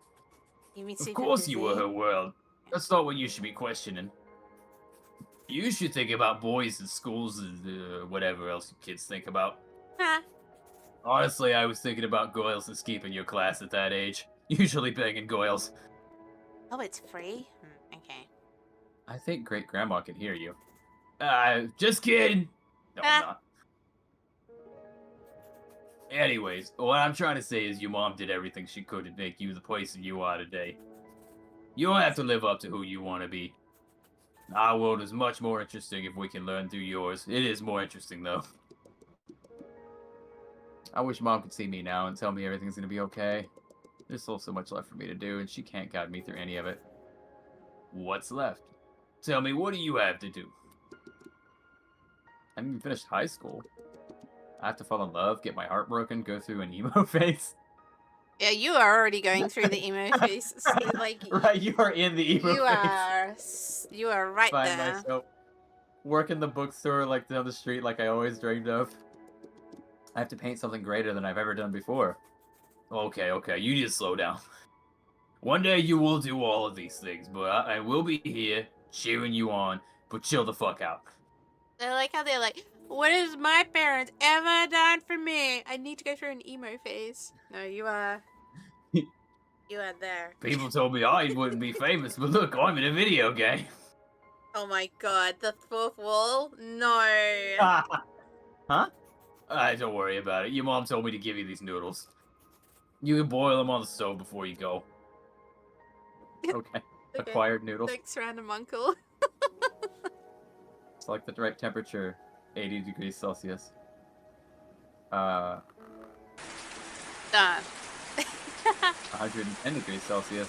You've been Of super course busy. you were her world. That's not what you should be questioning. You should think about boys in schools and whatever else kids think about. Huh. Honestly, I was thinking about Goyles and skipping your class at that age. Usually banging Goyles. Oh, it's free? Okay. I think great grandma can hear you. Just kidding. No, I'm not. Anyways, what I'm trying to say is your mom did everything she could to make you the person you are today. You don't have to live up to who you want to be. Our world is much more interesting if we can learn through yours. It is more interesting, though. I wish Mom could see me now and tell me everything's gonna be okay. There's still so much left for me to do, and she can't guide me through any of it. What's left? Tell me, what do you have to do? I haven't even finished high school. I have to fall in love, get my heart broken, go through an emo phase. Yeah, you are already going through the emo phase. So, like, Right, you are in the emo phase. You are right Find there. myself working the bookstore like down the street like I always dreamed of. I have to paint something greater than I've ever done before. Okay, you need to slow down. One day you will do all of these things, but I will be here cheering you on, but chill the fuck out. I like how they're like, what has my parents ever done for me? I need to go through an emo phase. No, you are. You are there. People told me I wouldn't be famous, but look, I'm in a video game. Oh my god, the fourth wall? No. Huh? Don't worry about it. Your mom told me to give you these noodles. You can boil them on the stove before you go. Okay. Acquired noodles. Thanks, random uncle. It's like the right temperature. 80 degrees Celsius. Done. 110 degrees Celsius.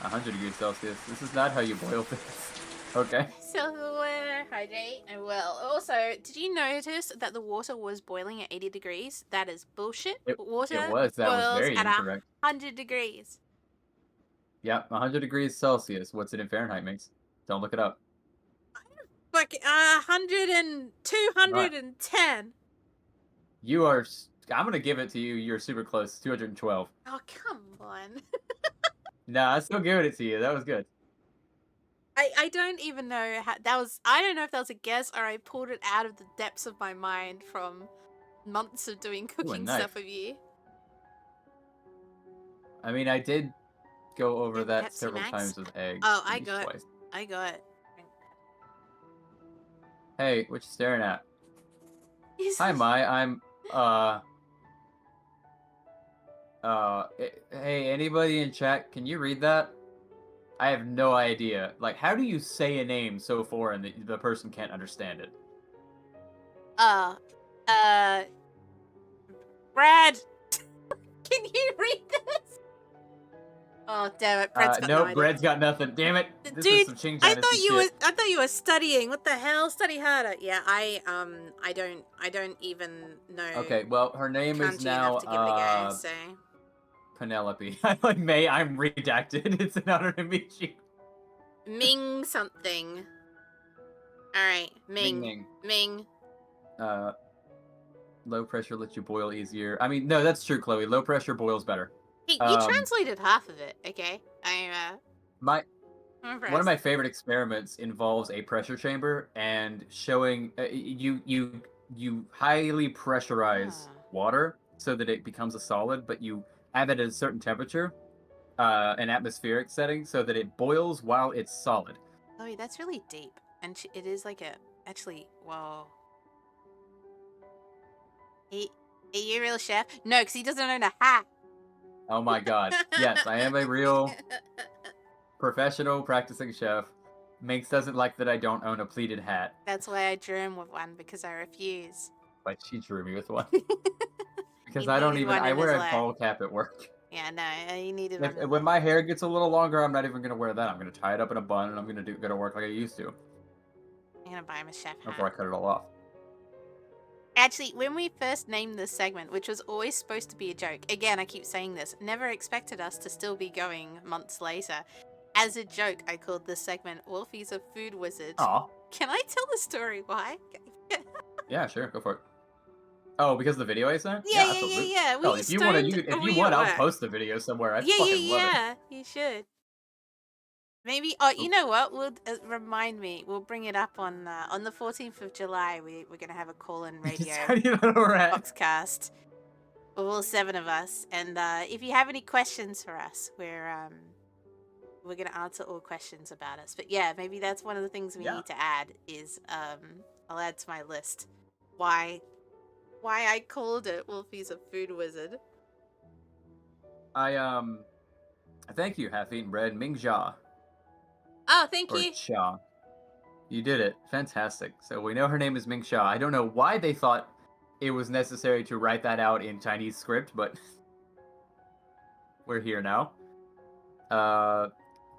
100 degrees Celsius. This is not how you boil things. Okay. Silverware, hydrate, and well. Also, did you notice that the water was boiling at 80 degrees? That is bullshit. Water It was. That was boils very at incorrect. 100 degrees. Yep, 100 degrees Celsius. What's it in Fahrenheit, Mix? Don't look it up. Like 100 and 210. You are. I'm gonna give it to you. You're super close. 212. Oh, come on. Nah, I'm still giving it to you. That was good. I don't even know how that was. I don't know if that was a guess or I pulled it out of the depths of my mind from months of doing Ooh, a cooking stuff knife. with you. I mean, I did go over And that Pepsi several Max. times with eggs, Oh, at least twice. I got. Hey, what you staring at? Is Hi, Mai. I'm hey, anybody in chat, can you read that? I have no idea. Like, how do you say a name so foreign that the person can't understand it? uh, uh, Brad, can you read this? Oh, damn it, Brad's got no Nope, idea. Bread's got nothing. Damn it! This is Dude, some Ching I Dynasty shit. thought you were studying. What the hell? Study harder. Yeah, I don't even know Okay, well, her name is kanji enough now, to give it a go. So Penelope. I like May, I'm redacted. It's an honor to meet you. Ming something. All right, Ming Ming, Ming. Ming. Uh, Low pressure lets you boil easier. I mean, no, that's true, Chloe. Low pressure boils better. Hey, you Um, translated half of it. Okay, my I'm One of impressed. my favorite experiments involves a pressure chamber and showing you highly pressurize Ah, water so that it becomes a solid, but you have it at a certain temperature, an atmospheric setting, so that it boils while it's solid. Chloe, that's really deep, and it is like a actually. Whoa. He, are you a real chef? No, because he doesn't own a hat. Oh my god! Yes, I am a real professional practicing chef. Minx doesn't like that I don't own a pleated hat, That's why I drew him with one because I refuse. but she drew me with one He because I don't needed even. one I in his wear a life. ball cap at work. Yeah, no, he needed one If in when life. my hair gets a little longer, I'm not even gonna wear that. I'm gonna tie it up in a bun and I'm gonna go to work like I used to I'm gonna buy him a chef before hat. I cut it all off. Actually, when we first named this segment, which was always supposed to be a joke, again, I keep saying this, never expected us to still be going months later. As a joke, I called this segment Wulfy's a Food Wizard. Aw, Can I tell the story why? yeah, sure, go for it. Oh, because of the video I sent? Yeah, Yeah, yeah, yeah, absolutely. yeah. Were Oh, you stoned or if were you you want, at I'll work? post the video somewhere. I Yeah, fucking yeah, love it. yeah. You should. Maybe. Oh, you Oop. know what? We'll remind me. We'll bring it up on the 14th of July. We're gonna have a call-in radio How do you know where we're at? boxcast. All seven of us. And if you have any questions for us, we're gonna answer all questions about us. But yeah, maybe that's one of the things we Yeah. need to add. Is I'll add to my list. Why I called it Wolfie's a food wizard. I thank you, half eaten bread, Ming Jia. Oh, thank Or you. Xia. You did it. Fantastic. So we know her name is Ming Xia. I don't know why they thought it was necessary to write that out in Chinese script, but we're here now. Uh,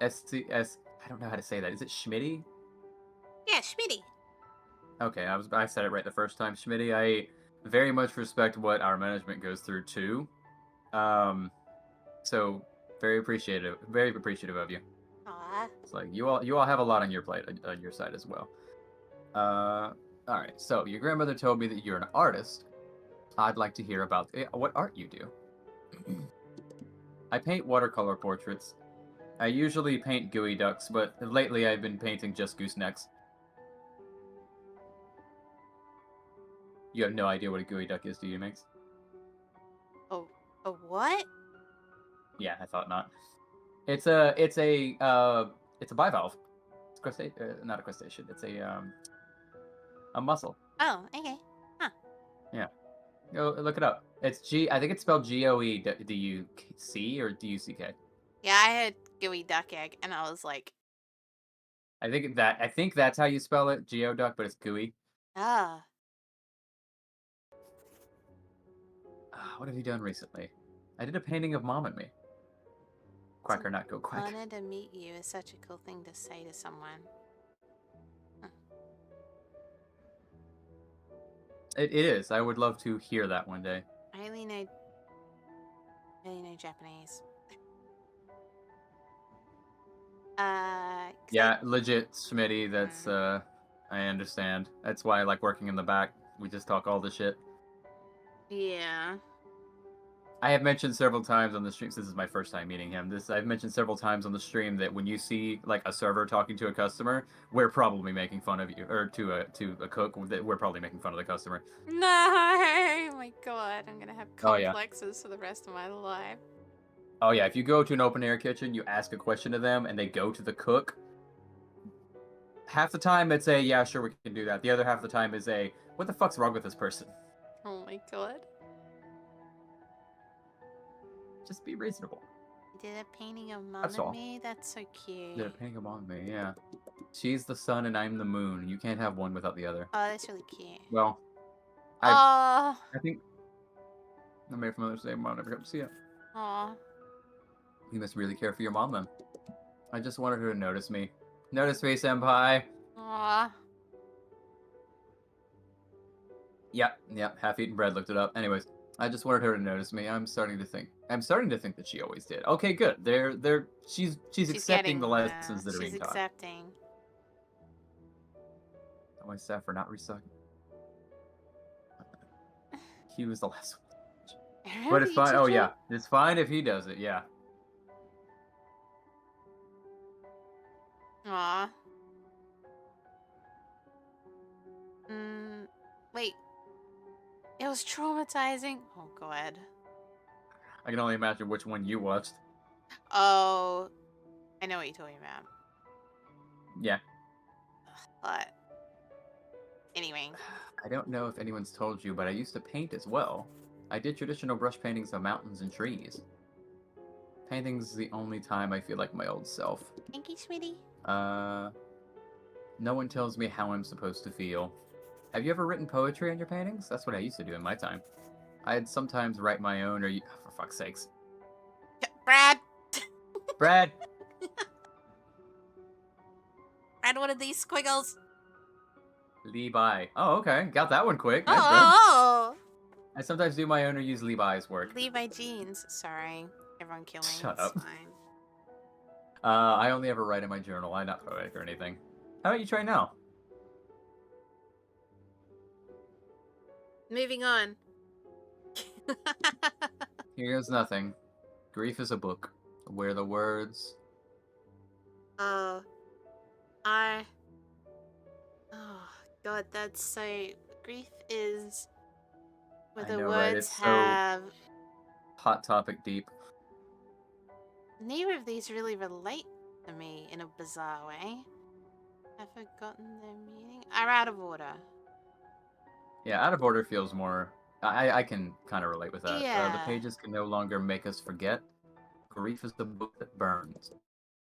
SCS. I don't know how to say that. Is it Schmitty? Yeah, Schmitty. Okay, I said it right the first time, Schmitty. I very much respect what our management goes through too. So very appreciative of you. Aw. It's like you all have a lot on your plate on your side as well. All right. So your grandmother told me that you're an artist. I'd like to hear about what art you do. I paint watercolor portraits. I usually paint gooey ducks, but lately I've been painting just goosenecks. You have no idea what a gooey duck is, do you, Max? Oh, a what? Yeah, I thought not. It's a bivalve. It's not a crustacean. It's a mussel. Oh, okay. Huh. Yeah. Go look it up. It's G. I think it's spelled Goe. D U C or Duck. Yeah, I had gooey duck egg, and I was like, I think that's how you spell it, geoduck, but it's gooey. ah. What have you done recently? I did a painting of Mom and Me. It's Quack an or not go quack. honor to meet you. Is such a cool thing to say to someone. Huh. It is. I would love to hear that one day. I only know Japanese. 'Cause Yeah, legit, Smitty. That's mm, I understand. That's why I like working in the back. We just talk all the shit. Yeah. I have mentioned several times on the stream. This is my first time meeting him. I've mentioned several times on the stream that when you see like a server talking to a customer, we're probably making fun of you, or to a cook. That we're probably making fun of the customer. No, oh my god, I'm gonna have Oh yeah, complexes for the rest of my life. oh yeah. If you go to an open air kitchen, you ask a question to them, and they go to the cook. Half the time it's a yeah, sure, we can do that. The other half of the time is a what the fuck's wrong with this person? Oh my god. Just be reasonable. You did a painting of Mom That's and all. me? That's so cute. They're paying among me, yeah. She's the sun and I'm the moon. You can't have one without the other. Oh, that's really cute. Well, I Oh, I think I made from Mother's Day. Mom never got to see it. oh, You must really care for your mom then. I just wanted her to notice me. Notice me, senpai. oh. Yep. Half-eaten bread. Looked it up. Anyways, I just wanted her to notice me. I'm starting to think that she always did. Okay, good. She's She's accepting the getting lessons that are she's being taught. accepting. Oh, my staff for not restocking. He was the last one. I But remember it's you fine. Oh teaching. yeah, it's fine if he does it. Yeah. Aw. Mm, wait. It was traumatizing. Oh god. I can only imagine which one you watched. Oh, I know what you're talking about. Yeah. But anyway. I don't know if anyone's told you, but I used to paint as well. I did traditional brush paintings of mountains and trees. Painting's the only time I feel like my old self. Thank you, sweetie. No one tells me how I'm supposed to feel. Have you ever written poetry on your paintings? That's what I used to do in my time. I'd sometimes write my own, for fuck's sakes. Brad! Brad! Brad, what are these squiggles? Levi. Oh, okay. Got that one quick. Oh, Nice, Brad. oh, I sometimes do my own or use Levi's oh. work. Levi jeans. Sorry. Everyone kill me. Shut It's up. fine. I only ever write in my journal. I'm not poetic or anything. How about you try now? Moving on. Here's nothing. Grief is a book, where the words... Oh, I. Oh, God, that's so. Grief is where I the know, right? words It's so have. hot topic deep. Neither of these really relate to me in a bizarre way. I've forgotten their meaning. Are out of order. Yeah, out of order feels more... I can kind of relate with that. The Yeah. pages can no longer make us forget. Grief is the book that burns.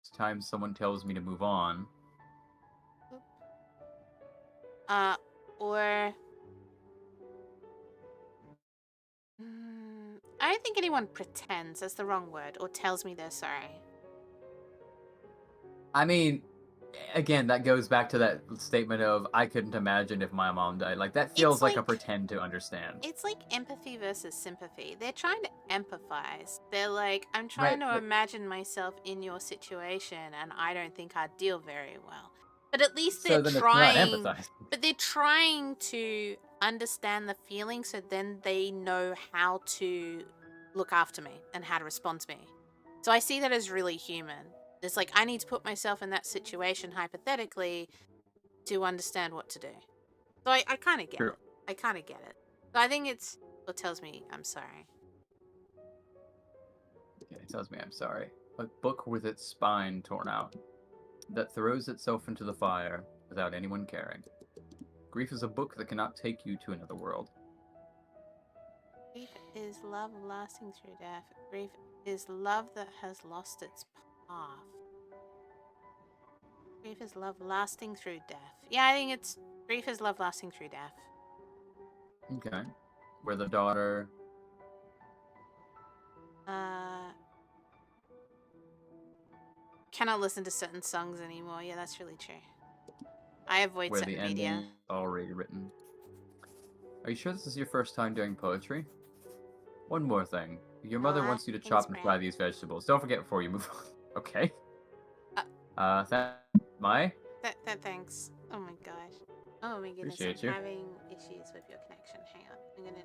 It's time someone tells me to move on. Uh, or. I don't think anyone pretends, that's the wrong word, or tells me they're sorry. I mean, again, that goes back to that statement of, I couldn't imagine if my mom died. Like, that feels It's like a like pretend to understand. it's like empathy versus sympathy. They're trying to empathize. They're like, I'm Right, trying to but... imagine myself in your situation and I don't think I'd deal very well. But at least they're So then it's not trying empathizing. but they're trying to understand the feeling so then they know how to look after me and how to respond to me. So I see that as really human. It's like I need to put myself in that situation hypothetically to understand what to do. So I kind of get True. it. I kind of get it. So I think it's what tells me I'm sorry. It tells me I'm sorry. A book with its spine torn out, that throws itself into the fire without anyone caring. Grief is a book that cannot take you to another world. Grief is love lasting through death. Grief is love that has lost its path. Grief is love lasting through death. Yeah, I think it's grief is love lasting through death. Okay. Where the daughter... Uh, cannot listen to certain songs anymore. Yeah, that's really true. I avoid Where the certain media. ending is already written. Are you sure this is your first time doing poetry? One more thing. Your mother wants you to Thanks, chop and Brad. fry these vegetables. Don't forget before you move on. Okay. My? Thanks. Oh my gosh. Oh my goodness, Appreciate I'm you. having issues with your connection. Hang on. I'm gonna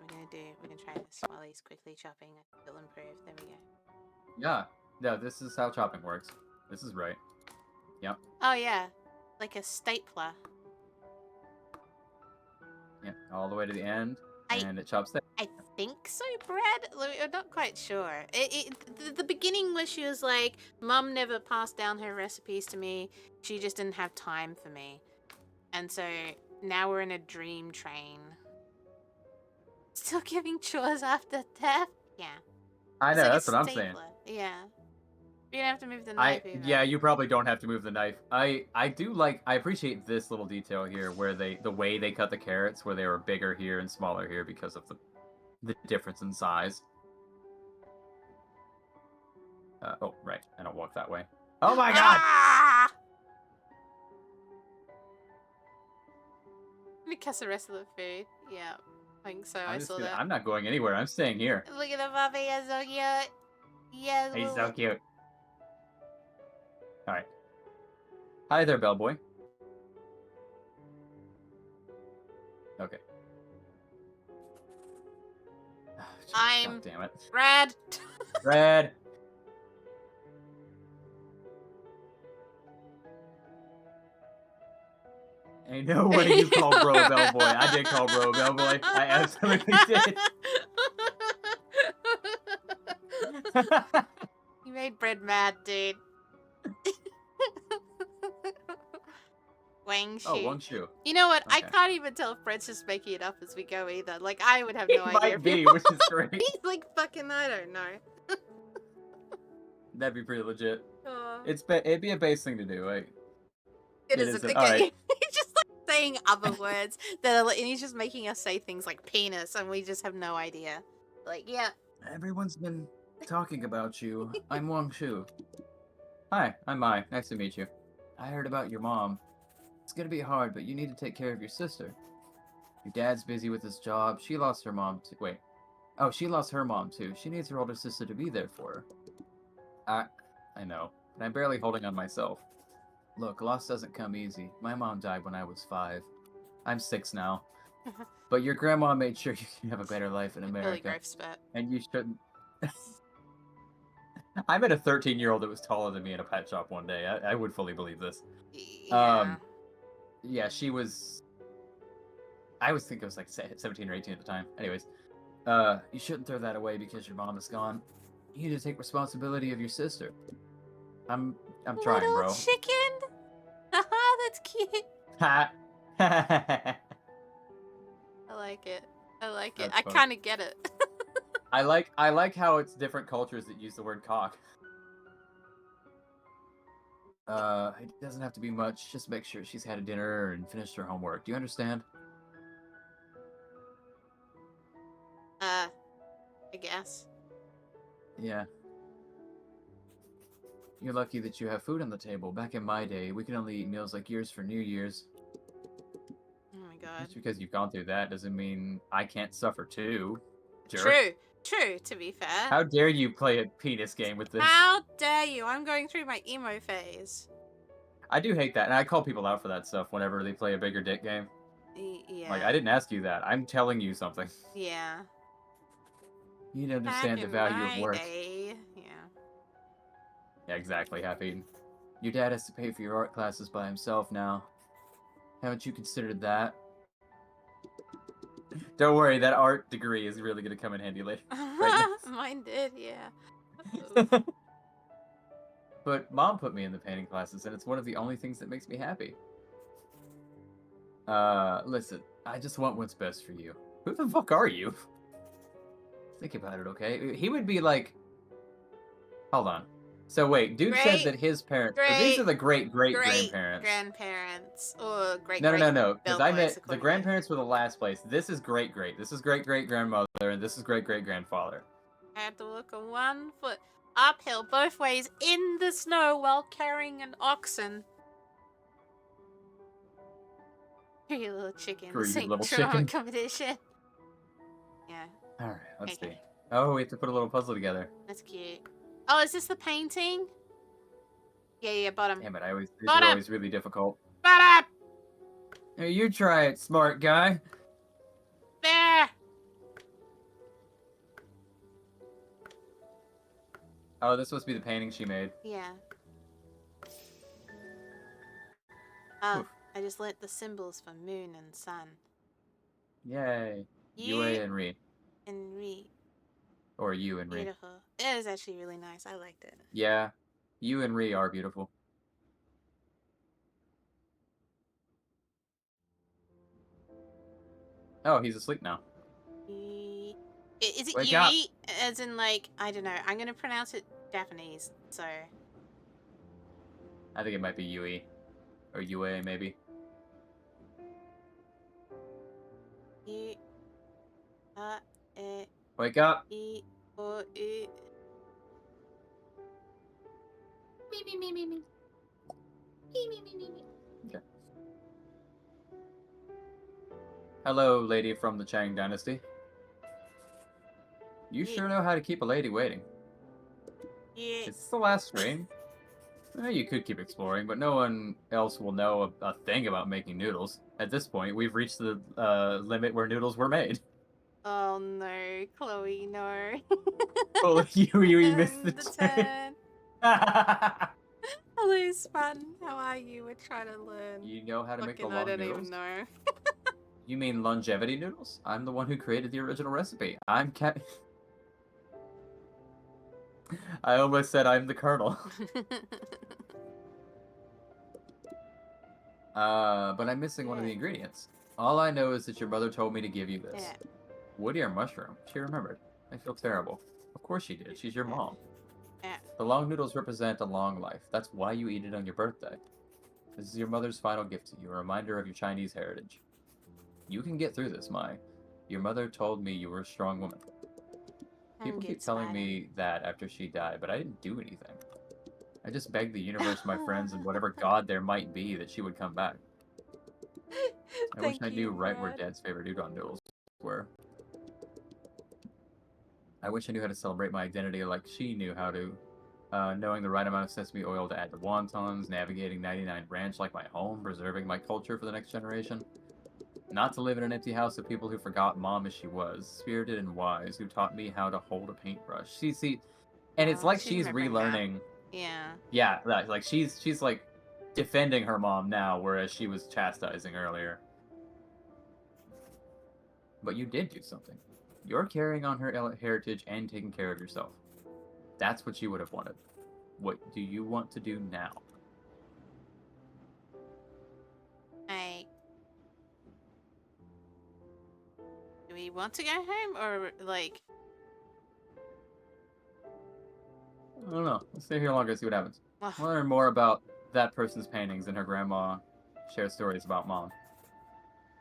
we're gonna try this while he's quickly chopping. It'll improve. There we go. Yeah. Yeah, this is how chopping works. This is right. Yep. Oh yeah, like a stapler. Yeah. All the way to the end, I and it chops there. I think so, Brad. I'm not quite sure. The beginning where she was like, "Mum never passed down her recipes to me. She just didn't have time for me," and so now we're in a dream train. Still giving chores after death? Yeah. I It's know, like a that's what I'm saying. stapler. Yeah. You don't have to move the knife either. Yeah, you probably don't have to move the knife. I appreciate this little detail here where the way they cut the carrots, where they were bigger here and smaller here because of the difference in size. Oh, right. I don't walk that way. Oh my god! Ah! Let me cuss the rest of the food. Yeah. I think so. I saw that. I'm not going anywhere. I'm staying here. Look at the puppy. It's so cute. Yes. He's so cute. All right. Hi there, bellboy. Okay. I'm God damn it. Brad. Red. Ain't no way you call bro bellboy. I did call bro bellboy. I absolutely did. You made Brad mad, dude. Wang Shu. Oh, Wang Shu. You know what? I Okay. can't even tell if Brett's just making it up as we go either. Like, I would have no It idea. might if be, it which is great. He's like, fucking, I don't know. That'd be pretty legit. Oh. It'd be a base thing to do, right? It isn't. Okay. Alright. He's just like saying other words that are, and he's just making us say things like penis, and we just have no idea. Like, yeah. Everyone's been talking about you. I'm Wang Shu. Hi, I'm Mai. Nice to meet you. I heard about your mom. It's gonna be hard, but you need to take care of your sister. Your dad's busy with his job. She lost her mom too. Wait. Oh, she lost her mom too. She needs her older sister to be there for her. I know, but I'm barely holding on myself. Look, loss doesn't come easy. My mom died when I was 5. I'm 6 now. But your grandma made sure you can have a better life in America. Billy Grape spat. And you shouldn't. I met a 13-year-old that was taller than me in a pet shop one day. I would fully believe this. Yeah. Yeah, she was. I was think it was like 17 or 18 at the time. Anyways, you shouldn't throw that away because your mom is gone. You need to take responsibility of your sister. I'm trying, Little bro. chicken. Haha, that's cute. Ha. I like it. I like it. That's I funny. kind of get it. I like how it's different cultures that use the word cock. It doesn't have to be much. Just make sure she's had a dinner and finished her homework. Do you understand? I guess. Yeah. You're lucky that you have food on the table. Back in my day, we could only eat meals like yours for New Year's. Oh my god. Just because you've gone through that doesn't mean I can't suffer too. Jerk. True. True, to be fair. How dare you play a penis game with this? How dare you? I'm going through my emo phase. I do hate that, and I call people out for that stuff whenever they play a bigger dick game. Yeah. Like, I didn't ask you that. I'm telling you something. Yeah. You need to understand Back the in value my of work. day. Yeah. Yeah, exactly, Half-Eaten. Your dad has to pay for your art classes by himself now. Haven't you considered that? Don't worry, that art degree is really going to come in handy later. Right? Mine did, yeah. But Mom put me in the painting classes, and it's one of the only things that makes me happy. Listen, I just want what's best for you. Who the fuck are you? Think about it, okay? He would be like... Hold on. So wait, dude said that his parents... so these are the great-great-grandparents. Grandparents. Or great No. Because I bellboys, met... The grandparents were the last place. This is great-great. This is great-great-grandmother, and this is great-great-grandfather. I had to walk 1 foot uphill both ways in the snow while carrying an oxen. You little chicken. For you Sing little drama chicken. competition. Yeah, Alright, let's Okay. see. Oh, we have to put a little puzzle together. that's cute. Oh, is this the painting? Yeah, bottom. Damn it, these Bottom. are always really difficult. Bottom! Hey, you try it, smart guy. There! Oh, this must be the painting she made. Yeah. Oh, Oof. I just learnt the symbols for moon and sun. Yay. Yue You and Ri. and Ri. Or you and Ri. Beautiful. It was actually really nice. I liked it. Yeah. You and Ri are beautiful. Oh, he's asleep now. Is it Wake up! Yui? As in, like, I don't know. I'm gonna pronounce it Japanese, so. I think it might be Yui. Or Yue, maybe. Yu, e, Wake up! I, o, u. Me, me, me, me, me. Me, me, me, me, me. Okay. Hello, lady from the Chang Dynasty. You Yeah. sure know how to keep a lady waiting. Yeah. Is this the last stream? You could keep exploring, but no one else will know a thing about making noodles. At this point, we've reached the limit where noodles were made. Oh no, Chloe, no. Oh, you missed the The turn. turn. Hello, Spun. How are you? We're trying to learn. You know how to make the Fucking, I long don't noodles? even know. You mean longevity noodles? I'm the one who created the original recipe. I'm Cat. I almost said I'm the colonel. But I'm missing one of the Yeah. ingredients. All I know is that your mother told me to give you this. Yeah. Woody or mushroom? She remembered. I feel terrible. Of course she did. She's your mom. Yeah. The long noodles represent a long life. That's why you eat it on your birthday. This is your mother's final gift to you, a reminder of your Chinese heritage. You can get through this, Mai. Your mother told me you were a strong woman. People keep telling me that after she died, but I didn't do anything. I just begged the universe, my friends, and whatever god there might be that she would come back. I wish I knew right where Dad's favorite udon noodles were. I wish I knew how to celebrate my identity like she knew how to. Knowing the right amount of sesame oil to add to wontons, navigating 99 Ranch like my home, preserving my culture for the next generation. Not to live in an empty house of people who forgot mom as she was, spirited and wise, who taught me how to hold a paintbrush. See, and it's like she's relearning. Yeah. Yeah, like she's like defending her mom now, whereas she was chastising earlier. But you did do something. You're carrying on her heritage and taking care of yourself. That's what you would have wanted. What do you want to do now? Do we want to go home or like? I don't know. Let's stay here longer and see what happens. Ugh. We'll learn more about that person's paintings and her grandma share stories about mom.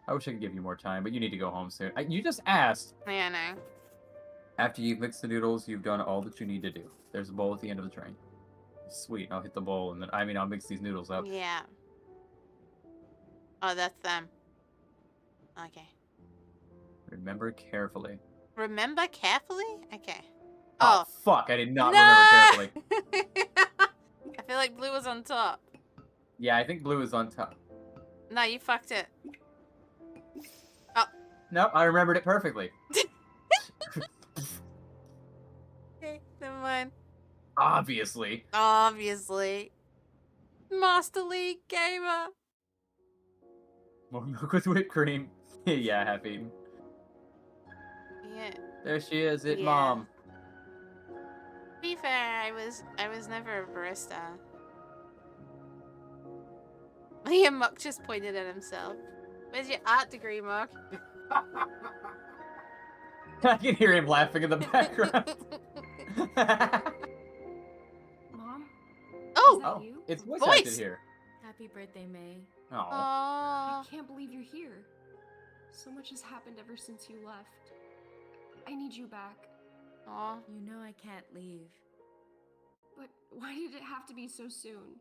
I wish I could give you more time, but you need to go home soon. You just asked. Yeah, no. After you've mixed the noodles, you've done all that you need to do. There's a bowl at the end of the train. Sweet, I'll hit the bowl and then I'll mix these noodles up. Yeah. Oh, that's them. Okay. Remember carefully. Remember carefully? Okay. Oh, Oh. fuck, I did not No! remember carefully. I feel like blue was on top. Yeah, I think blue is on top. No, you fucked it. Oh. No, I remembered it perfectly. Okay, never mind. Obviously. Obviously. Master League Gamer. More milk with whipped cream. Yeah, half eaten. Yeah. There she is, Yeah. Mom. To be fair, I was never a barista. Yeah, Muck just pointed at himself. Where's your art degree, Muck? I can hear him laughing in the background. Mom? Oh! Is that you? It's voice Voice! acted here. Happy birthday, May. Oh. I Aww. can't believe you're here. So much has happened ever since you left. I need you back. Aw. You know I can't leave. But why did it have to be so soon?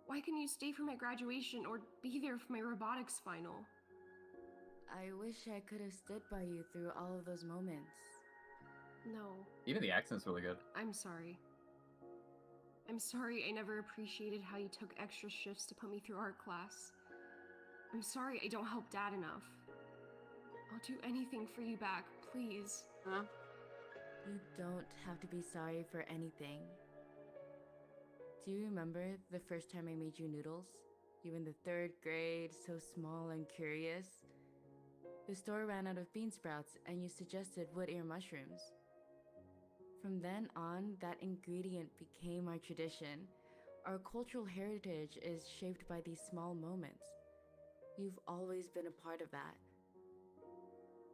Why couldn't you stay for my graduation or be there for my robotics final? I wish I could have stood by you through all of those moments. No, Even the accent's really good. I'm sorry. I'm sorry I never appreciated how you took extra shifts to put me through art class. I'm sorry I don't help Dad enough. I'll do anything for you back, please. Huh? You don't have to be sorry for anything. Do you remember the first time I made you noodles? You were in the 3rd grade, so small and curious. The store ran out of bean sprouts, and you suggested wood ear mushrooms. From then on, that ingredient became our tradition. Our cultural heritage is shaped by these small moments. You've always been a part of that.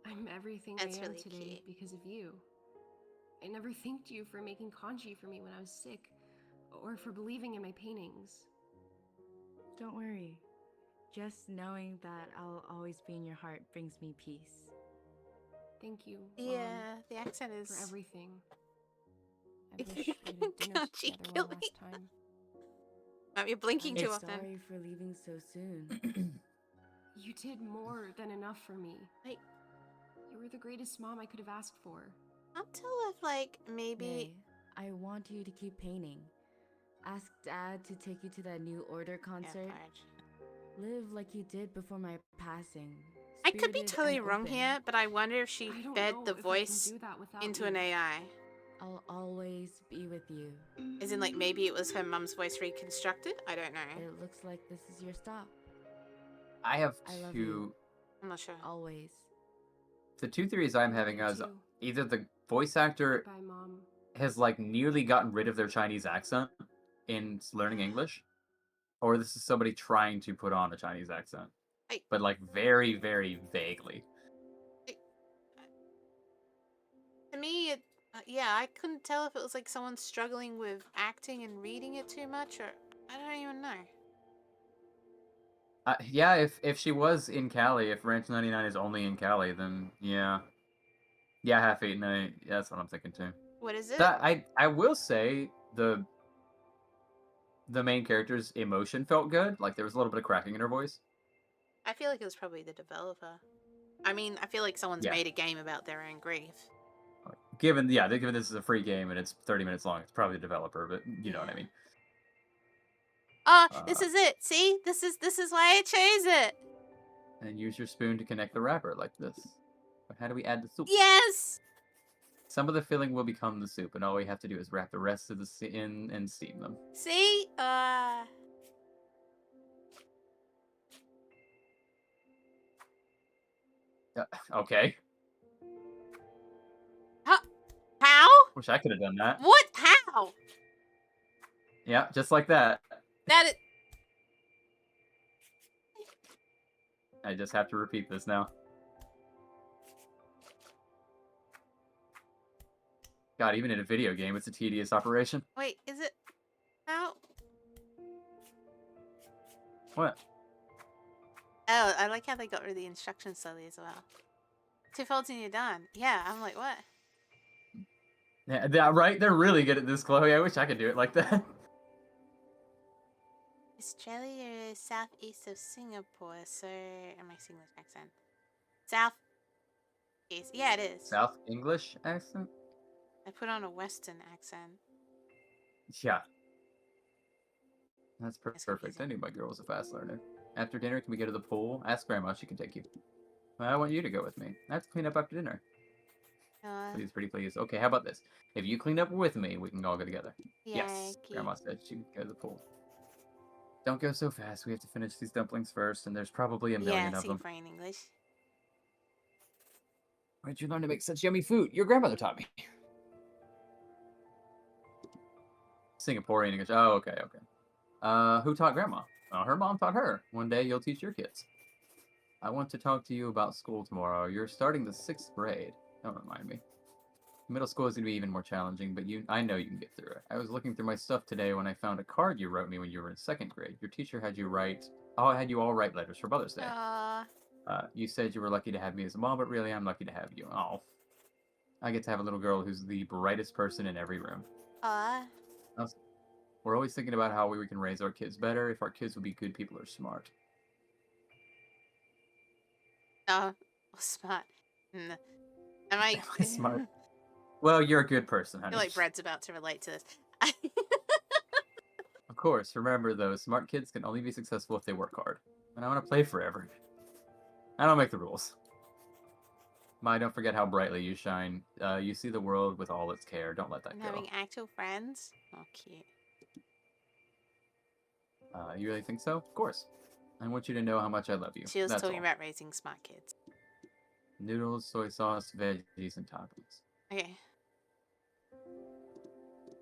I'm everything That's I am really today cute. because of you. I never thanked you for making kanji for me when I was sick, or for believing in my paintings. Don't worry. Just knowing that I'll always be in your heart brings me peace. Thank you, Yeah, the accent for is everything. I wish we'd had dinner kanji together one killing. last time. Might be blinking I'm too often. sorry for leaving so soon. You did more than enough for me. Like, You were the greatest mom I could have asked for. I'll tell if like maybe. May, I want you to keep painting. Ask Dad to take you to that New Order Yeah, concert. fudge. Live like you did before my passing. I could be Spirited totally and wrong open. here, but I wonder if she I don't fed know the if voice I can do that without into you. an AI. I'll always be with you. As in, like, maybe it was her mum's voice reconstructed? I don't know. It looks like this is your stop. I have I love two. you. I'm not sure. Always. The two theories I'm I love having you is too. either the voice actor Goodbye, Mom. has like nearly gotten rid of their Chinese accent in learning English, or this is somebody trying to put on a Chinese accent, I- but like very, very vaguely. To me, yeah, I couldn't tell if it was like someone struggling with acting and reading it too much, or I don't even know. Yeah, if she was in Cali, if Ranch 99 is only in Cali, then yeah, half 8 night. Yeah, that's what I'm thinking too. What is it? That I will say the main character's emotion felt good. Like there was a little bit of cracking in her voice. I feel like it was probably the developer. I mean, I feel like someone's Yeah. made a game about their own grief. Given this is a free game and it's 30 minutes long, it's probably the developer, but you know what I Yeah. mean. Oh, this is it. See, this is why I chose it. And use your spoon to connect the wrapper like this. But how do we add the soup? Yes. Some of the filling will become the soup, and all we have to do is wrap the rest of the in and steam them. See, Okay. how? Wish I could have done that. What? How? Yeah, just like that. That it. I just have to repeat this now. God, even in a video game, it's a tedious operation. Wait, is it? How? What? Oh, I like how they got rid of the instructions slowly as well. 2 folds and you're done. Yeah, I'm like, what? Yeah, right? They're really good at this, Chloe. I wish I could do it like that. Australia is southeast of Singapore, so am I saying this accent? South east. Yeah, it is. South English accent? I put on a Western accent. Yeah. That's It's perfect. I confusing. knew my girl was a fast learner. After dinner, can we go to the pool? Ask Grandma, she can take you. Well, I want you to go with me. I have to clean up after dinner. Please, pretty please. Okay, how about this? If you clean up with me, we can all go together. Yes, Grandma said she would go to the pool. Don't go so fast. We have to finish these dumplings first, and there's probably a million of them. Singapore in English. Where did you learn to make such yummy food? Your grandmother taught me. Singaporean English. Oh, okay. Who taught Grandma? Her mom taught her. One day you'll teach your kids. I want to talk to you about school tomorrow. You're starting the 6th grade. Don't remind me. Middle school is going to be even more challenging, but I know you can get through it. I was looking through my stuff today when I found a card you wrote me when you were in 2nd grade. Your teacher had you all write letters for Mother's Day. You said you were lucky to have me as a mom, but really I'm lucky to have you. Oh. I get to have a little girl who's the brightest person in every room. We're always thinking about how we can raise our kids better, if our kids will be good people or smart. Oh, smart. Am I smart? Well, you're a good person, I honey. feel like Brad's about to relate to this. Of course, remember though, smart kids can only be successful if they work hard. And I want to play forever. I don't make the rules. My, don't forget how brightly you shine. You see the world with all its care. Don't let that I'm go. having actual friends. Oh, cute. You really think so? Of course. I want you to know how much I love you. She was That's talking all. about raising smart kids. Noodles, soy sauce, veggies, and toppings. Okay.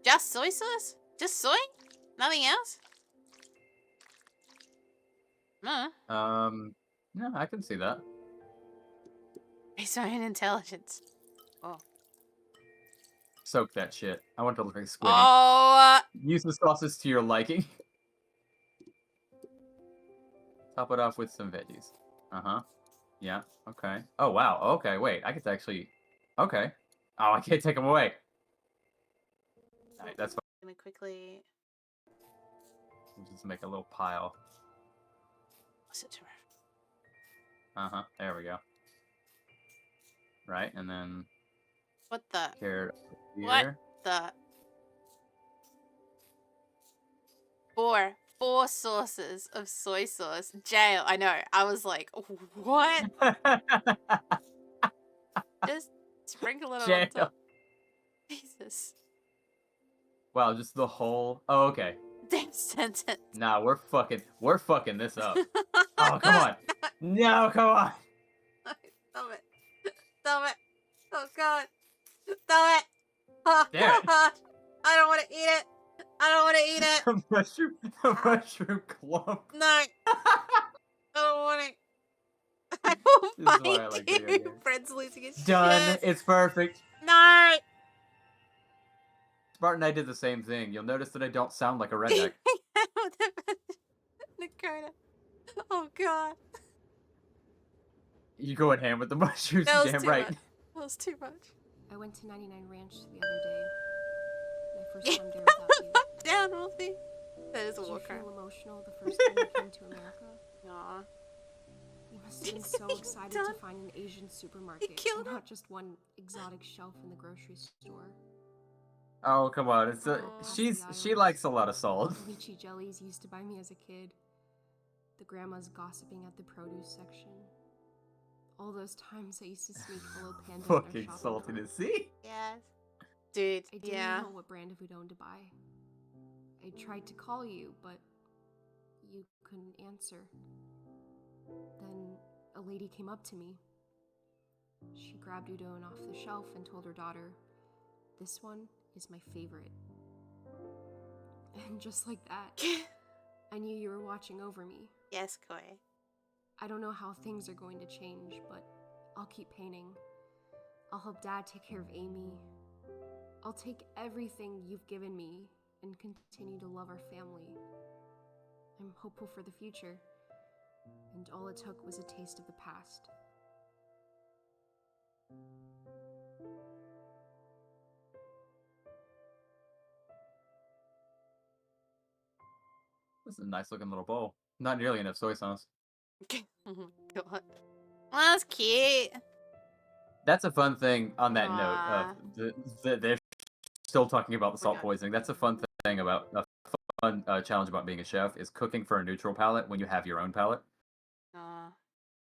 Just soy sauce? Just soy? Nothing else? No. No, I can see that. Based on intelligence. Oh. Soak that shit. I want to look like Squiddy. Oh. Use the sauces to your liking. Top it off with some veggies. Uh-huh. Yeah, okay. Oh, wow. Okay, wait. I could actually... Okay. Oh, I can't take them away. Alright, that's fine. Let me quickly. Just make a little pile. Uh-huh. There we go. Right, and then... What the? Carrot here. What the? Four sources of soy sauce. Jail. I know. I was like, what? Just sprinkle it on Jail. top. Jesus. Wow, just the whole... Oh, okay. Damn sentence. Nah, we're fucking this up. Oh, come on. No, come on. Stop it. Stop it. Oh, God. Stop it. Oh, Damn it. God. I don't want to eat it. I don't want to eat it. The mushroom clump. No. I don't want it. I will This is why I find like video you. games. Fred's losing his Done. shit. It's perfect. No. Spartan and I did the same thing. You'll notice that I don't sound like a redneck. Dakota. Oh, God. You going ham with the mushrooms, That was damn too right. much. That was too much. I went to 99 Ranch the other day. My first time there without you. Down, Wulfy. That is a Did you walk feel around. emotional the first time you came to America? Aw. You must have been so excited to Done. find an Asian supermarket killed and not just one exotic shelf in the grocery store. Oh, come on. It's Aw. she likes a lot of salt. The lychee jellies used to buy me as a kid. The grandmas gossiping at the produce section. All those times I used to sneak Hello Panda in their Fucking shopping salty cart. to see. Yes. Dude, I didn't yeah. know what brand of udon to buy. I tried to call you, but you couldn't answer. Then a lady came up to me. She grabbed udon off the shelf and told her daughter, "This one is my favorite." And just like that, I knew you were watching over me. Yes, Koi. I don't know how things are going to change, but I'll keep painting. I'll help Dad take care of Amy. I'll take everything you've given me and continue to love our family. I'm hopeful for the future, and all it took was a taste of the past. This is a nice looking little bowl. Not nearly enough soy sauce. God. Well, that's cute. That's a fun thing on that note Aw. of they're still talking about the salt God. poisoning. That's a fun thing about a fun challenge about being a chef is cooking for a neutral palate when you have your own palate.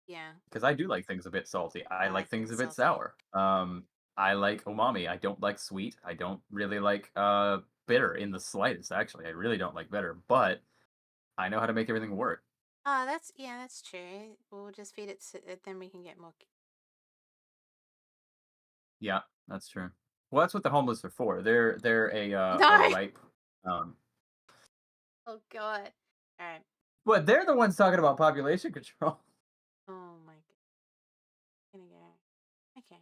Yeah. Because I do like things a bit salty. I like things a bit salty. sour. I like umami. I don't like sweet. I don't really like bitter in the slightest. Actually, I really don't like bitter. But I know how to make everything work. Oh, that's true. We'll just feed it, then we can get more. Yeah, that's true. Well, that's what the homeless are for. They're a No! ripe. Oh, God. Alright. But they're the ones talking about population control. Oh, my God. Gonna go. Okay.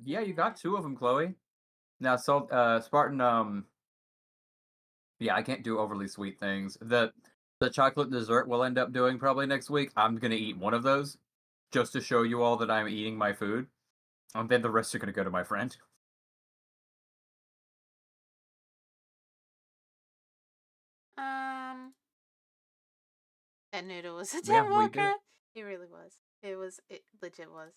Yeah, you got two of them, Chloe. Now, so Spartan. Yeah, I can't do overly sweet things. The chocolate dessert we'll end up doing probably next week. I'm gonna eat one of those, just to show you all that I'm eating my food, and then the rest are gonna go to my friend. That noodle was a Yeah, damn we did. walker. It really was. It legit was.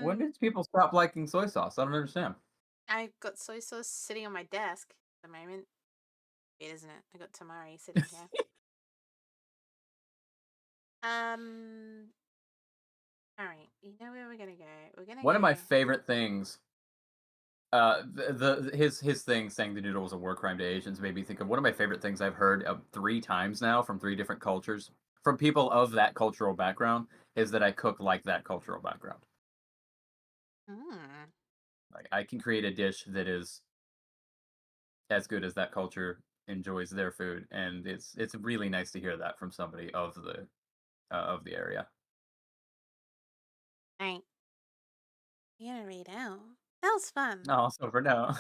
When did people stop liking soy sauce? I don't understand. I got soy sauce sitting on my desk at the moment. It isn't it? I got tamari sitting here. Alright, you know where we're gonna go? We're gonna One go. of my favorite things His thing saying the noodle was a war crime to Asians made me think of one of my favorite things I've heard 3 times now from 3 different cultures from people of that cultural background is that I cook like that cultural background. Mm. Like I can create a dish that is as good as that culture enjoys their food, and it's really nice to hear that from somebody of the area. Alright, you gotta read out. That was fun. Oh, so for now,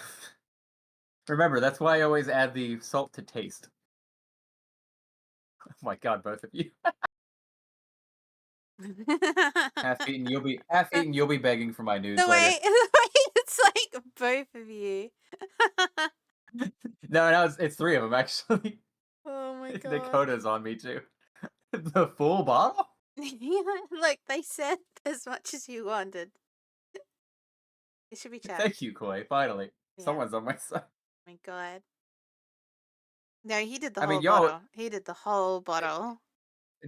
remember that's why I always add the salt to taste. Oh my god, both of you. Half eaten, you'll be begging for my nudes The way later. the way it's like both of you. No, it's 3 of them actually. Oh my god. Dakota's on me too. The full bottle? Look, they said as much as you wanted. It should be checked. Thank you, Koi, finally. Yeah. Someone's on my side. My god. No, he did the I mean, whole y'all bottle. He did the whole bottle.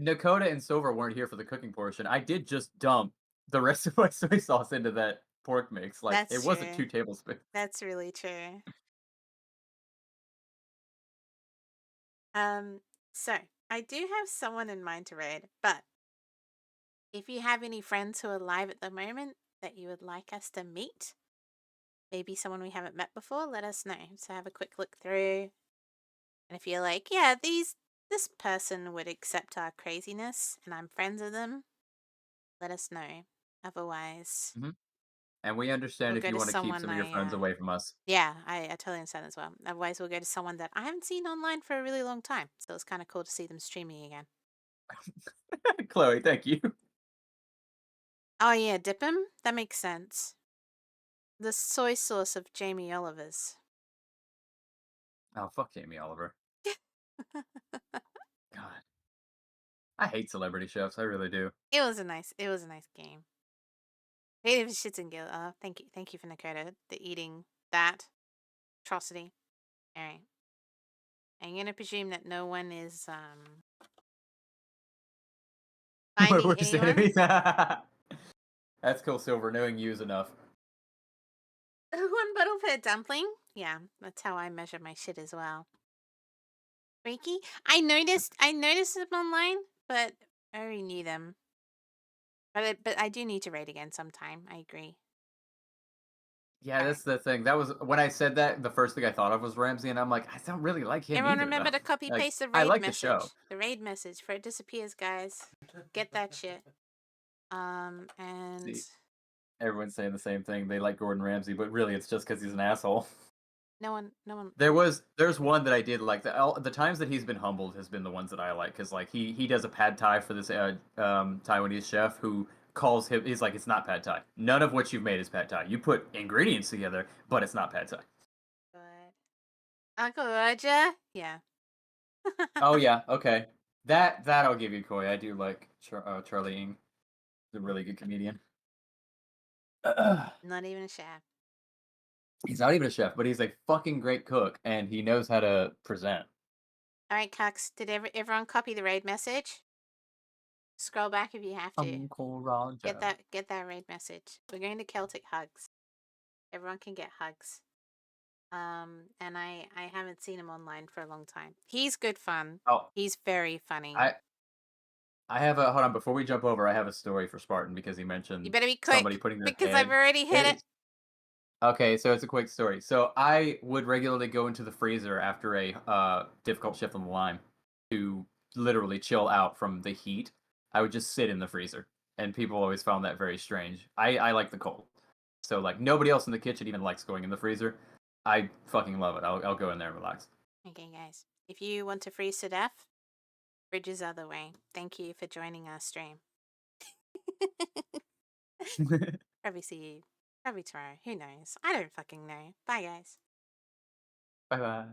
Dakota and Silver weren't here for the cooking portion. I did just dump the rest of my soy sauce into that pork mix. Like, it That's wasn't true. 2 tablespoons. That's really true. So I do have someone in mind to raid, but if you have any friends who are live at the moment that you would like us to meet, maybe someone we haven't met before, let us know. So have a quick look through. And if you're like, yeah, this person would accept our craziness and I'm friends with them, let us know. Otherwise, Mhm. And we understand we'll if go you to wanna keep someone some of your friends away from us. yeah, I totally understand as well. Otherwise, we'll go to someone that I haven't seen online for a really long time. So it's kind of cool to see them streaming again. Chloe, thank you. Oh, yeah, dip him? That makes sense. The soy sauce of Jamie Oliver's. Oh, fuck Jamie Oliver. God. I hate celebrity chefs, I really do. It was a nice game. Creative shits and gill. Thank you for Nakota. The eating that atrocity. All right. I'm gonna presume that no one is My finding worst anyone. enemy. That's cool, Silver. Knowing you is enough. One bottle per dumpling. Yeah, that's how I measure my shit as well. Freaky. I noticed them online, but I already knew them. But I do need to raid again sometime. I agree. Yeah, All right. that's the thing. That was when I said that, the first thing I thought of was Ramsey, and I'm like, I don't really like him Everyone either, remember though. to copy Like, paste the I raid like the show. message. The raid message for it disappears, guys. Get that shit. And See, everyone's saying the same thing. They like Gordon Ramsay, but really, it's just because he's an asshole. no one. There's one that I did like. The times that he's been humbled has been the ones that I like, because like he does a pad thai for this Taiwanese chef who calls him. He's like, it's not pad thai. None of what you've made is pad thai. You put ingredients together, but it's not pad thai. Good. Uncle Roger? Yeah. Oh yeah, okay. That I'll give you, Koi. I do like Charlie Ng. He's a really good comedian. Not even a chef. He's not even a chef, but he's a fucking great cook, and he knows how to present. All right, Cox. Did everyone copy the raid message? Scroll back if you have to. Uncle Roger. Get that raid message. We're going to Celtic Hugs. Everyone can get hugs. And I haven't seen him online for a long time. He's good fun. Oh, He's very funny. I I have a hold on before we jump over. I have a story for Spartan because he You mentioned better be somebody quick putting their because I've head. already hit it. It's okay. So it's a quick story. So I would regularly go into the freezer after a difficult shift on the line to literally chill out from the heat. I would just sit in the freezer, and people always found that very strange. I like the cold, so like nobody else in the kitchen even likes going in the freezer. I fucking love it. I'll go in there and relax. Okay, guys. If you want to freeze to death, bridges are the way. Thank you for joining our stream. Probably see you. Probably tomorrow. Who knows? I don't fucking know. Bye, guys. Bye bye.